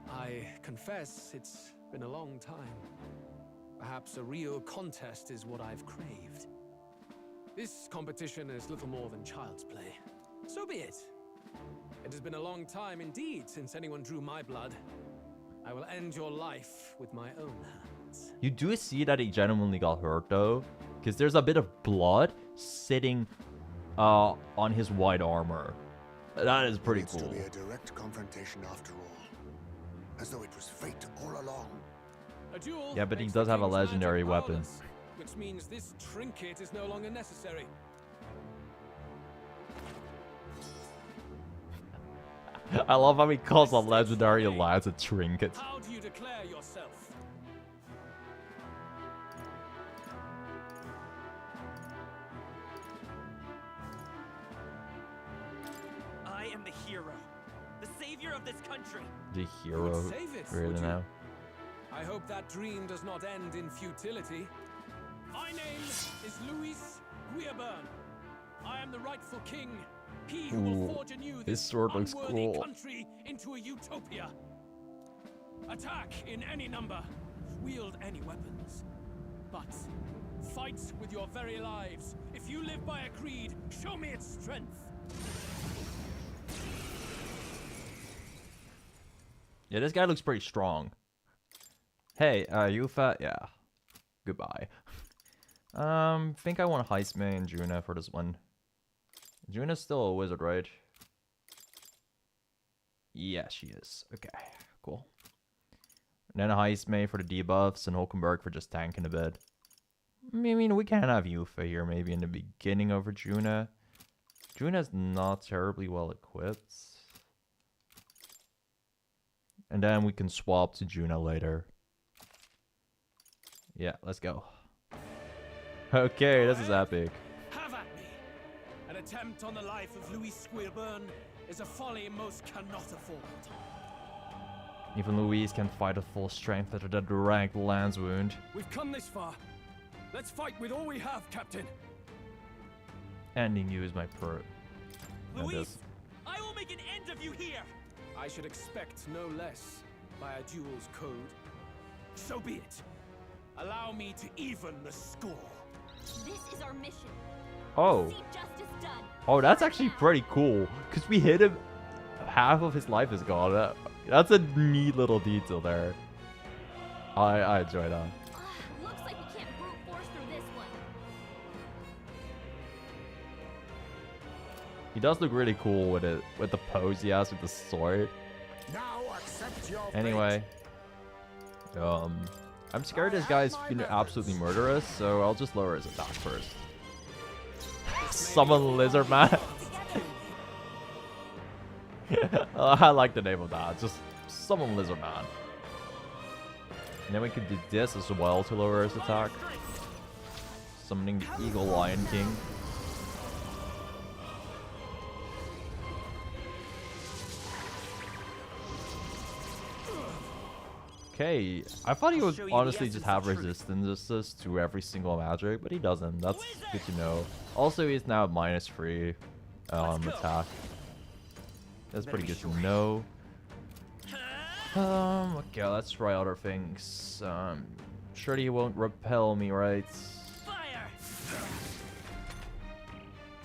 I confess it's been a long time. Perhaps a real contest is what I've craved. This competition is little more than child's play. So be it. It has been a long time indeed since anyone drew my blood. I will end your life with my own hands. You do see that he genuinely got hurt though, because there's a bit of blood sitting on his white armor. That is pretty cool. To be a direct confrontation after all, as though it was fate all along. A duel. Yeah, but he does have a legendary weapon. Which means this trinket is no longer necessary. I love how he calls a legendary lance a trinket. How do you declare yourself? I am the hero, the savior of this country. The You hero, would save it, really would you? now. I hope that dream does not end in futility. My name is Luis Guiaburn. I am the rightful king. He who will Ooh, forge anew his this sword looks unworthy cool. country into a utopia. Attack in any number. Wield any weapons. But fight with your very lives. If you live by a creed, show me its strength. Yeah, this guy looks pretty strong. Hey, Yufa, yeah. Goodbye. Think I want Heist May and Juna for this one. Juna's still a wizard, right? Yeah, she is. Okay, cool. And then Heist May for the debuffs and Hulkenberg for just tanking a bit. I mean, we can have Yufa here maybe in the beginning over Juna. Juna's not terribly well equipped. And then we can swap to Juna later. Yeah, let's go. Okay, this is epic. Have at me. An attempt on the life of Luis Guiaburn is a folly most cannot afford. Even Louise can fight at full strength after that direct lance wound. We've come this far. Let's fight with all we have, Captain. Ending you is my per. Luis, I will make an end of you here. I should expect no less by a duel's code. So be it. Allow me to even the score. This is our mission. Oh. See justice done. Oh, that's actually pretty cool. Because we hit him, half of his life is gone. That's a neat little detail there. I enjoy that. Looks like we can't brute force through this one. He does look really cool with it, with the pose he has with the sword. Now accept your Anyway, I'm scared this guy's gonna absolutely murder us, so I'll just lower his attack first. Summon Lizard Man. I like the name of that. Just summon Lizard Man. And then we could do this as well to lower his attack. Summoning the Eagle Lion King. Okay, I thought he would honestly just have resistances to every single magic, but he doesn't. That's good to know. Also, he's now at -3 attack. That's pretty good to know. Okay, let's try other things. Surely he won't repel me, right?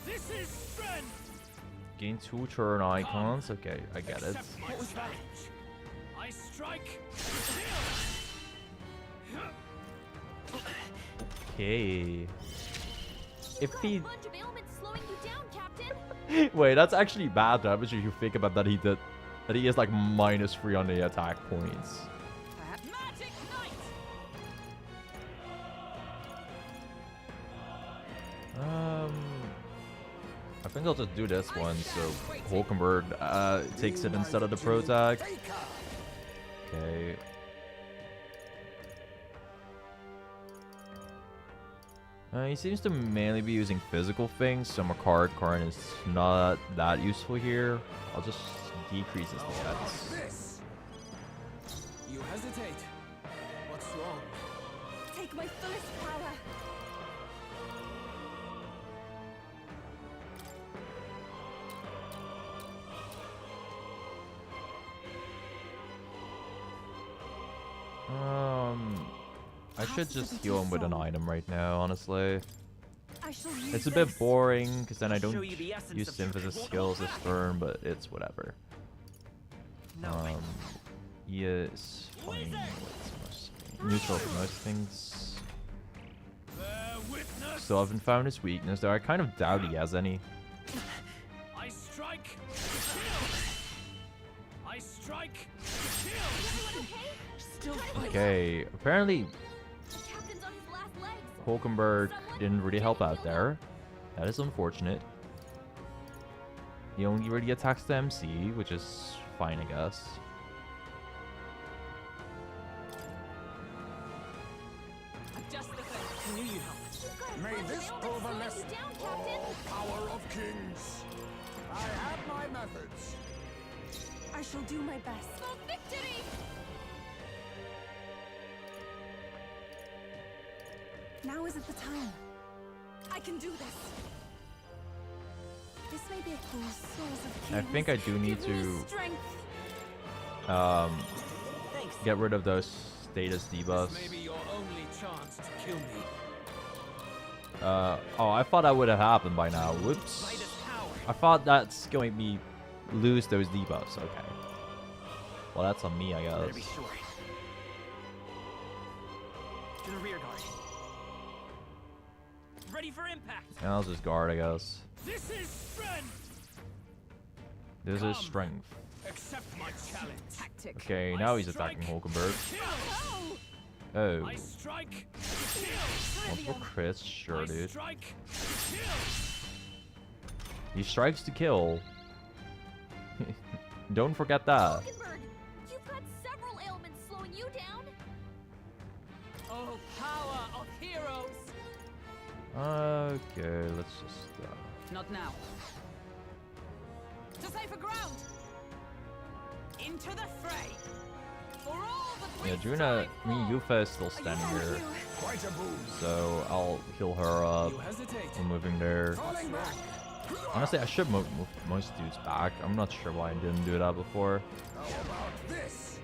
This is strength. Gain 2 turn icons. Okay, I get it. What was that? I strike. Okay. If he Bunch of ailments slowing you down, Captain. wait, that's actually bad damage if you think about that. He is like -3 on the attack points. Magic Knight. I think I'll just do this one, so Hulkenberg takes it instead of the pro tag. Okay. He seems to mainly be using physical things, so Makar Karn is not that useful here. I'll just decrease his defense. You hesitate. What's wrong? Take my fullest power. I should just heal him with an item right now, honestly. I shall use It's a bit this. boring, because then I don't show you the essence use of synthesis truth. skills this turn, but it's whatever. No. He is fine with most neutral for most things. Still haven't found his weakness, though I kind of doubt he has any. I strike. I strike. Still Okay, apparently The captain's on his last legs. Hulkenberg didn't really help out there. That is unfortunate. He only really attacks the MC, which is fine, I guess. Just the thing. I knew you'd help. May this prove a lesson. Oh, power of kings. I have my methods. I shall do my best. For victory! Now isn't the time. I can do this. This may be a cool source of I kings. think I do need Give me to strength. get rid of those status debuffs. This may be your only chance to kill me. Oh, I thought that would have happened by now. Whoops. I thought that skill made me lose those debuffs. Okay. Well, that's on me, I Better be guess. sure. To the rear guard. Ready for impact. And I'll just guard, I guess. This is strength. This is strength. Accept my challenge. Tactic. Okay, now he's attacking Hulkenberg. Oh. I strike. Multiple crits? Sure, dude. Strike. He strikes to kill. Don't forget that. Hulkenberg, you've got several ailments slowing you down. Oh, power of heroes. Okay, let's just... Not now. To safer ground. Into the fray. For all the Yeah, Juna, I mean, Yufa is still standing here. Quite a boom. So I'll heal her up. You hesitate. I'm moving there. Falling back. Honestly, I should move most dudes back. I'm not sure why I didn't do that before. How about this?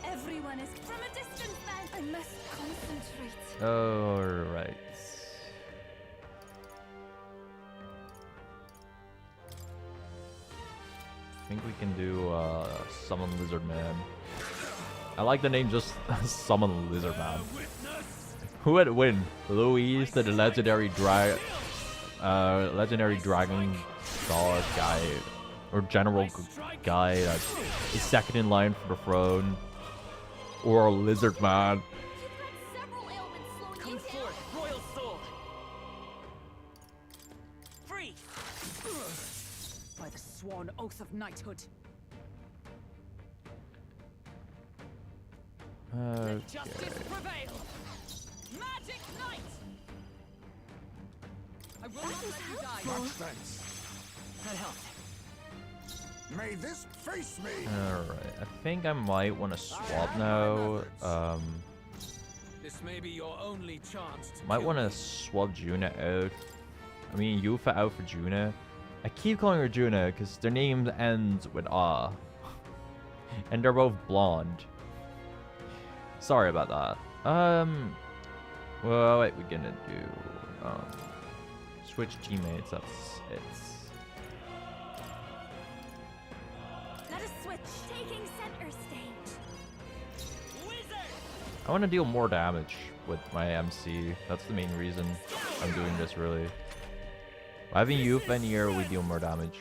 Everyone is from a distance now. I must concentrate. Alright. I think we can do Summon Lizard Man. I like the name just Summon Lizard Man. Who would win? Louise, the legendary dragon god guy or general guy that is second in line for the throne, or a lizard man. Come forth, royal soul. Free. By the sworn oath of knighthood. Let justice Okay. prevail. Magic Knight. I will not let you die. Much thanks. That helped. May this face me. Alright, I think I might want to swap now. This may be your only chance to Might kill want to me. swap Juna out. I mean, Yufa out for Juna. I keep calling her Juna because their names end with A. And they're both blonde. Sorry about that. Well, what we're gonna do? Switch teammates. That's it. Let us switch. Taking center stage. I want to deal more damage with my MC. That's the main reason I'm doing this, really. By having Yufa in here, we deal more damage.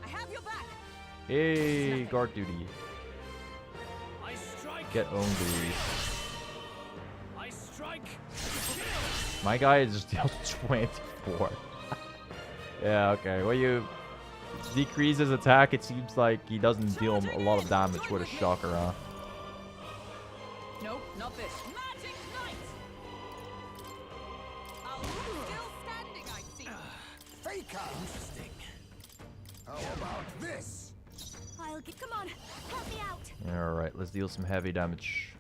I have your back. Hey, guard duty. I strike. Get own duties. I strike. My guy just deals 24. Yeah, okay. Well, you decrease his attack, it seems like he doesn't deal a lot of damage with a shocker, huh? Nope, not this. Magic Knight. I'll be still standing, I see. Faker. Interesting. How about this? I'll get. Come on, help me out. Alright, let's deal some heavy damage.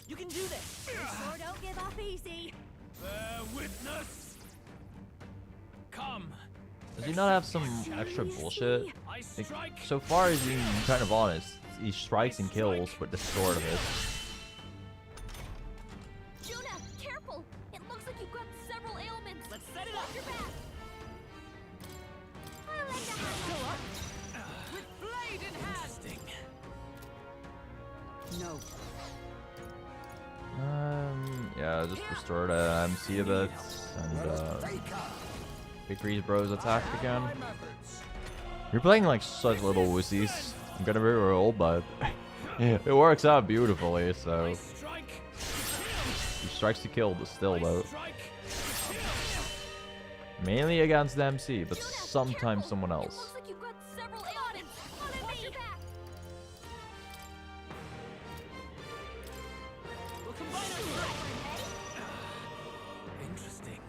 You can do this. You sure don't give up easy. Bear witness. Come. Does he not have some extra bullshit? Like, so far he's being kind of honest. He strikes and kills with the sword of his. Juna, careful! It looks like you've got several ailments. Let's set it up. Watch your back. I like to have With blade in hand. Interesting. No. Yeah, just restore the MC a bit, and decrease bro's attack again. You're playing like such little wussies. I'm gonna be real, but it works out beautifully, so. He strikes to kill, but still though. Mainly against the MC, but sometimes someone else. Looks like you've got several ailments. Watch your back. We'll combine our strength. Interesting.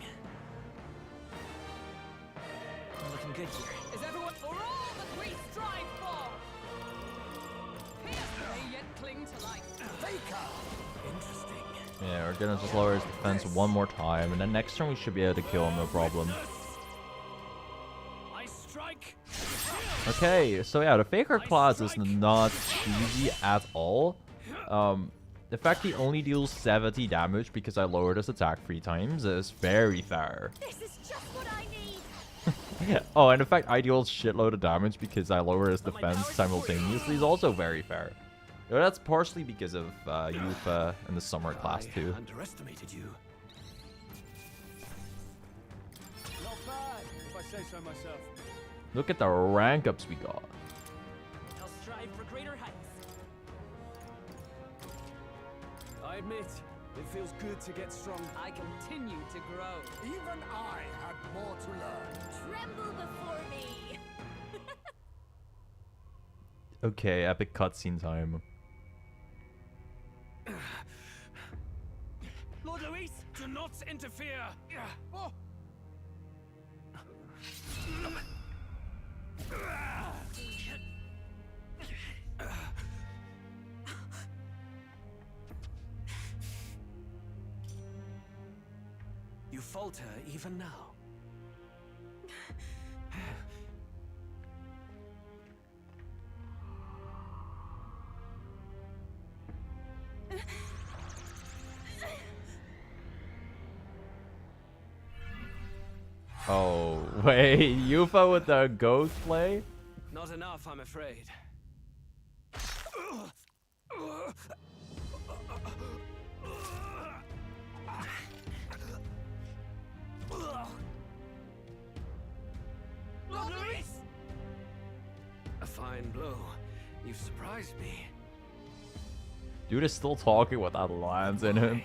We're looking good here. Is everyone for all that we strive for? Pierce may yet cling to life. Interesting. Yeah, we're gonna just lower his defense one more time, and then next turn we should be able to kill him, no problem. I strike. Okay, so yeah, the Faker class is not cheesy at all. The fact he only deals 70 damage because I lowered his attack 3 times is very fair. This is just what I need. Oh, and the fact I deal shitload of damage because I lower his defense simultaneously is also very fair. That's partially because of Yufa and the summer class too. I underestimated you. Not bad, if I say so myself. Look at the rank ups we got. I'll strive for greater heights. I admit, it feels good to get strong. I continue to grow. Even I had more to learn. Tremble before me. Okay, epic cutscene time. Lord Luis, do not interfere. Oh. You falter even now. Oh, wait, Yufa with the ghost play? Not enough, I'm afraid. Lord Luis! A fine blow. You've surprised me. Dude is still talking with that lines in him.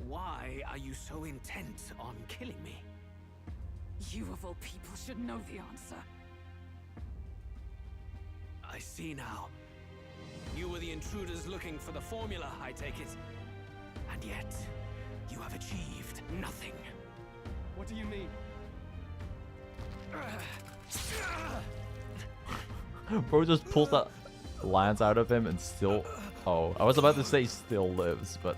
Why are you so intent on killing me? You of all people should know the answer. I see now. You were the intruders looking for the formula, I take it. And yet, you have achieved nothing. What do you mean? Bro just pulls that lance out of him and still... Oh, I was about to say still lives, but...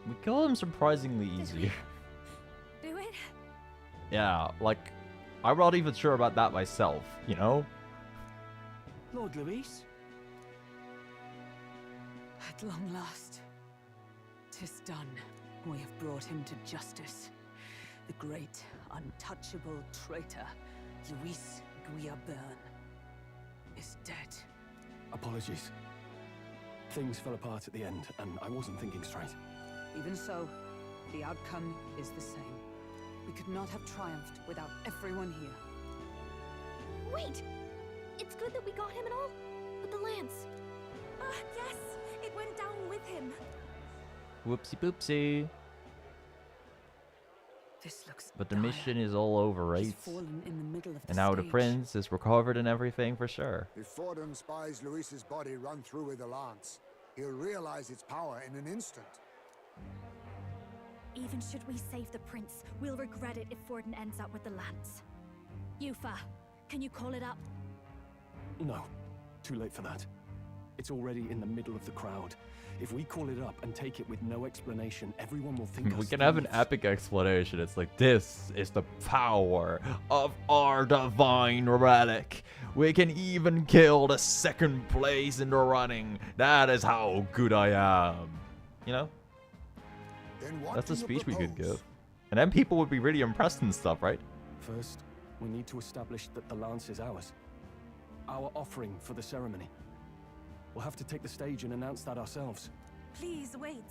We killed him surprisingly easy. Do it? Yeah, like, I'm not even sure about that myself, you know? Lord Luis? At long last, 'tis done. We have brought him to justice. The great, untouchable traitor, Luis Guillaburn, is dead. Apologies. Things fell apart at the end, and I wasn't thinking straight. Even so, the outcome is the same. We could not have triumphed without everyone here. Wait! It's good that we got him and all, but the lance. Yes! It went down with him. Whoopsie poopsie. This looks But the dire. mission is all over, right? He's fallen in the middle of And the now the stage. prince is recovered and everything for sure. If Forden spies Luis's body run through with the lance, he'll realize its power in an instant. Even should we save the prince, we'll regret it if Forden ends up with the lance. Yufa, can you call it up? No, too late for that. It's already in the middle of the crowd. If we call it up and take it with no explanation, everyone will think We us can have an thieves. epic explanation. It's like, this is the power of our divine relic. We can even kill the second place in the running. That is how good I am. You know? Then what That's a do you speech we could propose? give. And then people would be really impressed and stuff, right? First, we need to establish that the lance is ours. Our offering for the ceremony. We'll have to take the stage and announce that ourselves. Please wait.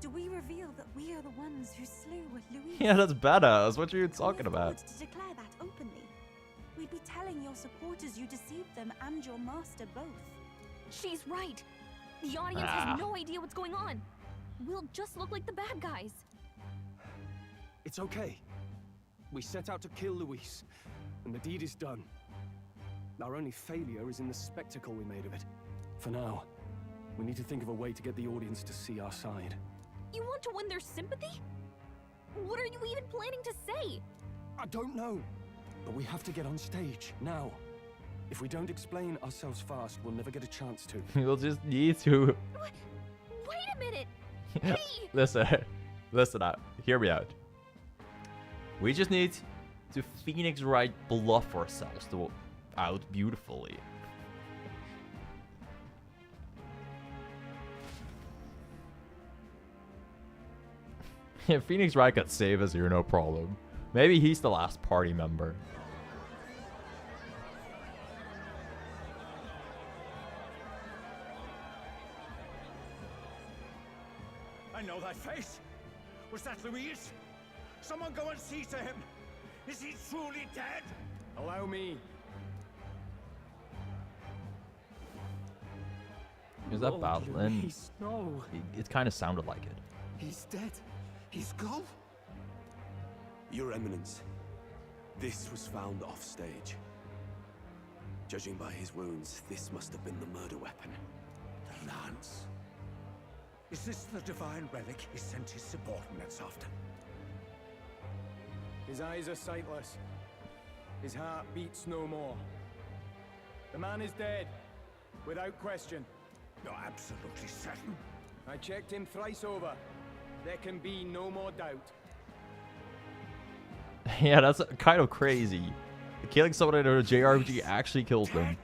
Do we reveal that we are the ones who slew Luis? Yeah, that's badass. What are you talking Can we about? afford to declare that openly? We'd be telling your supporters you deceived them and your master both. She's right. The audience Ah. has no idea what's going on. We'll just look like the bad guys. It's okay. We set out to kill Luis, and the deed is done. Our only failure is in the spectacle we made of it. For now, we need to think of a way to get the audience to see our side. You want to win their sympathy? What are you even planning to say? I don't know, but we have to get on stage, now. If we don't explain ourselves fast, we'll never get a chance to. We'll just need to... Wait a minute! Hey! Listen out. Hear me out. We just need to Phoenix Wright bluff ourselves out beautifully. Yeah, Phoenix Wright could save us here, no problem. Maybe he's the last party member. I know that face. Was that Luis? Someone go and see to him. Is he truly dead? Allow me. Is that Lord Battling? Luis, no. It kind of sounded like it. He's dead. He's gone. Your Eminence, this was found off stage. Judging by his wounds, this must have been the murder weapon. The lance. Is this the divine relic he sent his subordinates after? His eyes are sightless. His heart beats no more. The man is dead, without question. You're absolutely certain? I checked him thrice over. There can be no more doubt. Yeah, that's kind of crazy. Killing someone in a JRPG actually kills them.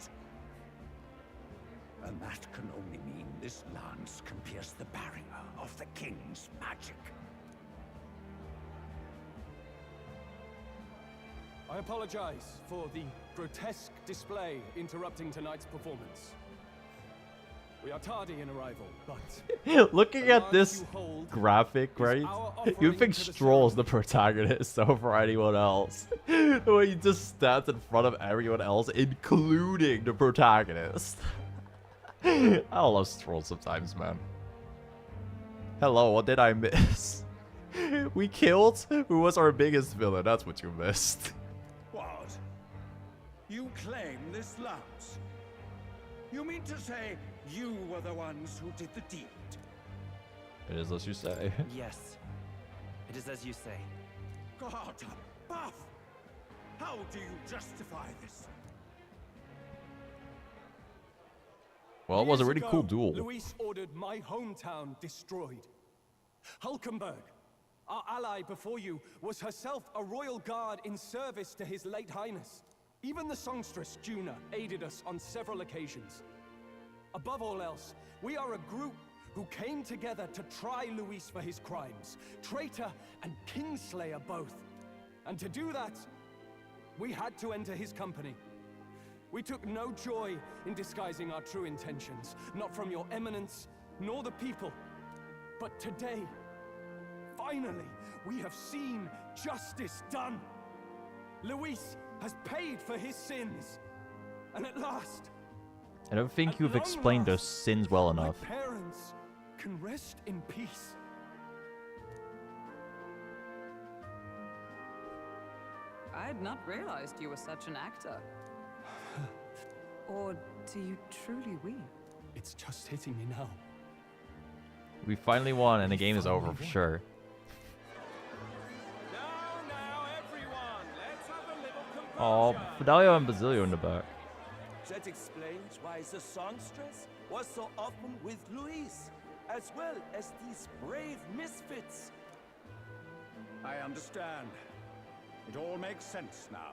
And that can only mean this lance can pierce the barrier of the king's magic. I apologize for the grotesque display interrupting tonight's performance. We are tardy in arrival, but Looking at this graphic, right? You think Stroll's the protagonist over anyone else. The way he just stands in front of everyone else, including the protagonist. I love Stroll sometimes, man. Hello, what did I miss? We killed who was our biggest villain. That's what you missed. What? You claim this lance? You mean to say you were the ones who did the deed? It is as you say. Yes, it is as you say. God, Buff! How do you justify this? Well, it was a Years really ago, cool duel. Luis ordered my hometown destroyed. Hulkenberg, our ally before you, was herself a royal guard in service to his late highness. Even the songstress, Juna, aided us on several occasions. Above all else, we are a group who came together to try Luis for his crimes. Traitor and Kingslayer both. And to do that, we had to enter his company. We took no joy in disguising our true intentions, not from your eminence, nor the people. But today, finally, we have seen justice done. Luis has paid for his sins. And at last, I don't think you've explained those sins well enough. my parents can rest in peace. I had not realized you were such an actor. Or do you truly weep? It's just hitting me now. We finally won, and the game is over for sure. Oh, Fidelio and Basilio in the back. That explains why the songstress was so often with Luis, as well as these brave misfits. I understand. It all makes sense now.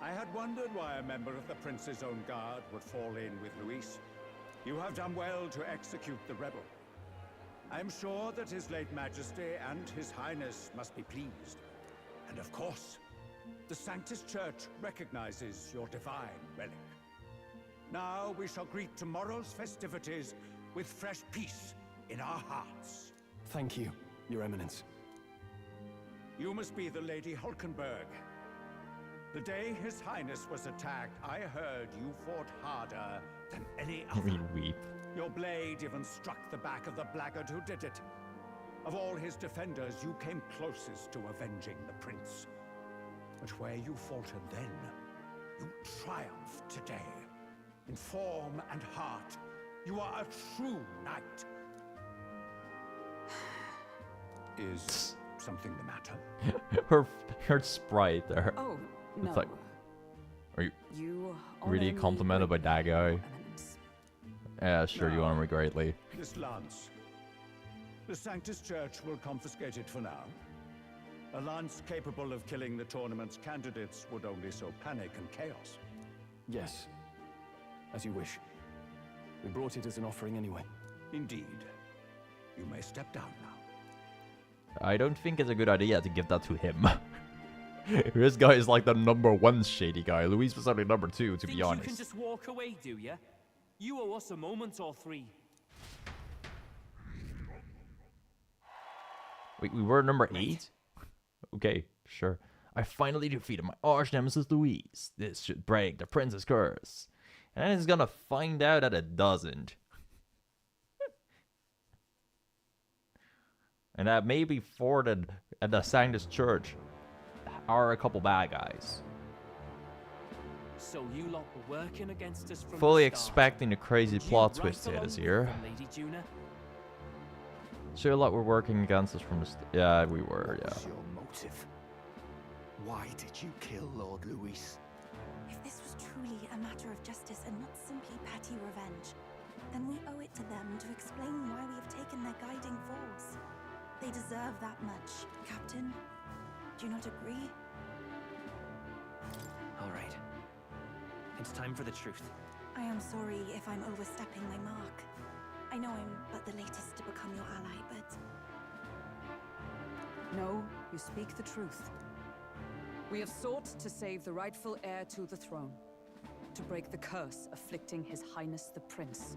I had wondered why a member of the Prince's own guard would fall in with Luis. You have done well to execute the rebel. I am sure that His late Majesty and His Highness must be pleased. And of course, the Sanctus Church recognizes your divine relic. Now we shall greet tomorrow's festivities with fresh peace in our hearts. Thank you, Your Eminence. You must be the Lady Hulkenberg. The day His Highness was attacked, I heard you fought harder than any other. We weep. Your blade even struck the back of the blackguard who did it. Of all his defenders, you came closest to avenging the prince. But where you faltered then, you triumph today. In form and heart, you are a true knight. Is something the matter? her sprite there. Oh, It's no. like, are you You really only complimented by that guy? Yeah, sure, you No. honor me greatly. This lance. The Sanctus Church will confiscate it for now. A lance capable of killing the tournament's candidates would only sow panic and chaos. Yes, as you wish. We brought it as an offering anyway. Indeed. You may step down now. I don't think it's a good idea to give that to him. This guy is like the #1 shady guy. Luis was only #2, to Think be you honest. can just walk away, do ya? You owe us a moment or three. Wait, we were #8? Okay, sure. I finally defeated my arch nemesis Luis. This should break the prince's curse. And he's gonna find out that it doesn't. And that maybe Ford and the Sanctus Church are a couple bad guys. So you lot were working against us from Fully the start. expecting the crazy And you plot right twist along is with here. them, Lady Juna. Sure, a lot were working against us from the yeah, we were, What yeah. was your motive? Why did you kill Lord Luis? If this was truly a matter of justice and not simply petty revenge, then we owe it to them to explain why we have taken their guiding force. They deserve that much, Captain. Do you not agree? All right. It's time for the truth. I am sorry if I'm overstepping my mark. I know I'm but the latest to become your ally, but... No, you speak the truth. We have sought to save the rightful heir to the throne. To break the curse afflicting His Highness the Prince.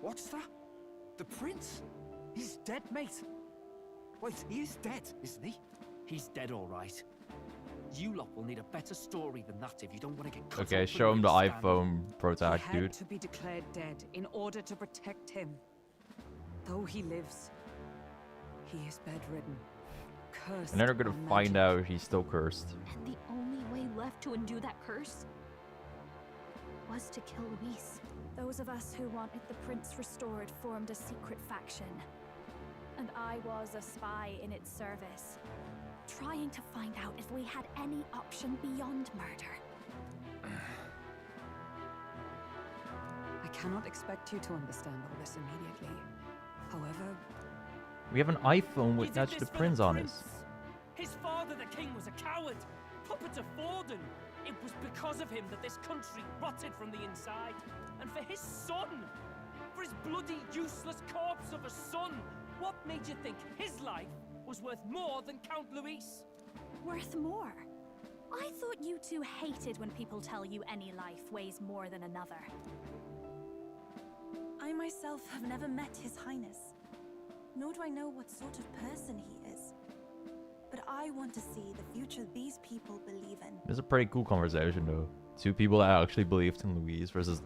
What's that? The prince? He's dead, mate. Wait, he is dead, isn't he? He's dead, all right. You lot will need a better story than that if you don't want to get cut Okay, off show him the where you stand. iPhone Pro Tag, He had dude. to be declared dead in order to protect him. Though he lives, he is bedridden. Cursed And then they're gonna by find magic. out he's still cursed. And the only way left to undo that curse was to kill Luis. Those of us who wanted the prince restored formed a secret faction. And I was a spy in its service, trying to find out if we had any option beyond murder. I cannot expect you to understand all this immediately. However, We have an iPhone He with did Natch the this for Prince on it. His father, the king, was a coward, puppet of Forden. It was because of him that this country rotted from the inside. And for his son, for his bloody, useless corpse of a son, what made you think his life was worth more than Count Luis? Worth more? I thought you two hated when people tell you any life weighs more than another. I myself have never met His Highness, nor do I know what sort of person he is. But I want to see the future these people believe in. It's a pretty cool conversation, though. Two people that actually believed in Luis versus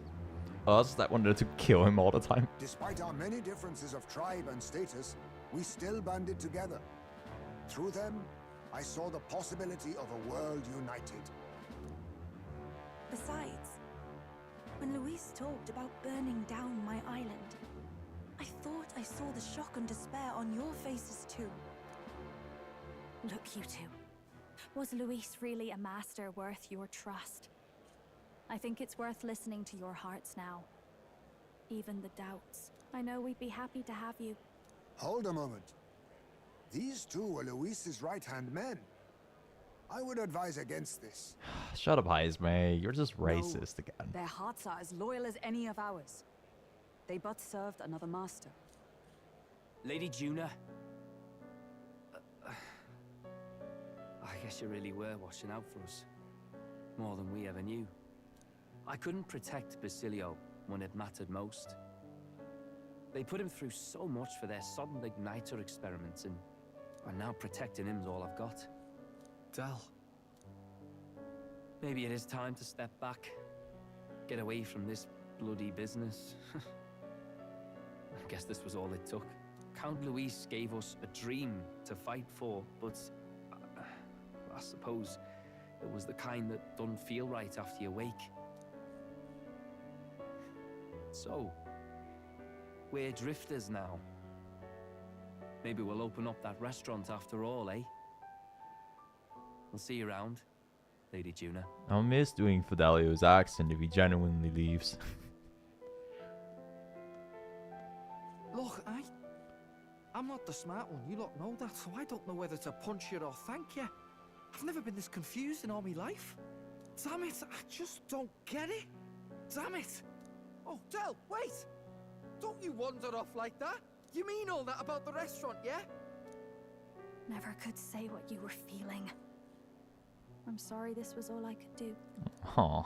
us that wanted to kill him all the time. Despite our many differences of tribe and status, we still banded together. Through them, I saw the possibility of a world united. Besides, when Luis talked about burning down my island, I thought I saw the shock and despair on your faces too. Look, you two. Was Luis really a master worth your trust? I think it's worth listening to your hearts now. Even the doubts. I know we'd be happy to have you. Hold a moment. These two were Luis's right-hand men. I would advise against this. Shut up, Heismay. You're just racist again. their hearts are as loyal as any of ours. They but served another master. Lady Juna. I guess you really were watching out for us. More than we ever knew. I couldn't protect Basilio when it mattered most. They put him through so much for their sudden igniter experiments, and now protecting him's all I've got. Del. Maybe it is time to step back. Get away from this bloody business. I guess this was all it took. Count Luis gave us a dream to fight for, but I suppose it was the kind that doesn't feel right after you wake. So, we're drifters now. Maybe we'll open up that restaurant after all, eh? We'll see you around, Lady Juna. I'll miss doing Fidelio's accent if he genuinely leaves. Look, I'm not the smart one, you lot know that, so I don't know whether to punch you or thank you. I've never been this confused in all my life. Damn it, I just don't get it. Damn it. Oh, Del, wait! Don't you wander off like that? You mean all that about the restaurant, yeah? Never could say what you were feeling. I'm sorry this was all I could do. Aw.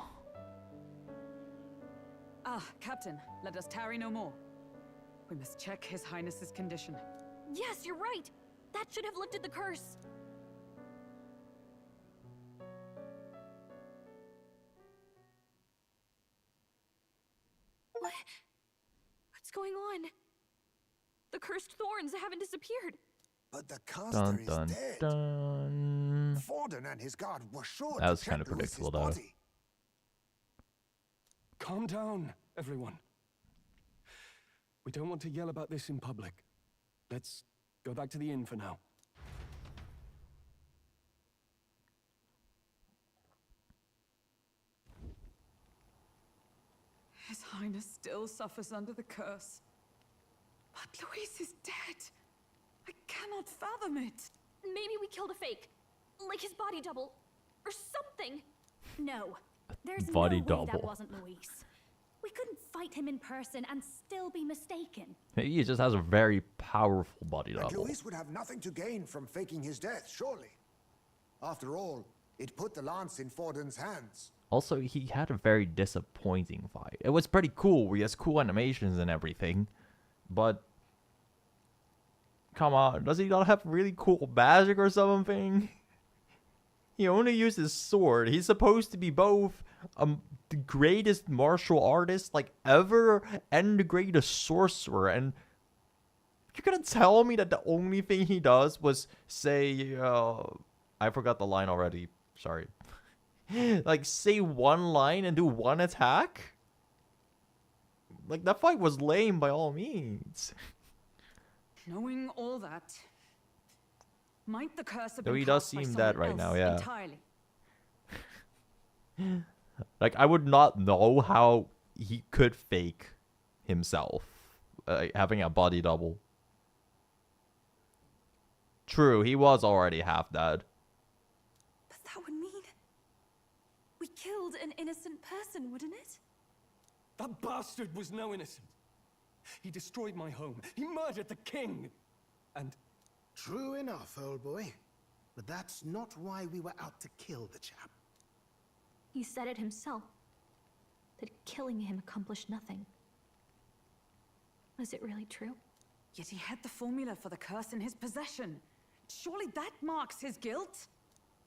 Ah, Captain, let us tarry no more. We must check His Highness's condition. Yes, you're right. That should have lifted the curse. What's going on? The cursed thorns haven't disappeared. But the caster is dead. Dun. Forden and his guard were sure That was to kind of check Luis's predictable, though. body. Calm down, everyone. We don't want to yell about this in public. Let's go back to the inn for now. His Highness still suffers under the curse. But Luis is dead. I cannot fathom it. maybe we killed a fake. Like his body double. Or something. No. There's Body no way double. that wasn't Luis. We couldn't fight him in person and still be mistaken. He just has a very powerful body And double. Luis would have nothing to gain from faking his death, surely. After all, it put the lance in Forden's hands. Also, he had a very disappointing fight. It was pretty cool. He has cool animations and everything. But come on, does he not have really cool magic or something? He only used his sword. He's supposed to be both the greatest martial artist like ever and the greatest sorcerer. And you're gonna tell me that the only thing he does was say, I forgot the line already. Sorry. Like say one line and do one attack? Like that fight was lame by all means. Knowing all that, might the curse have Though been he does cast by seem dead someone right now, else yeah. entirely? Like I would not know how he could fake himself having a body double. True, he was already half dead. But that would mean we killed an innocent person, wouldn't it? That bastard was no innocent. He destroyed my home. He murdered the king. And true enough, old boy. But that's not why we were out to kill the chap. He said it himself. That killing him accomplished nothing. Was it really true? Yet he had the formula for the curse in his possession. Surely that marks his guilt?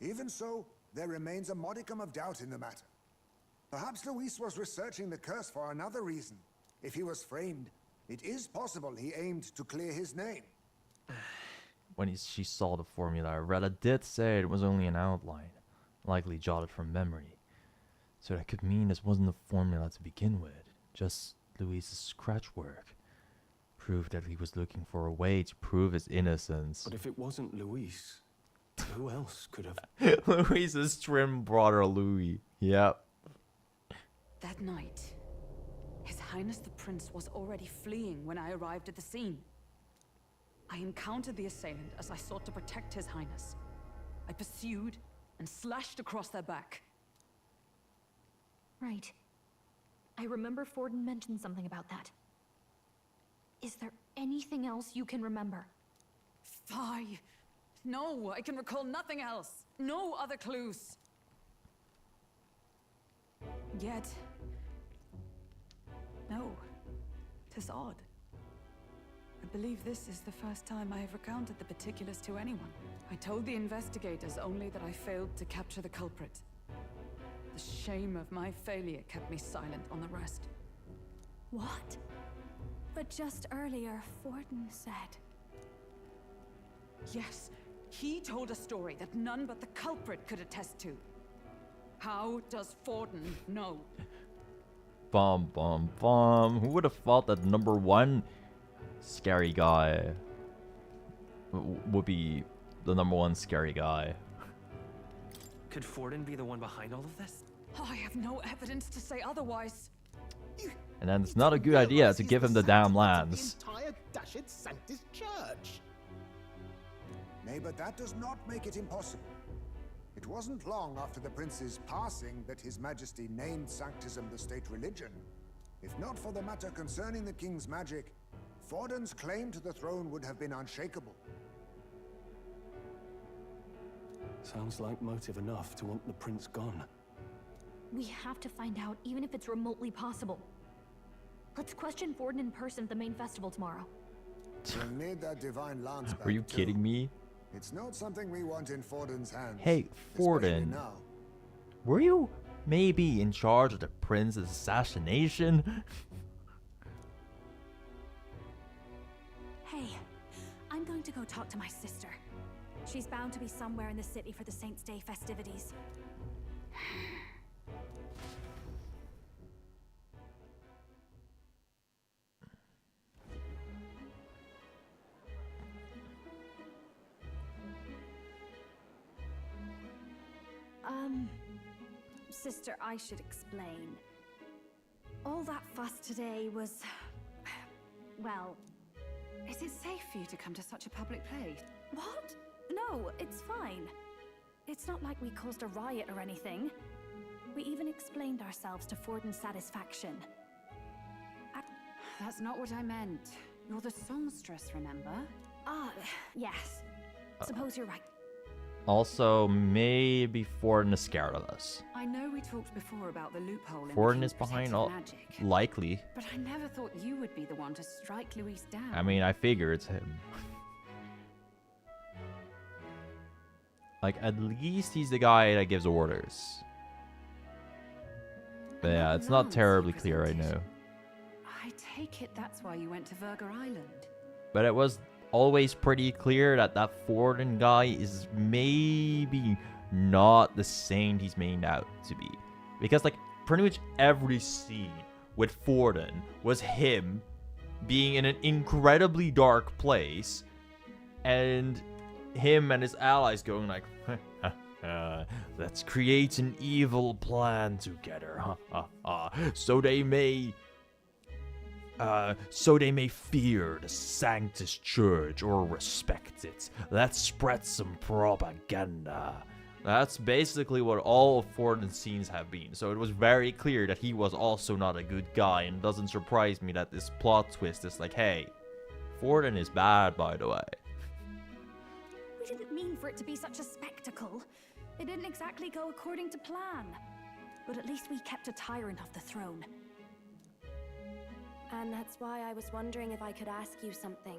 Even so, there remains a modicum of doubt in the matter. Perhaps Luis was researching the curse for another reason. If he was framed, it is possible he aimed to clear his name. When she saw the formula, Retta did say it was only an outline, likely jotted from memory. So that could mean this wasn't a formula to begin with, just Luis's scratch work. Proof that he was looking for a way to prove his innocence. But if it wasn't Luis, who else could have? Luis's twin brother, Louis. Yep. That night, His Highness the Prince was already fleeing when I arrived at the scene. I encountered the assailant as I sought to protect His Highness. I pursued and slashed across their back. Right. I remember Forden mentioned something about that. Is there anything else you can remember? Fie! No, I can recall nothing else. No other clues. Yet... no. 'Tis odd. I believe this is the first time I have recounted the particulars to anyone. I told the investigators only that I failed to capture the culprit. The shame of my failure kept me silent on the rest. What? But just earlier, Forden said... Yes, he told a story that none but the culprit could attest to. How does Forden know? Bum, bum, bum. Who would have thought that number one scary guy would be the number one scary guy? Could Forden be the one behind all of this? I have no evidence to say otherwise. And then it's not a good idea to give him the damn lands. Entire dashed Sanctus Church. Nay, but that does not make it impossible. It wasn't long after the prince's passing that His Majesty named Sanctism the state religion. If not for the matter concerning the king's magic, Forden's claim to the throne would have been unshakable. Sounds like motive enough to want the prince gone. We have to find out, even if it's remotely possible. Let's question Forden in person at the main festival tomorrow. We'll need that divine lance back Are you too. kidding me? It's not something we want in Forden's hands. Hey, Forden. Now. Were you maybe in charge of the prince's assassination? Hey, I'm going to go talk to my sister. She's bound to be somewhere in the city for the Saints' Day festivities. Sister, I should explain. All that fuss today was... well... Is it safe for you to come to such a public place? What? No, it's fine. It's not like we caused a riot or anything. We even explained ourselves to Forden's satisfaction. That's not what I meant. You're the songstress, remember? Ah, yes. Suppose you're right. Also, maybe Forden is scared of us. I know we talked before about the loophole in Forden the is King's behind protected all... magic. Likely. But I never thought you would be the one to strike Luis down. I mean, I figure it's him. Like, at least he's the guy that gives orders. But yeah, it's not terribly clear right now. I take it that's why you went to Verger Island. But it was always pretty clear that that Forden guy is maybe not the saint he's made out to be. Because, like, pretty much every scene with Forden was him being in an incredibly dark place and him and his allies going like, let's create an evil plan together, so they may fear the Sanctus Church or respect it. Let's spread some propaganda. That's basically what all of Forden's scenes have been. So it was very clear that he was also not a good guy, and it doesn't surprise me that this plot twist is like, hey, Forden is bad, by the way. We didn't mean for it to be such a spectacle. It didn't exactly go according to plan. But at least we kept a tyrant off the throne. And that's why I was wondering if I could ask you something.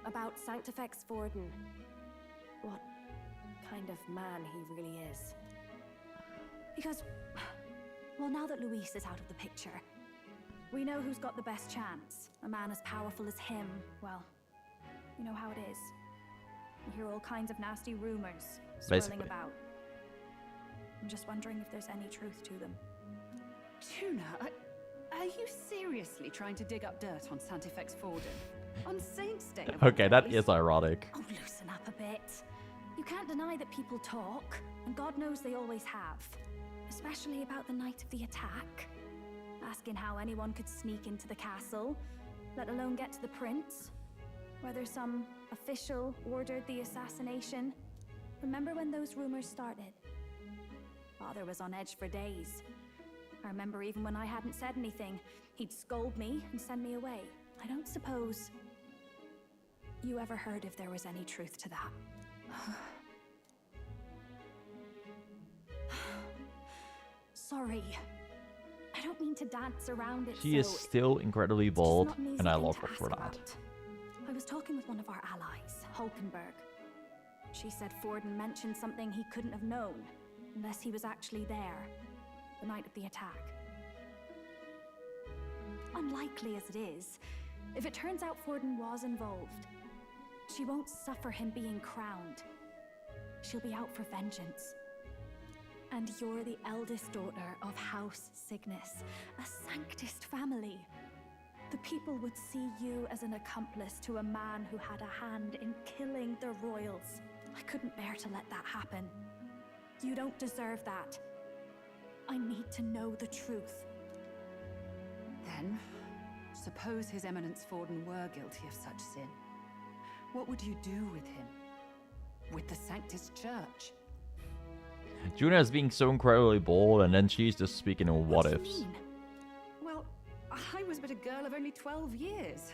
About Sanctifex Forden. What kind of man he really is. Because, well, now that Luis is out of the picture, we know who's got the best chance. A man as powerful as him, well, you know how it is. You hear all kinds of nasty rumors swirling about. I'm just wondering if there's any truth to them. Tuna, are you seriously trying to dig up dirt on Sanctifex Forden? On Saint's Day? Okay, that is ironic. Oh, loosen up a bit. You can't deny that people talk, and God knows they always have. Especially about the night of the attack. Asking how anyone could sneak into the castle, let alone get to the prince. Whether some official ordered the assassination. Remember when those rumors started? Father was on edge for days. I remember even when I hadn't said anything, he'd scold me and send me away. I don't suppose you ever heard if there was any truth to that. Sorry. I don't mean to dance around it. She is still incredibly bold, and I love her for that. I was talking with one of our allies, Hulkenberg. She said Forden mentioned something he couldn't have known, unless he was actually there, the night of the attack. Unlikely as it is, if it turns out Forden was involved, she won't suffer him being crowned. She'll be out for vengeance. And you're the eldest daughter of House Cygnus, a Sanctist family. The people would see you as an accomplice to a man who had a hand in killing the royals. I couldn't bear to let that happen. You don't deserve that. I need to know the truth. Then, suppose His Eminence Forden were guilty of such sin. What would you do with him? With the Sanctus Church? Juna is being so incredibly bold, and then she's just speaking in what-ifs. Well, I was but a girl of only 12 years.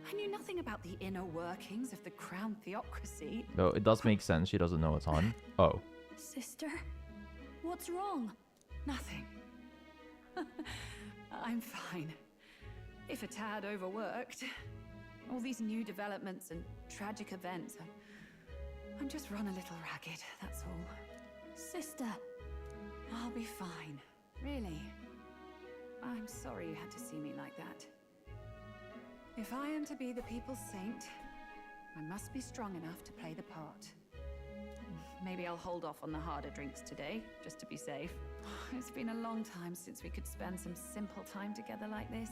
I knew nothing about the inner workings of the crown theocracy. No, it does make sense. She doesn't know a ton. Oh. Sister, what's wrong? Nothing. I'm fine. If a tad overworked. All these new developments and tragic events. I'm just run a little ragged, that's all. Sister. I'll be fine. Really. I'm sorry you had to see me like that. If I am to be the people's saint, I must be strong enough to play the part. Maybe I'll hold off on the harder drinks today, just to be safe. It's been a long time since we could spend some simple time together like this.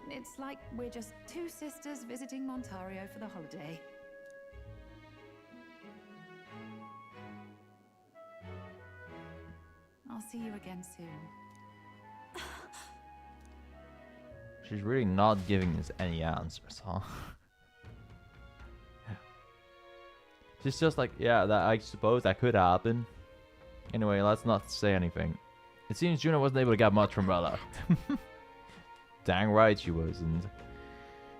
It's like we're just two sisters visiting Montario for the holiday. I'll see you again soon. She's really not giving us any answers, huh? She's just like, yeah, that I suppose that could happen. Anyway, let's not say anything. It seems Juno wasn't able to get much from Rella. Dang right she wasn't.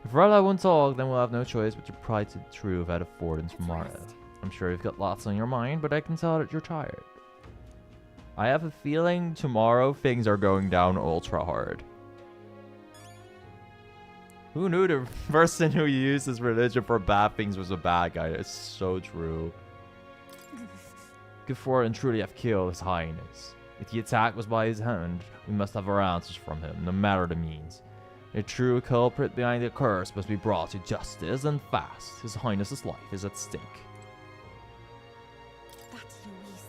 If Rella won't talk, then we'll have no choice but to pry to the truth out of Forden's tomorrow. I'm sure you've got lots on your mind, but I can tell that you're tired. I have a feeling tomorrow things are going down ultra hard. Who knew the person who used his religion for bad things was a bad guy? It's so true. Could Forden truly have killed His Highness? If the attack was by his hand, we must have our answers from him, no matter the means. The true culprit behind the curse must be brought to justice, and fast. His Highness's life is at stake. That's Luis.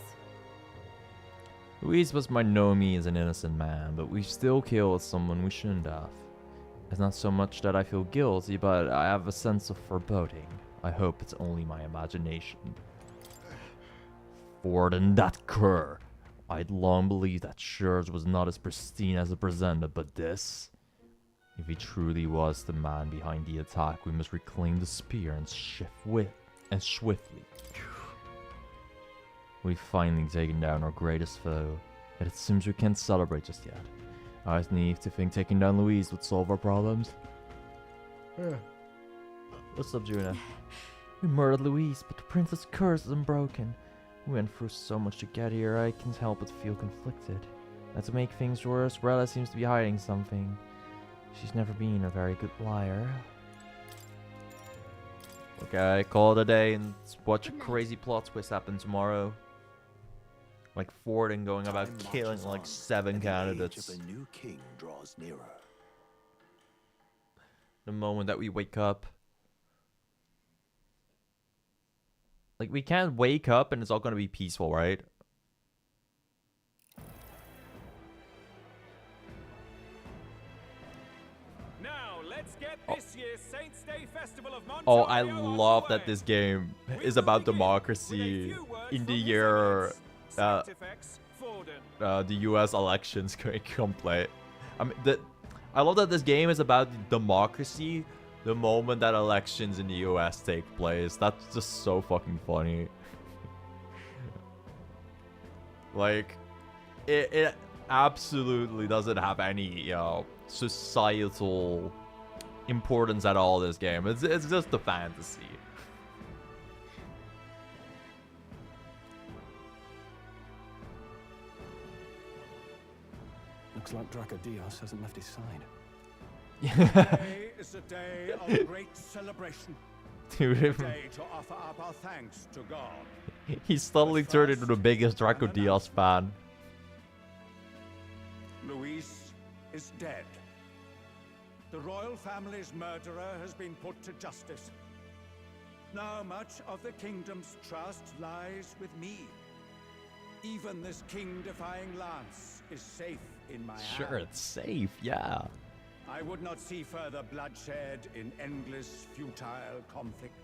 Luis was by no means an innocent man, but we still killed someone we shouldn't have. It's not so much that I feel guilty, but I have a sense of foreboding. I hope it's only my imagination. Forden, that cur! I'd long believed that Scherz was not as pristine as it presented, but this... If he truly was the man behind the attack, we must reclaim the spear and swiftly. We've finally taken down our greatest foe, yet it seems we can't celebrate just yet. I was naive to think taking down Louise would solve our problems. What's up, Juna? We murdered Louise, but the princess' curse isn't broken. We went through so much to get here, I can't help but feel conflicted. And to make things worse, Rella seems to be hiding something. She's never been a very good liar. Okay, call it a day and watch a crazy plot twist happen tomorrow. Like Forden going about killing like 7 candidates. The age of a new king draws nearer. The moment that we wake up. Like, we can't wake up and it's all gonna be peaceful, right? Now, let's get this year's Saints' Day Festival of Montario. Oh, I love that this game is about democracy in the year the US elections come play. I mean, I love that this game is about democracy the moment that elections in the US take place. That's just so fucking funny. Like, it absolutely doesn't have any societal importance at all, this game. It's just a fantasy. Looks like Draco Dios hasn't left his side. Today is a day of great celebration. Dude, A day to offer up our thanks to God. He's suddenly turned into the biggest Draco Dios fan. Luis is dead. The royal family's murderer has been put to justice. Now much of the kingdom's trust lies with me. Even this king-defying lance is safe in my hands. Sure, it's safe, yeah. I would not see further bloodshed in endless, futile conflict.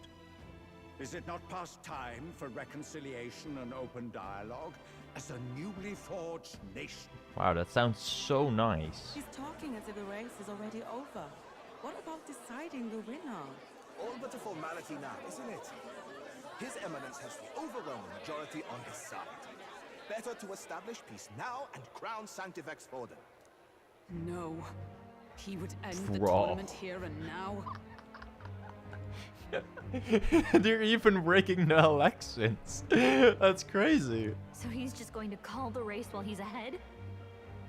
Is it not past time for reconciliation and open dialogue as a newly forged nation? Wow, that sounds so nice. He's talking as if the race is already over. What about deciding the winner? All but a formality now, isn't it? His Eminence has the overwhelming majority on his side. Better to establish peace now and crown Sanctifex Forden. No. He would end the Raw. tournament here and now. They're even breaking the elections. That's crazy. So he's just going to call the race while he's ahead?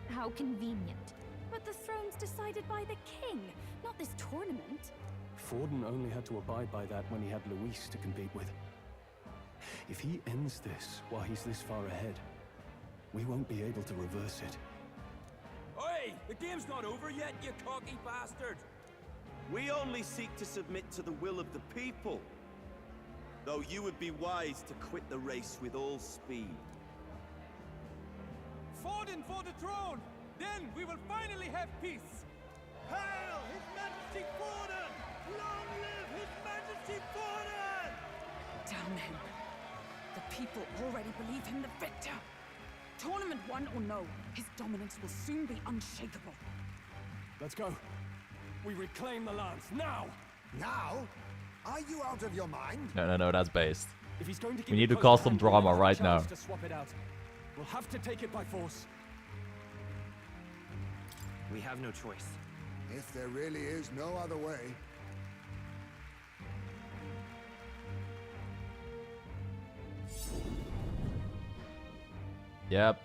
How convenient. But the throne's decided by the king, not this tournament. Forden only had to abide by that when he had Luis to compete with. If he ends this while he's this far ahead, we won't be able to reverse it. Oi! The game's not over yet, you cocky bastard! We only seek to submit to the will of the people. Though you would be wise to quit the race with all speed. Forden for the throne! Then we will finally have peace! Hail His Majesty Forden! Long live His Majesty Forden! Damn him. The people already believe him the victor. Tournament won or no, his dominance will soon be unshakable. Let's go. We reclaim the lance now! Now? Are you out of your mind? No, that's based. If he's going to give We you need to close cause to some hand, we'll drama never have a right now. chance to swap it out. We'll have to take it by force. We have no choice. If there really is no other way. Yep.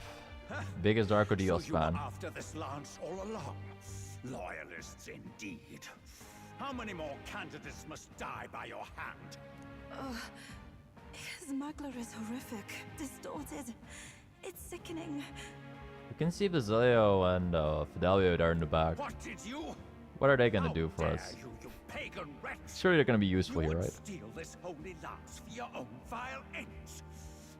Biggest Darko Dios So you were fan. after this lance all along. Loyalists indeed. How many more candidates must die by your hand? His smuggler is horrific, distorted. It's sickening. You can see Basilio and Fidelio there in the back. What did you? What are they gonna How do for dare us? You pagan wretch! Surely they're gonna be useful You here, would right? steal this holy lance for your own vile ends.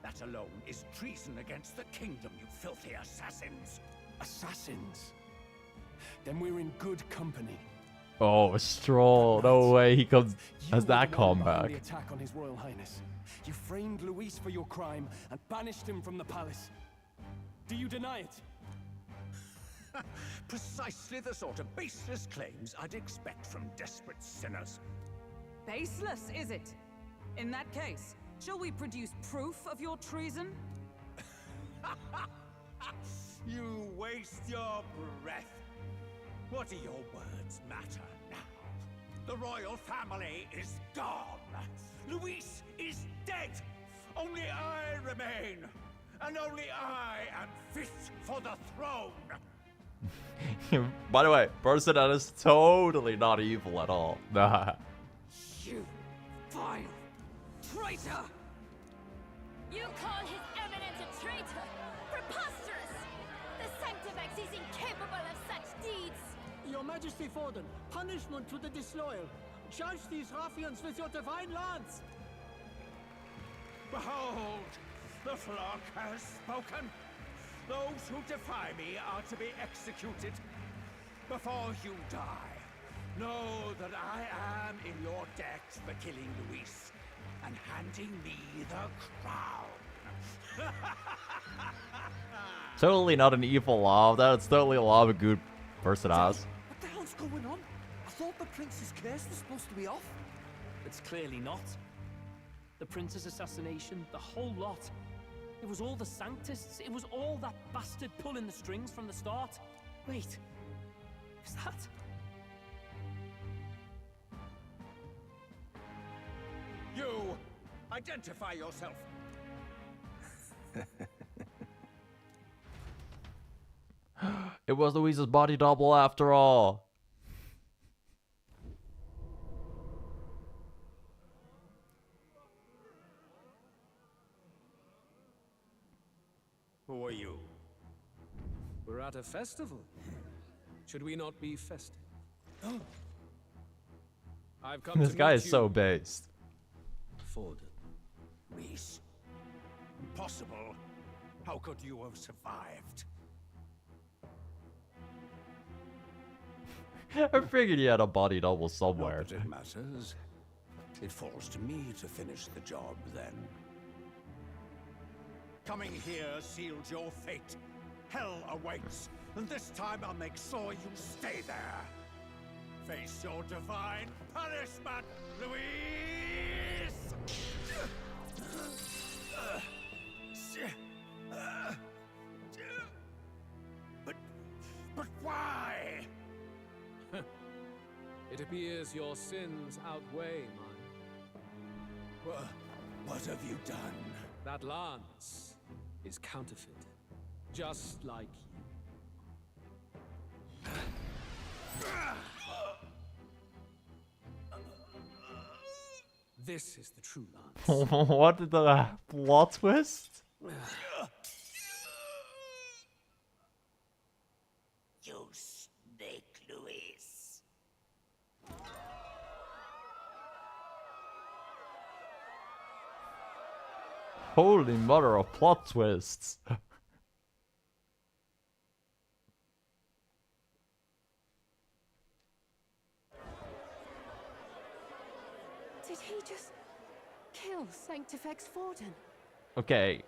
That alone is treason against the kingdom, you filthy assassins. Assassins? Then we're in good company. Oh, Stroll. No way he comes You as were that the one behind comeback. the attack on His Royal Highness. You framed Luis for your crime and banished him from the palace. Do you deny it? Precisely the sort of baseless claims I'd expect from desperate sinners. Baseless, is it? In that case, shall we produce proof of your treason? You waste your breath. What do your words matter now? The royal family is gone. Luis is dead. Only I remain. And only I am fit for the throne. By the way, person that is totally not evil at all. Nah. You vile traitor! You call His Eminence a traitor? Preposterous! The Sanctifex is incapable of such deeds! Your Majesty Forden, punishment to the disloyal. Judge these ruffians with your divine lance! Behold, the flock has spoken. Those who defy me are to be executed. Before you die, know that I am in your debt for killing Luis and handing me the crown. Totally not an evil law. That's totally a law of a good person has. What the hell's going on? I thought the prince's curse was supposed to be off. It's clearly not. The prince's assassination, the whole lot. It was all the Sanctists. It was all that bastard pulling the strings from the start. Wait, is that? You, identify yourself. It was Louise's body double after all. Who are you? We're at a festival. Should we not be festive? I've come This to guy meet is you, so based. Forden. Reese. Impossible. How could you have survived? I figured he had a body double somewhere. Not that it matters. It falls to me to finish the job then. Coming here sealed your fate. Hell awaits, and this time I'll make sure you stay there. Face your divine punishment, Louise! But why? It appears your sins outweigh mine. What have you done? That lance is counterfeit, just like you. This is the true lance. What the plot twist? You snake, Luis. Holy mother of plot twists. Did he just kill Sanctifex Forden? Okay,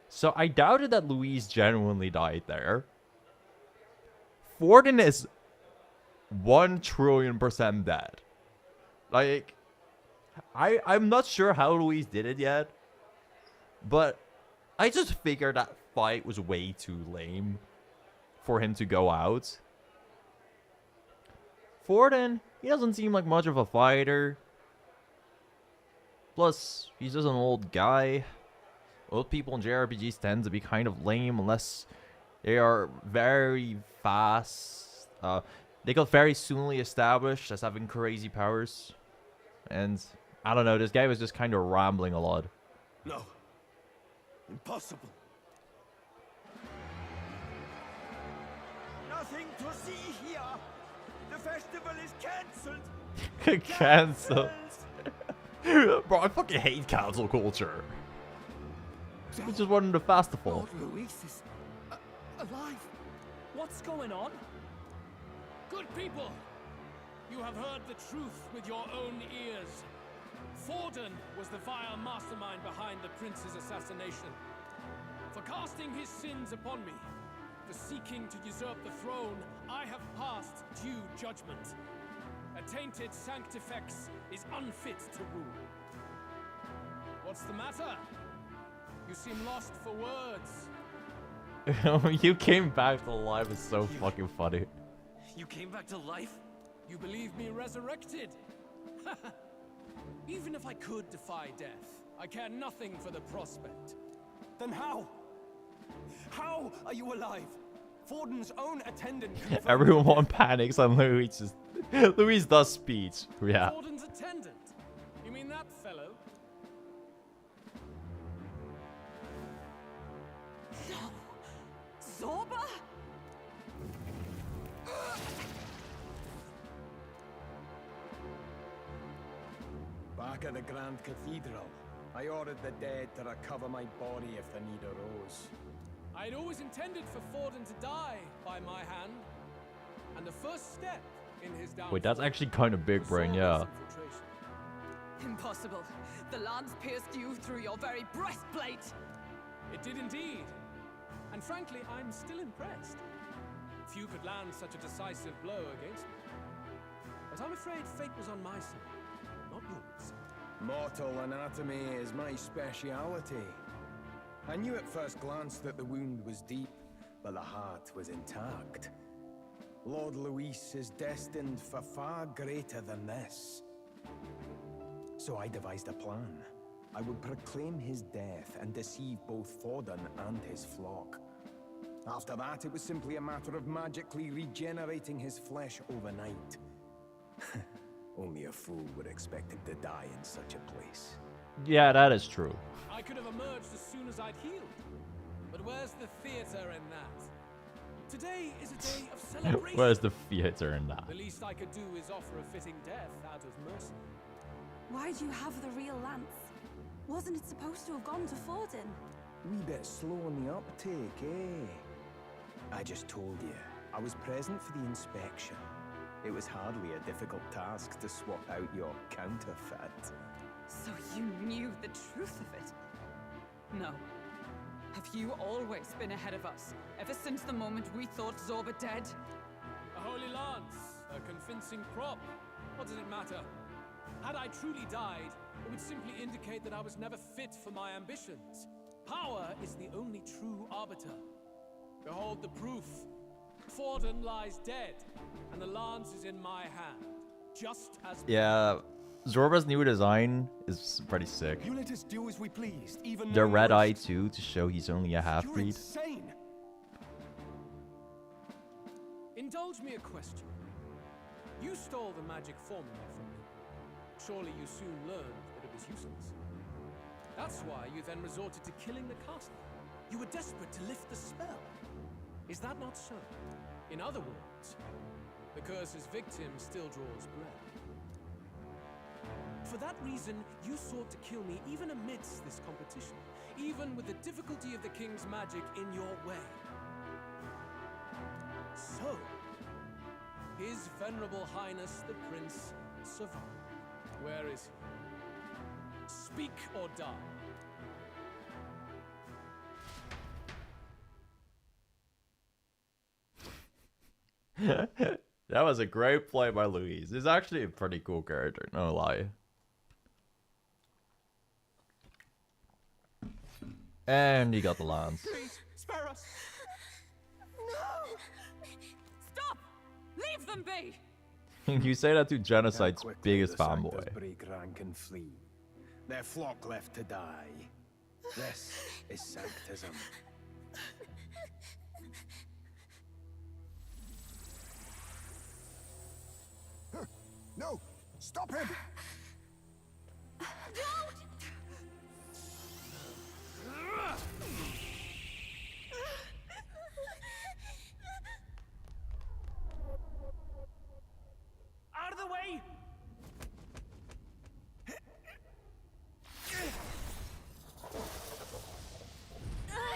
so I doubted that Louise genuinely died there. Forden is 1,000,000,000% dead. Like, I'm not sure how Louise did it yet, But I just figured that fight was way too lame for him to go out. Forden, he doesn't seem like much of a fighter. Plus, he's just an old guy. Old people in JRPGs tend to be kind of lame unless they are very fast. They got very soonly established as having crazy powers. And I don't know, this guy was just kind of rambling a lot. No. Impossible. Nothing to see here. The festival is cancelled. Cancel. Bro, I fucking hate cancel culture. We just wanted a festival. Lord Luis is alive. What's going on? Good people, you have heard the truth with your own ears. Forden was the vile mastermind behind the prince's assassination. For casting his sins upon me, for seeking to usurp the throne, I have passed due judgment. A tainted Sanctifex is unfit to rule. What's the matter? You seem lost for words. You came back to life is so fucking funny. You came back to life? You believe me resurrected? Even if I could defy death, I care nothing for the prospect. Then how? How are you alive? Forden's own attendant. Everyone panics and Luis does speech. Yeah. Forden's attendant? You mean that fellow? No! Zorba? Back at the Grand Cathedral, I ordered the dead to recover my body if the need arose. I'd always intended for Forden to die by my hand. And the first step in his downfall... Wait, that's actually kind of big brain, yeah. Impossible. The lance pierced you through your very breastplate. It did indeed. And frankly, I'm still impressed. Few could land such a decisive blow against me. But I'm afraid fate was on my side, not yours. Mortal anatomy is my speciality. I knew at first glance that the wound was deep, but the heart was intact. Lord Luis is destined for far greater than this. So I devised a plan. I would proclaim his death and deceive both Forden and his flock. After that, it was simply a matter of magically regenerating his flesh overnight. Only a fool would expect him to die in such a place. Yeah, that is true. I could have emerged as soon as I'd healed. But where's the theater in that? Today is a day of celebration. Where's the theater in that? The least I could do is offer a fitting death out of mercy. Why do you have the real lance? Wasn't it supposed to have gone to Forden? Wee bit slow on the uptake, eh? I just told you, I was present for the inspection. It was hardly a difficult task to swap out your counterfeit. So you knew the truth of it? No. Have you always been ahead of us, ever since the moment we thought Zorba dead? A holy lance, a convincing prop. What does it matter? Had I truly died, it would simply indicate that I was never fit for my ambitions. Power is the only true arbiter. Behold the proof. Forden lies dead, and the lance is in my hand. Just as... Yeah, Zorba's new design is pretty sick. You let us do as we pleased, even The red eye too, to show he's only a half-breed. Insane. Indulge me a question. You stole the magic formula from me. Surely you soon learned that it was useless. That's why you then resorted to killing the castle. You were desperate to lift the spell. Is that not so? In other words, the curse's victim still draws breath. For that reason, you sought to kill me even amidst this competition, even with the difficulty of the king's magic in your way. So, His Venerable Highness the Prince survived. Where is he? Speak or die. That was a great play by Luis. He's actually a pretty cool character, no lie. And he got the lance. Please, spare us. No! Stop! Leave them be! You say that to Genocide's biggest the Sanctors fanboy. break rank and flee. Their flock left to die. This is Sanctism. No! Stop him! Out of the way!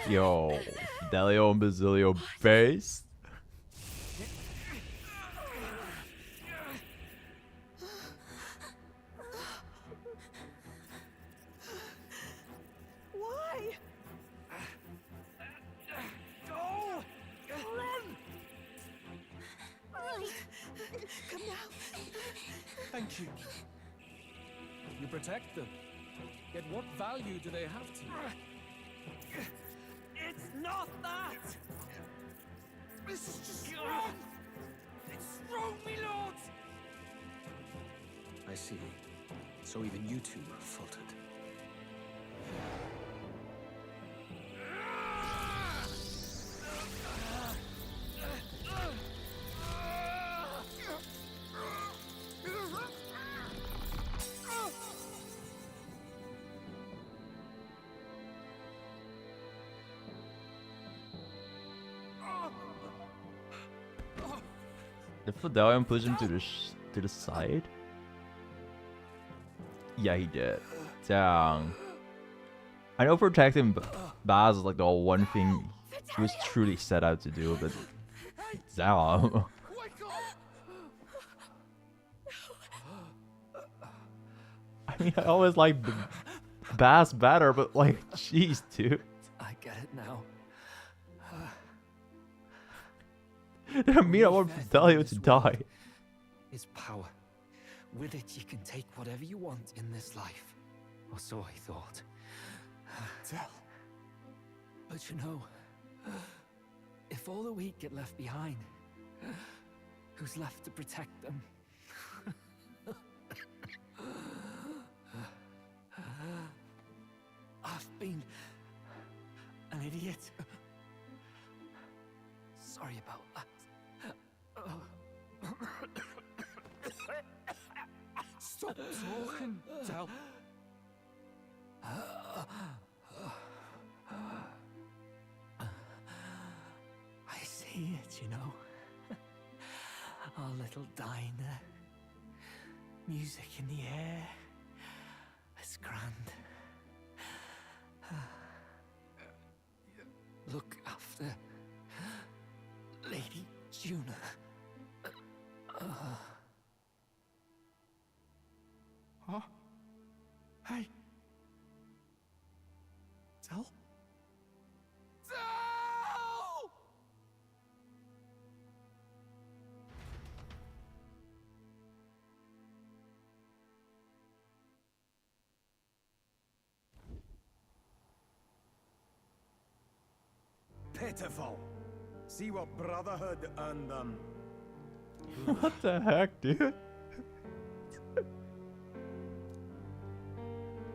Yo, Delio and Basilio based. Why? Go! Run! Come now. Thank you. You protect them. Yet what value do they have to you? It's not that! This is just wrong! It's wrong, me lords! I see. So even you two are faltered. Did Fidelium push him to the side? Yeah, he did. Dang. I know protecting Baz is like the one thing he was truly set out to do, but damn. I mean, I always like Baz better, but like, jeez, dude. I get it now. I mean, I want Fidelio to die. Is power. With it, you can take whatever you want in this life. Or so I thought. Tell. But you know, if all the weak get left behind, who's left to protect them? I've been an idiot. Sorry about that. Stop talking, Del. I see it, you know. Our little diner. Music in the air. It's grand. Look after Lady Juna. Huh? Hey. Del? Del! Pitiful. See what Brotherhood earned them. What the heck, dude?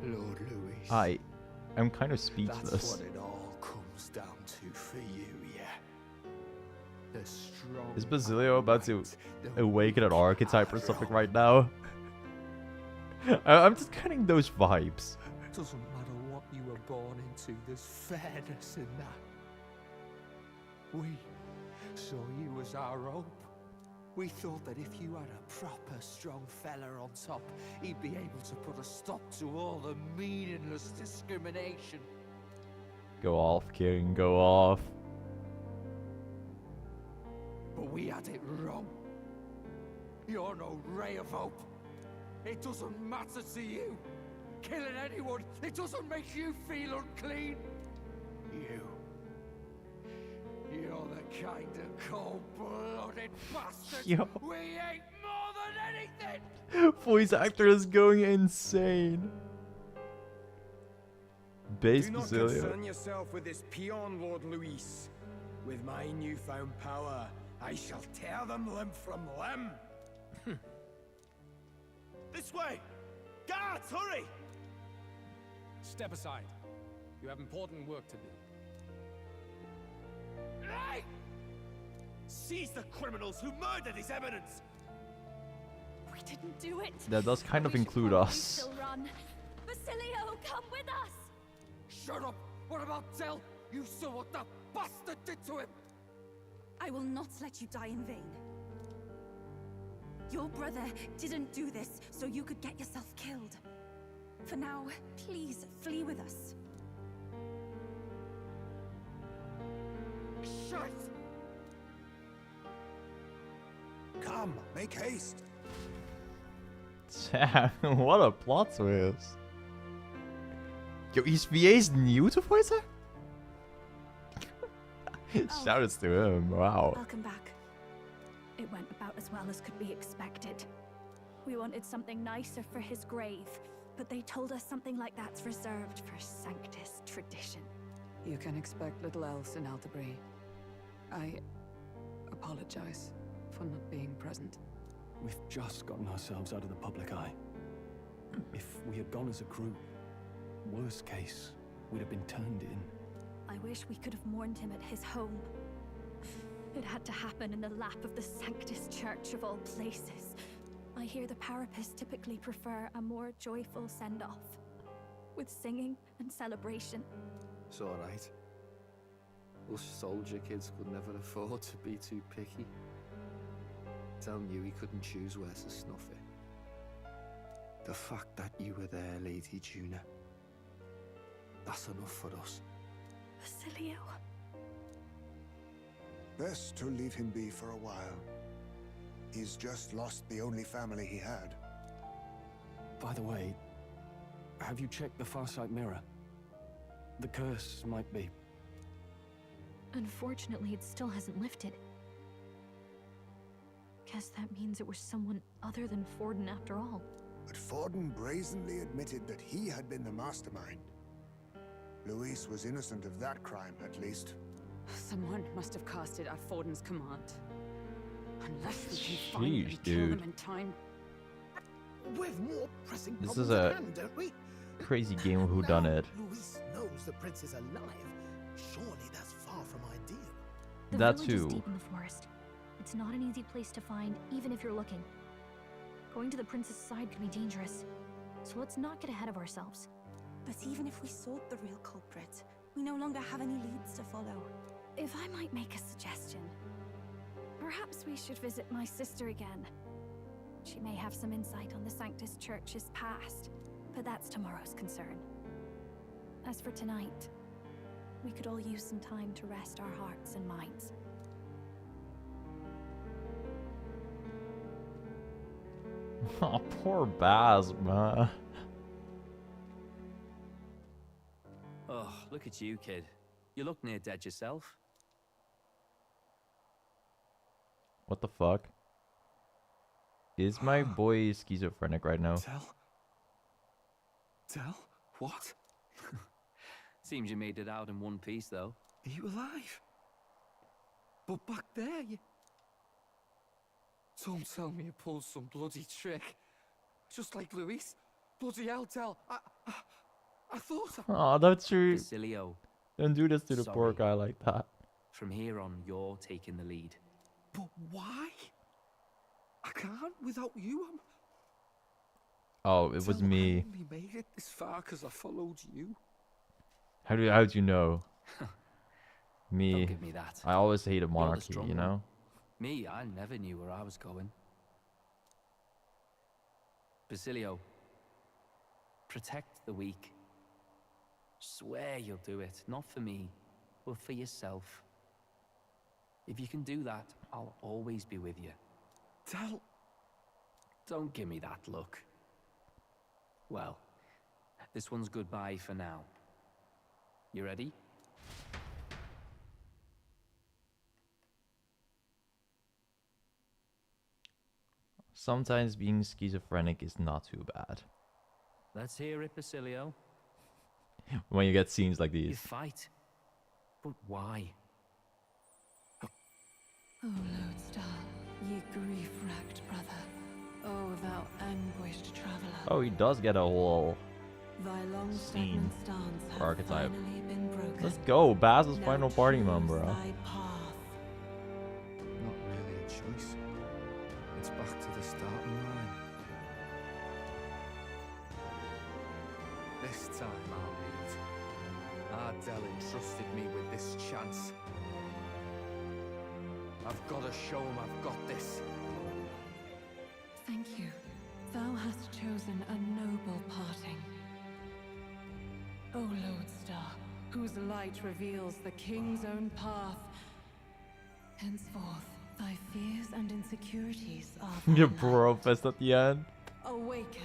Lord Louis. I'm kind of speechless. That's what it all comes down to for you, yeah. The strong. Is Basilio about to awaken an archetype or something right now? I'm just getting those vibes. Doesn't matter what you were born into, there's fairness in that. We saw you as our hope. We thought that if you had a proper strong fella on top, he'd be able to put a stop to all the meaningless discrimination. Go off, King, go off. But we had it wrong. You're no ray of hope. It doesn't matter to you. Killing anyone, it doesn't make you feel unclean. You're the kind of cold-blooded bastard Yo. we hate more than anything! Voice actor is going insane. base, Do not Basilio. concern yourself with this peon, Lord Luis. With my newfound power, I shall tear them limb from limb. This way! Guards, hurry! Step aside. You have important work to do. Hey! Seize the criminals who murdered His Eminence! We didn't do it. That does kind of include We us. still run. Basilio, come with us. Shut up! What about Zell? You saw what that bastard did to him! I will not let you die in vain. Your brother didn't do this so you could get yourself killed. For now, please flee with us. Shit! Come, make haste. Damn, what a plot twist. Yo, is VA's new to voicer? Shoutouts to him, wow. Welcome back. It went about as well as could be expected. We wanted something nicer for his grave, but they told us something like that's reserved for Sanctus tradition. You can expect little else in Altabri. I apologize for not being present. We've just gotten ourselves out of the public eye. If we had gone as a crew, worst case, we'd have been turned in. I wish we could have mourned him at his home. It had to happen in the lap of the Sanctus Church of all places. I hear the Parapists typically prefer a more joyful send-off, with singing and celebration. It's alright. Us soldier kids could never afford to be too picky. Telling you he couldn't choose where to snuff it. The fact that you were there, Lady Juna, that's enough for us. Basilio. Best to leave him be for a while. He's just lost the only family he had. By the way, have you checked the Farsight mirror? The curse might be. Unfortunately, it still hasn't lifted. Guess that means it was someone other than Forden after all. But Forden brazenly admitted that he had been the mastermind. Luis was innocent of that crime, at least. Someone must have cast it at Forden's command. Unless we can find Sheesh, and kill them dude. in time. We've more pressing This problems is at a hand, don't we? crazy game of whodunit. Luis knows the prince is alive. Surely that's far from ideal. The That village is too. deep in the forest. It's not an easy place to find, even if you're looking. Going to the prince's side could be dangerous, so let's not get ahead of ourselves. But even if we sought the real culprit, we no longer have any leads to follow. If I might make a suggestion, perhaps we should visit my sister again. She may have some insight on the Sanctus Church's past, but that's tomorrow's concern. As for tonight, we could all use some time to rest our hearts and minds. Oh, poor Baz, man. Oh, look at you, kid. You look near dead yourself. What the fuck? Is my boy schizophrenic right now? Tell? What? Seems you made it out in one piece, though. Are you alive? But back there, you... Don't tell me you pulled some bloody trick. Just like Luis. Bloody hell, Tell. I thought... Oh, that's true. Basilio. Don't do this to the poor Sorry. guy like that. From here on, you're taking the lead. But why? I can't without you. Oh, it was Tell, I me. only made it this far because I followed you. How'd you know? Me. Don't give me that. I always hated You're the monarchy, strong you one. know? Me, I never knew where I was going. Basilio, protect the weak. Swear you'll do it, not for me, but for yourself. If you can do that, I'll always be with you. Tell. Don't give me that look. Well, this one's goodbye for now. You ready? Sometimes being schizophrenic is not too bad. Let's hear it, Basilio. when you get scenes like You these. fight, but why? O Lodestar, ye grief-racked brother, O thou anguished traveler. Oh, he does get a whole Thy long scene stagnant stance hath archetype. finally been broken. Let's go, Baz's Now final party choose member. thy path. Not really a choice. It's back to the starting line. This time I'll lead. Ardell entrusted me with this chance. I've got to show him I've got this. Thank you. Thou hast chosen a noble parting. O Lodestar, whose light reveals the king's own path. Henceforth, thy fears and insecurities are Your bro fest at the end. awaken.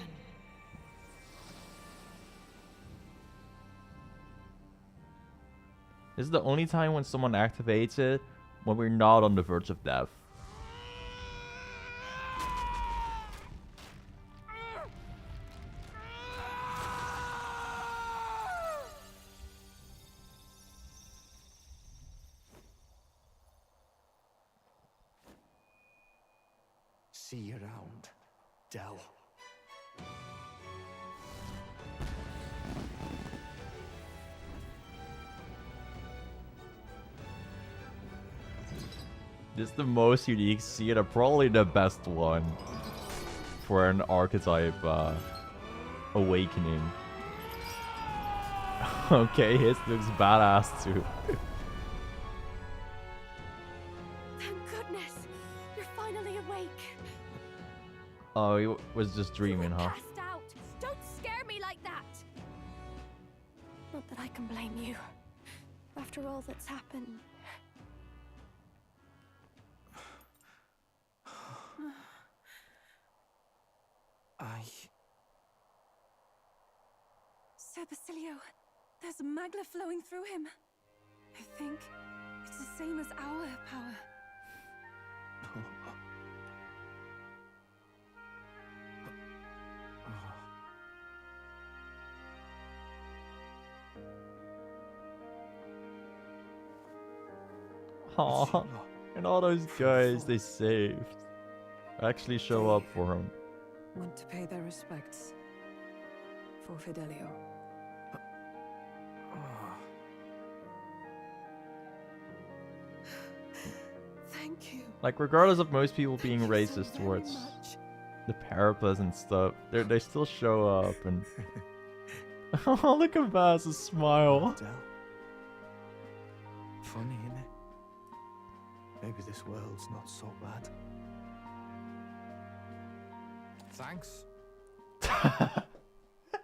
This is the only time when someone activates it when we're not on the verge of death. See you around, Dell. This is the most unique scene and probably the best one for an archetype awakening. Okay, his looks badass too. Thank goodness, you're finally awake. Oh, he was just dreaming, huh? Passed out. Don't scare me like that. Not that I can blame you. After all that's happened. Sir Basilio, there's magla flowing through him. I think it's the same as our power. Aw, and all those guys they saved actually show up for him. Want to pay their respects for Fidelio. Thank you. Like, regardless of most people being racist towards the Paraplas and stuff, they still show up and. Oh, look at Baz's smile. Funny, innit? Maybe this world's not so bad. Thanks.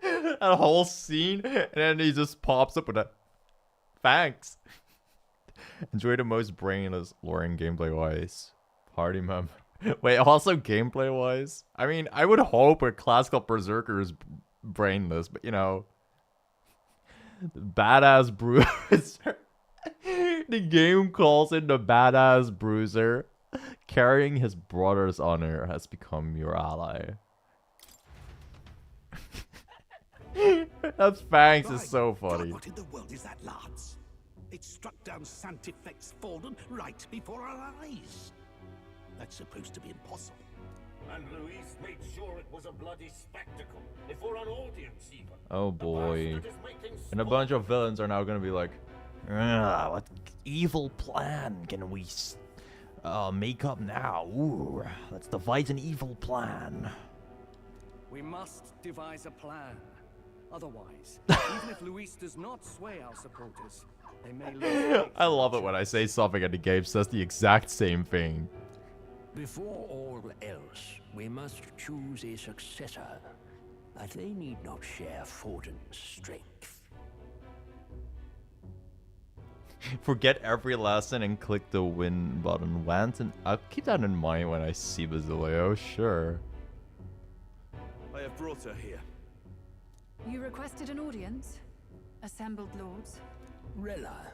That whole scene, and then he just pops up with a thanks. Enjoy the most brainless lore and gameplay wise. Party member. Wait, also gameplay wise? I mean, I would hope a classical berserker is brainless, but you know. Badass bruiser. The game calls it the badass bruiser. Carrying his brother's honor has become your ally. That Fangs is so funny. What in the world is that, lads? It struck down Santifex Forden right before our eyes. That's supposed to be impossible. And Luis made sure it was a bloody spectacle before an audience even. Oh boy. And a bunch of villains are now gonna be like, what evil plan can we make up now? Ooh, let's devise an evil plan. We must devise a plan. Otherwise, even if Luis does not sway our supporters, they may lose. I love it when I say something and the game says the exact same thing. Before all else, we must choose a successor, but they need not share Forden's strength. Forget every lesson and click the win button once, and I'll keep that in mind when I see Basilio, sure. I have brought her here. You requested an audience? Assembled lords? Rella,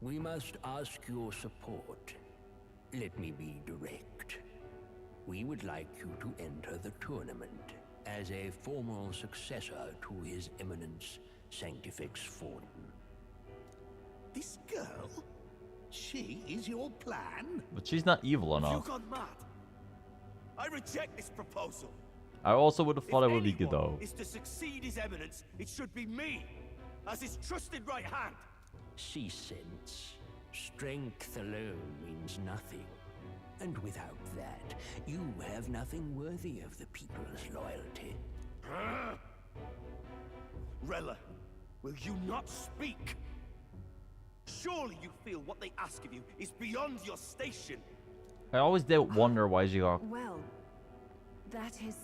we must ask your support. Let me be direct. We would like you to enter the tournament as a formal successor to His Eminence, Sanctifex Forden. This girl? She is your plan? But she's not evil Have you enough. gone mad? I reject this proposal. I also would have thought If it would be good anyone though. is to succeed His Eminence, it should be me, as his trusted right hand. See sense. Strength alone means nothing. And without that, you have nothing worthy of the people's loyalty. Rella, will you not speak? Surely you feel what they ask of you is beyond your station. I always did wonder why she got Well, that is...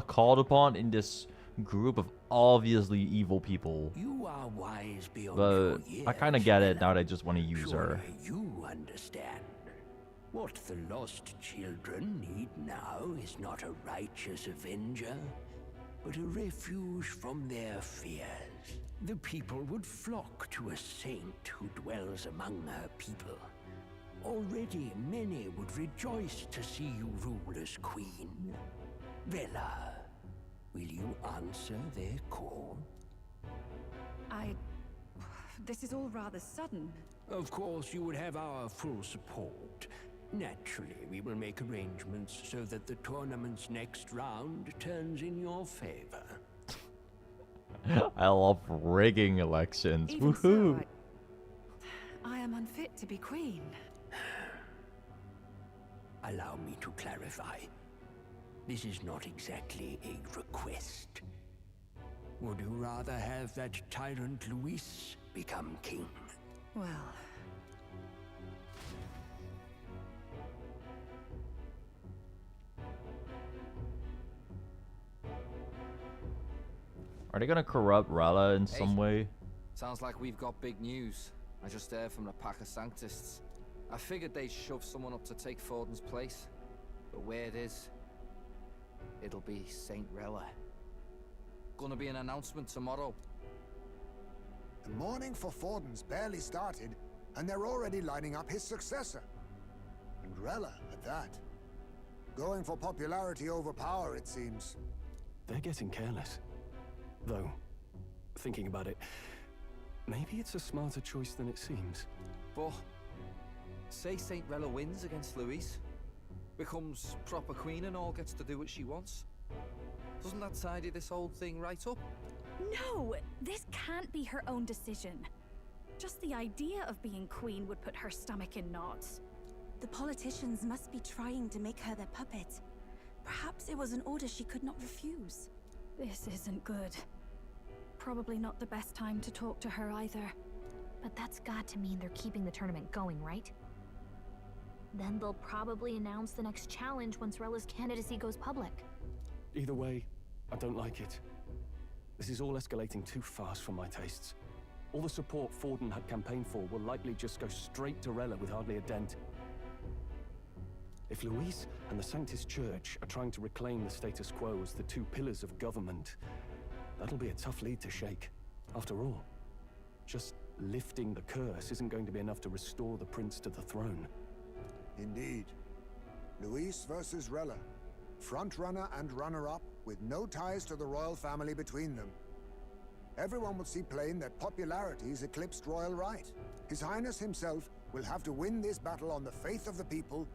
called upon in this group of obviously evil people. You are wise beyond But your years. I kind of get it now. They just want to use her. Surely you understand. What the lost children need now is not a righteous avenger, but a refuge from their fears. The people would flock to a saint who dwells among her people. Already many would rejoice to see you rule as queen. Vela, will you answer their call? This is all rather sudden. Of course, you would have our full support. Naturally, we will make arrangements so that the tournament's next round turns in your favor. I love rigging elections. Even Woohoo! so, I am unfit to be queen. Allow me to clarify. This is not exactly a request. Would you rather have that tyrant Luis become king? Well... Are they gonna corrupt Rala in some way? Sounds like we've got big news. I just heard from the pack of Sanctists. I figured they'd shove someone up to take Forden's place. But where it is, it'll be Saint Rella. Gonna be an announcement tomorrow. The mourning for Forden's barely started, and they're already lining up his successor. And Rella, at that. Going for popularity over power, it seems. They're getting careless. Though, thinking about it, maybe it's a smarter choice than it seems. But, say Saint Rella wins against Louise, becomes proper queen and all gets to do what she wants. Doesn't that tidy this whole thing right up? No! This can't be her own decision. Just the idea of being queen would put her stomach in knots. The politicians must be trying to make her their puppet. Perhaps it was an order she could not refuse. This isn't good. Probably not the best time to talk to her either. But that's got to mean they're keeping the tournament going, right? Then they'll probably announce the next challenge once Rella's candidacy goes public. Either way, I don't like it. This is all escalating too fast for my tastes. All the support Forden had campaigned for will likely just go straight to Rella with hardly a dent. If Luis and the Sanctis Church are trying to reclaim the status quo as the two pillars of government, that'll be a tough lead to shake. After all, just lifting the curse isn't going to be enough to restore the prince to the throne. Indeed. Luis versus Rella. Frontrunner and runner-up, with no ties to the royal family between them. Everyone will see plain that popularity's eclipsed royal right. His Highness himself will have to win this battle on the faith of the people,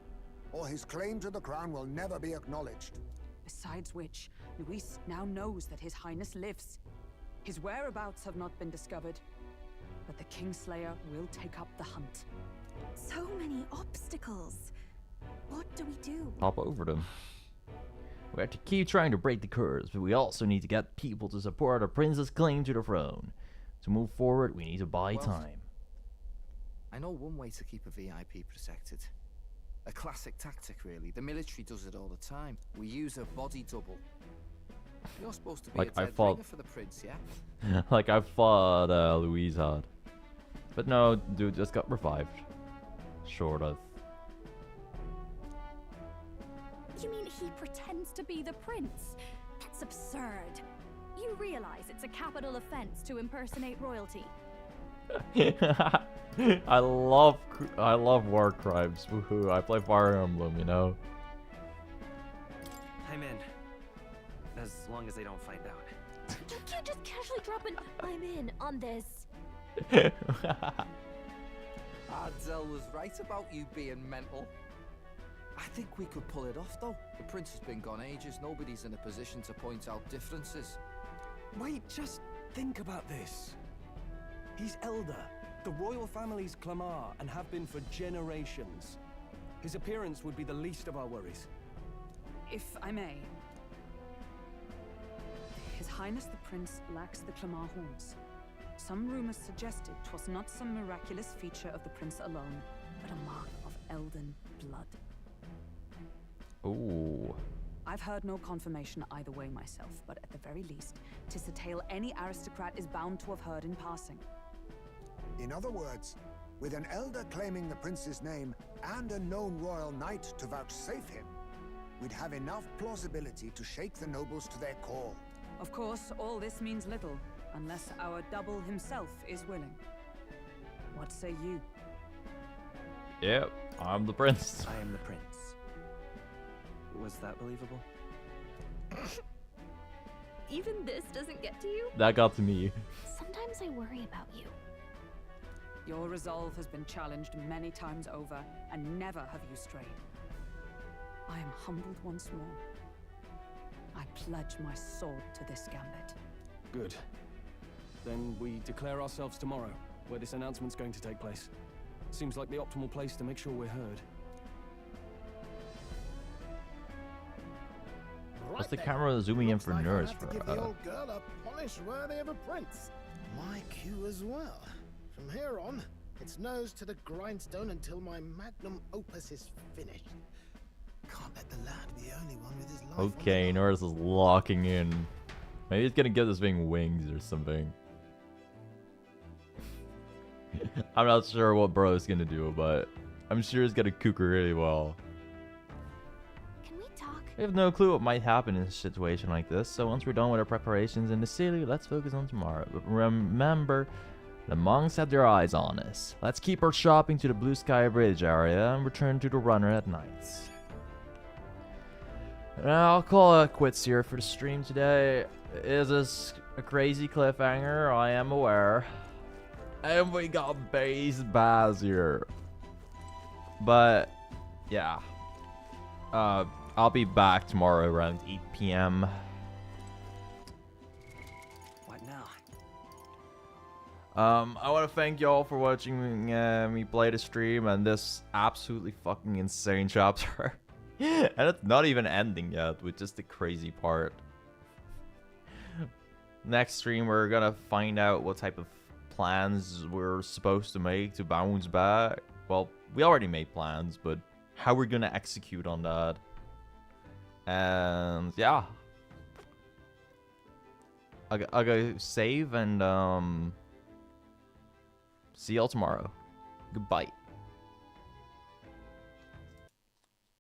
or his claim to the crown will never be acknowledged. Besides which, Luis now knows that His Highness lives. His whereabouts have not been discovered, but the Kingslayer will take up the hunt. So many obstacles. What do we do? Hop over them. We have to keep trying to break the curse, but we also need to get people to support our prince's claim to the throne. To move forward, we need to buy time. I know one way to keep a VIP protected. A classic tactic, really. The military does it all the time. We use a body double. You're supposed to be Like a I dead thought- ringer for the prince, yeah? Like I thought Louise had. But no, dude just got revived. Sort of. You mean he pretends to be the prince? That's absurd. You realize it's a capital offense to impersonate royalty. I love war crimes. Woohoo! I play Fire Emblem, you know. I'm in. As long as they don't find out. You can't just casually drop an "I'm in" on this. Adzel was right about you being mental. I think we could pull it off, though. The prince has been gone ages. Nobody's in a position to point out differences. Wait, just think about this. He's elder. The royal family's Clamar and have been for generations. His appearance would be the least of our worries. If I may. His Highness the Prince lacks the Clamar horns. Some rumors suggested 'twas not some miraculous feature of the prince alone, but a mark of elden blood. Ooh. I've heard no confirmation either way myself, but at the very least, 'tis a tale any aristocrat is bound to have heard in passing. In other words, with an elder claiming the prince's name and a known royal knight to vouchsafe him, we'd have enough plausibility to shake the nobles to their core. Of course, all this means little, unless our double himself is willing. What say you? Yep, I'm the prince. I am the prince. Was that believable? Even this doesn't get to you? That got to me. Sometimes I worry about you. Your resolve has been challenged many times over, and never have you strayed. I am humbled once more. I pledge my sword to this gambit. Good. Then we declare ourselves tomorrow, where this announcement's going to take place. Seems like the optimal place to make sure we're heard. What's the camera zooming in for nerds To give the old girl a polish worthy of a prince. My cue as well. From here on, it's nose to the grindstone until my magnum opus is finished. Can't let the lad be the only one with his life. Okay, Norris is locking in. Maybe he's gonna give this thing wings or something. I'm not sure what bro is gonna do, but I'm sure he's gonna cook her really well. Can we talk? We have no clue what might happen in a situation like this, so once we're done with our preparations in the city, let's focus on tomorrow. But remember, the monks have their eyes on us. Let's keep our shopping to the Blue Sky Bridge area and return to the runner at night. And I'll call it quits here for the stream today. It is a crazy cliffhanger, I am aware. And we got base Baz here. But, yeah. I'll be back tomorrow around 8 p.m. What now? I want to thank y'all for watching me play the stream and this absolutely fucking insane chapter. And it's not even ending yet, which is the crazy part. Next stream, we're gonna find out what type of plans we're supposed to make to bounce back. Well, we already made plans, but how we're gonna execute on that. And yeah. I'll go save and see y'all tomorrow. Goodbye.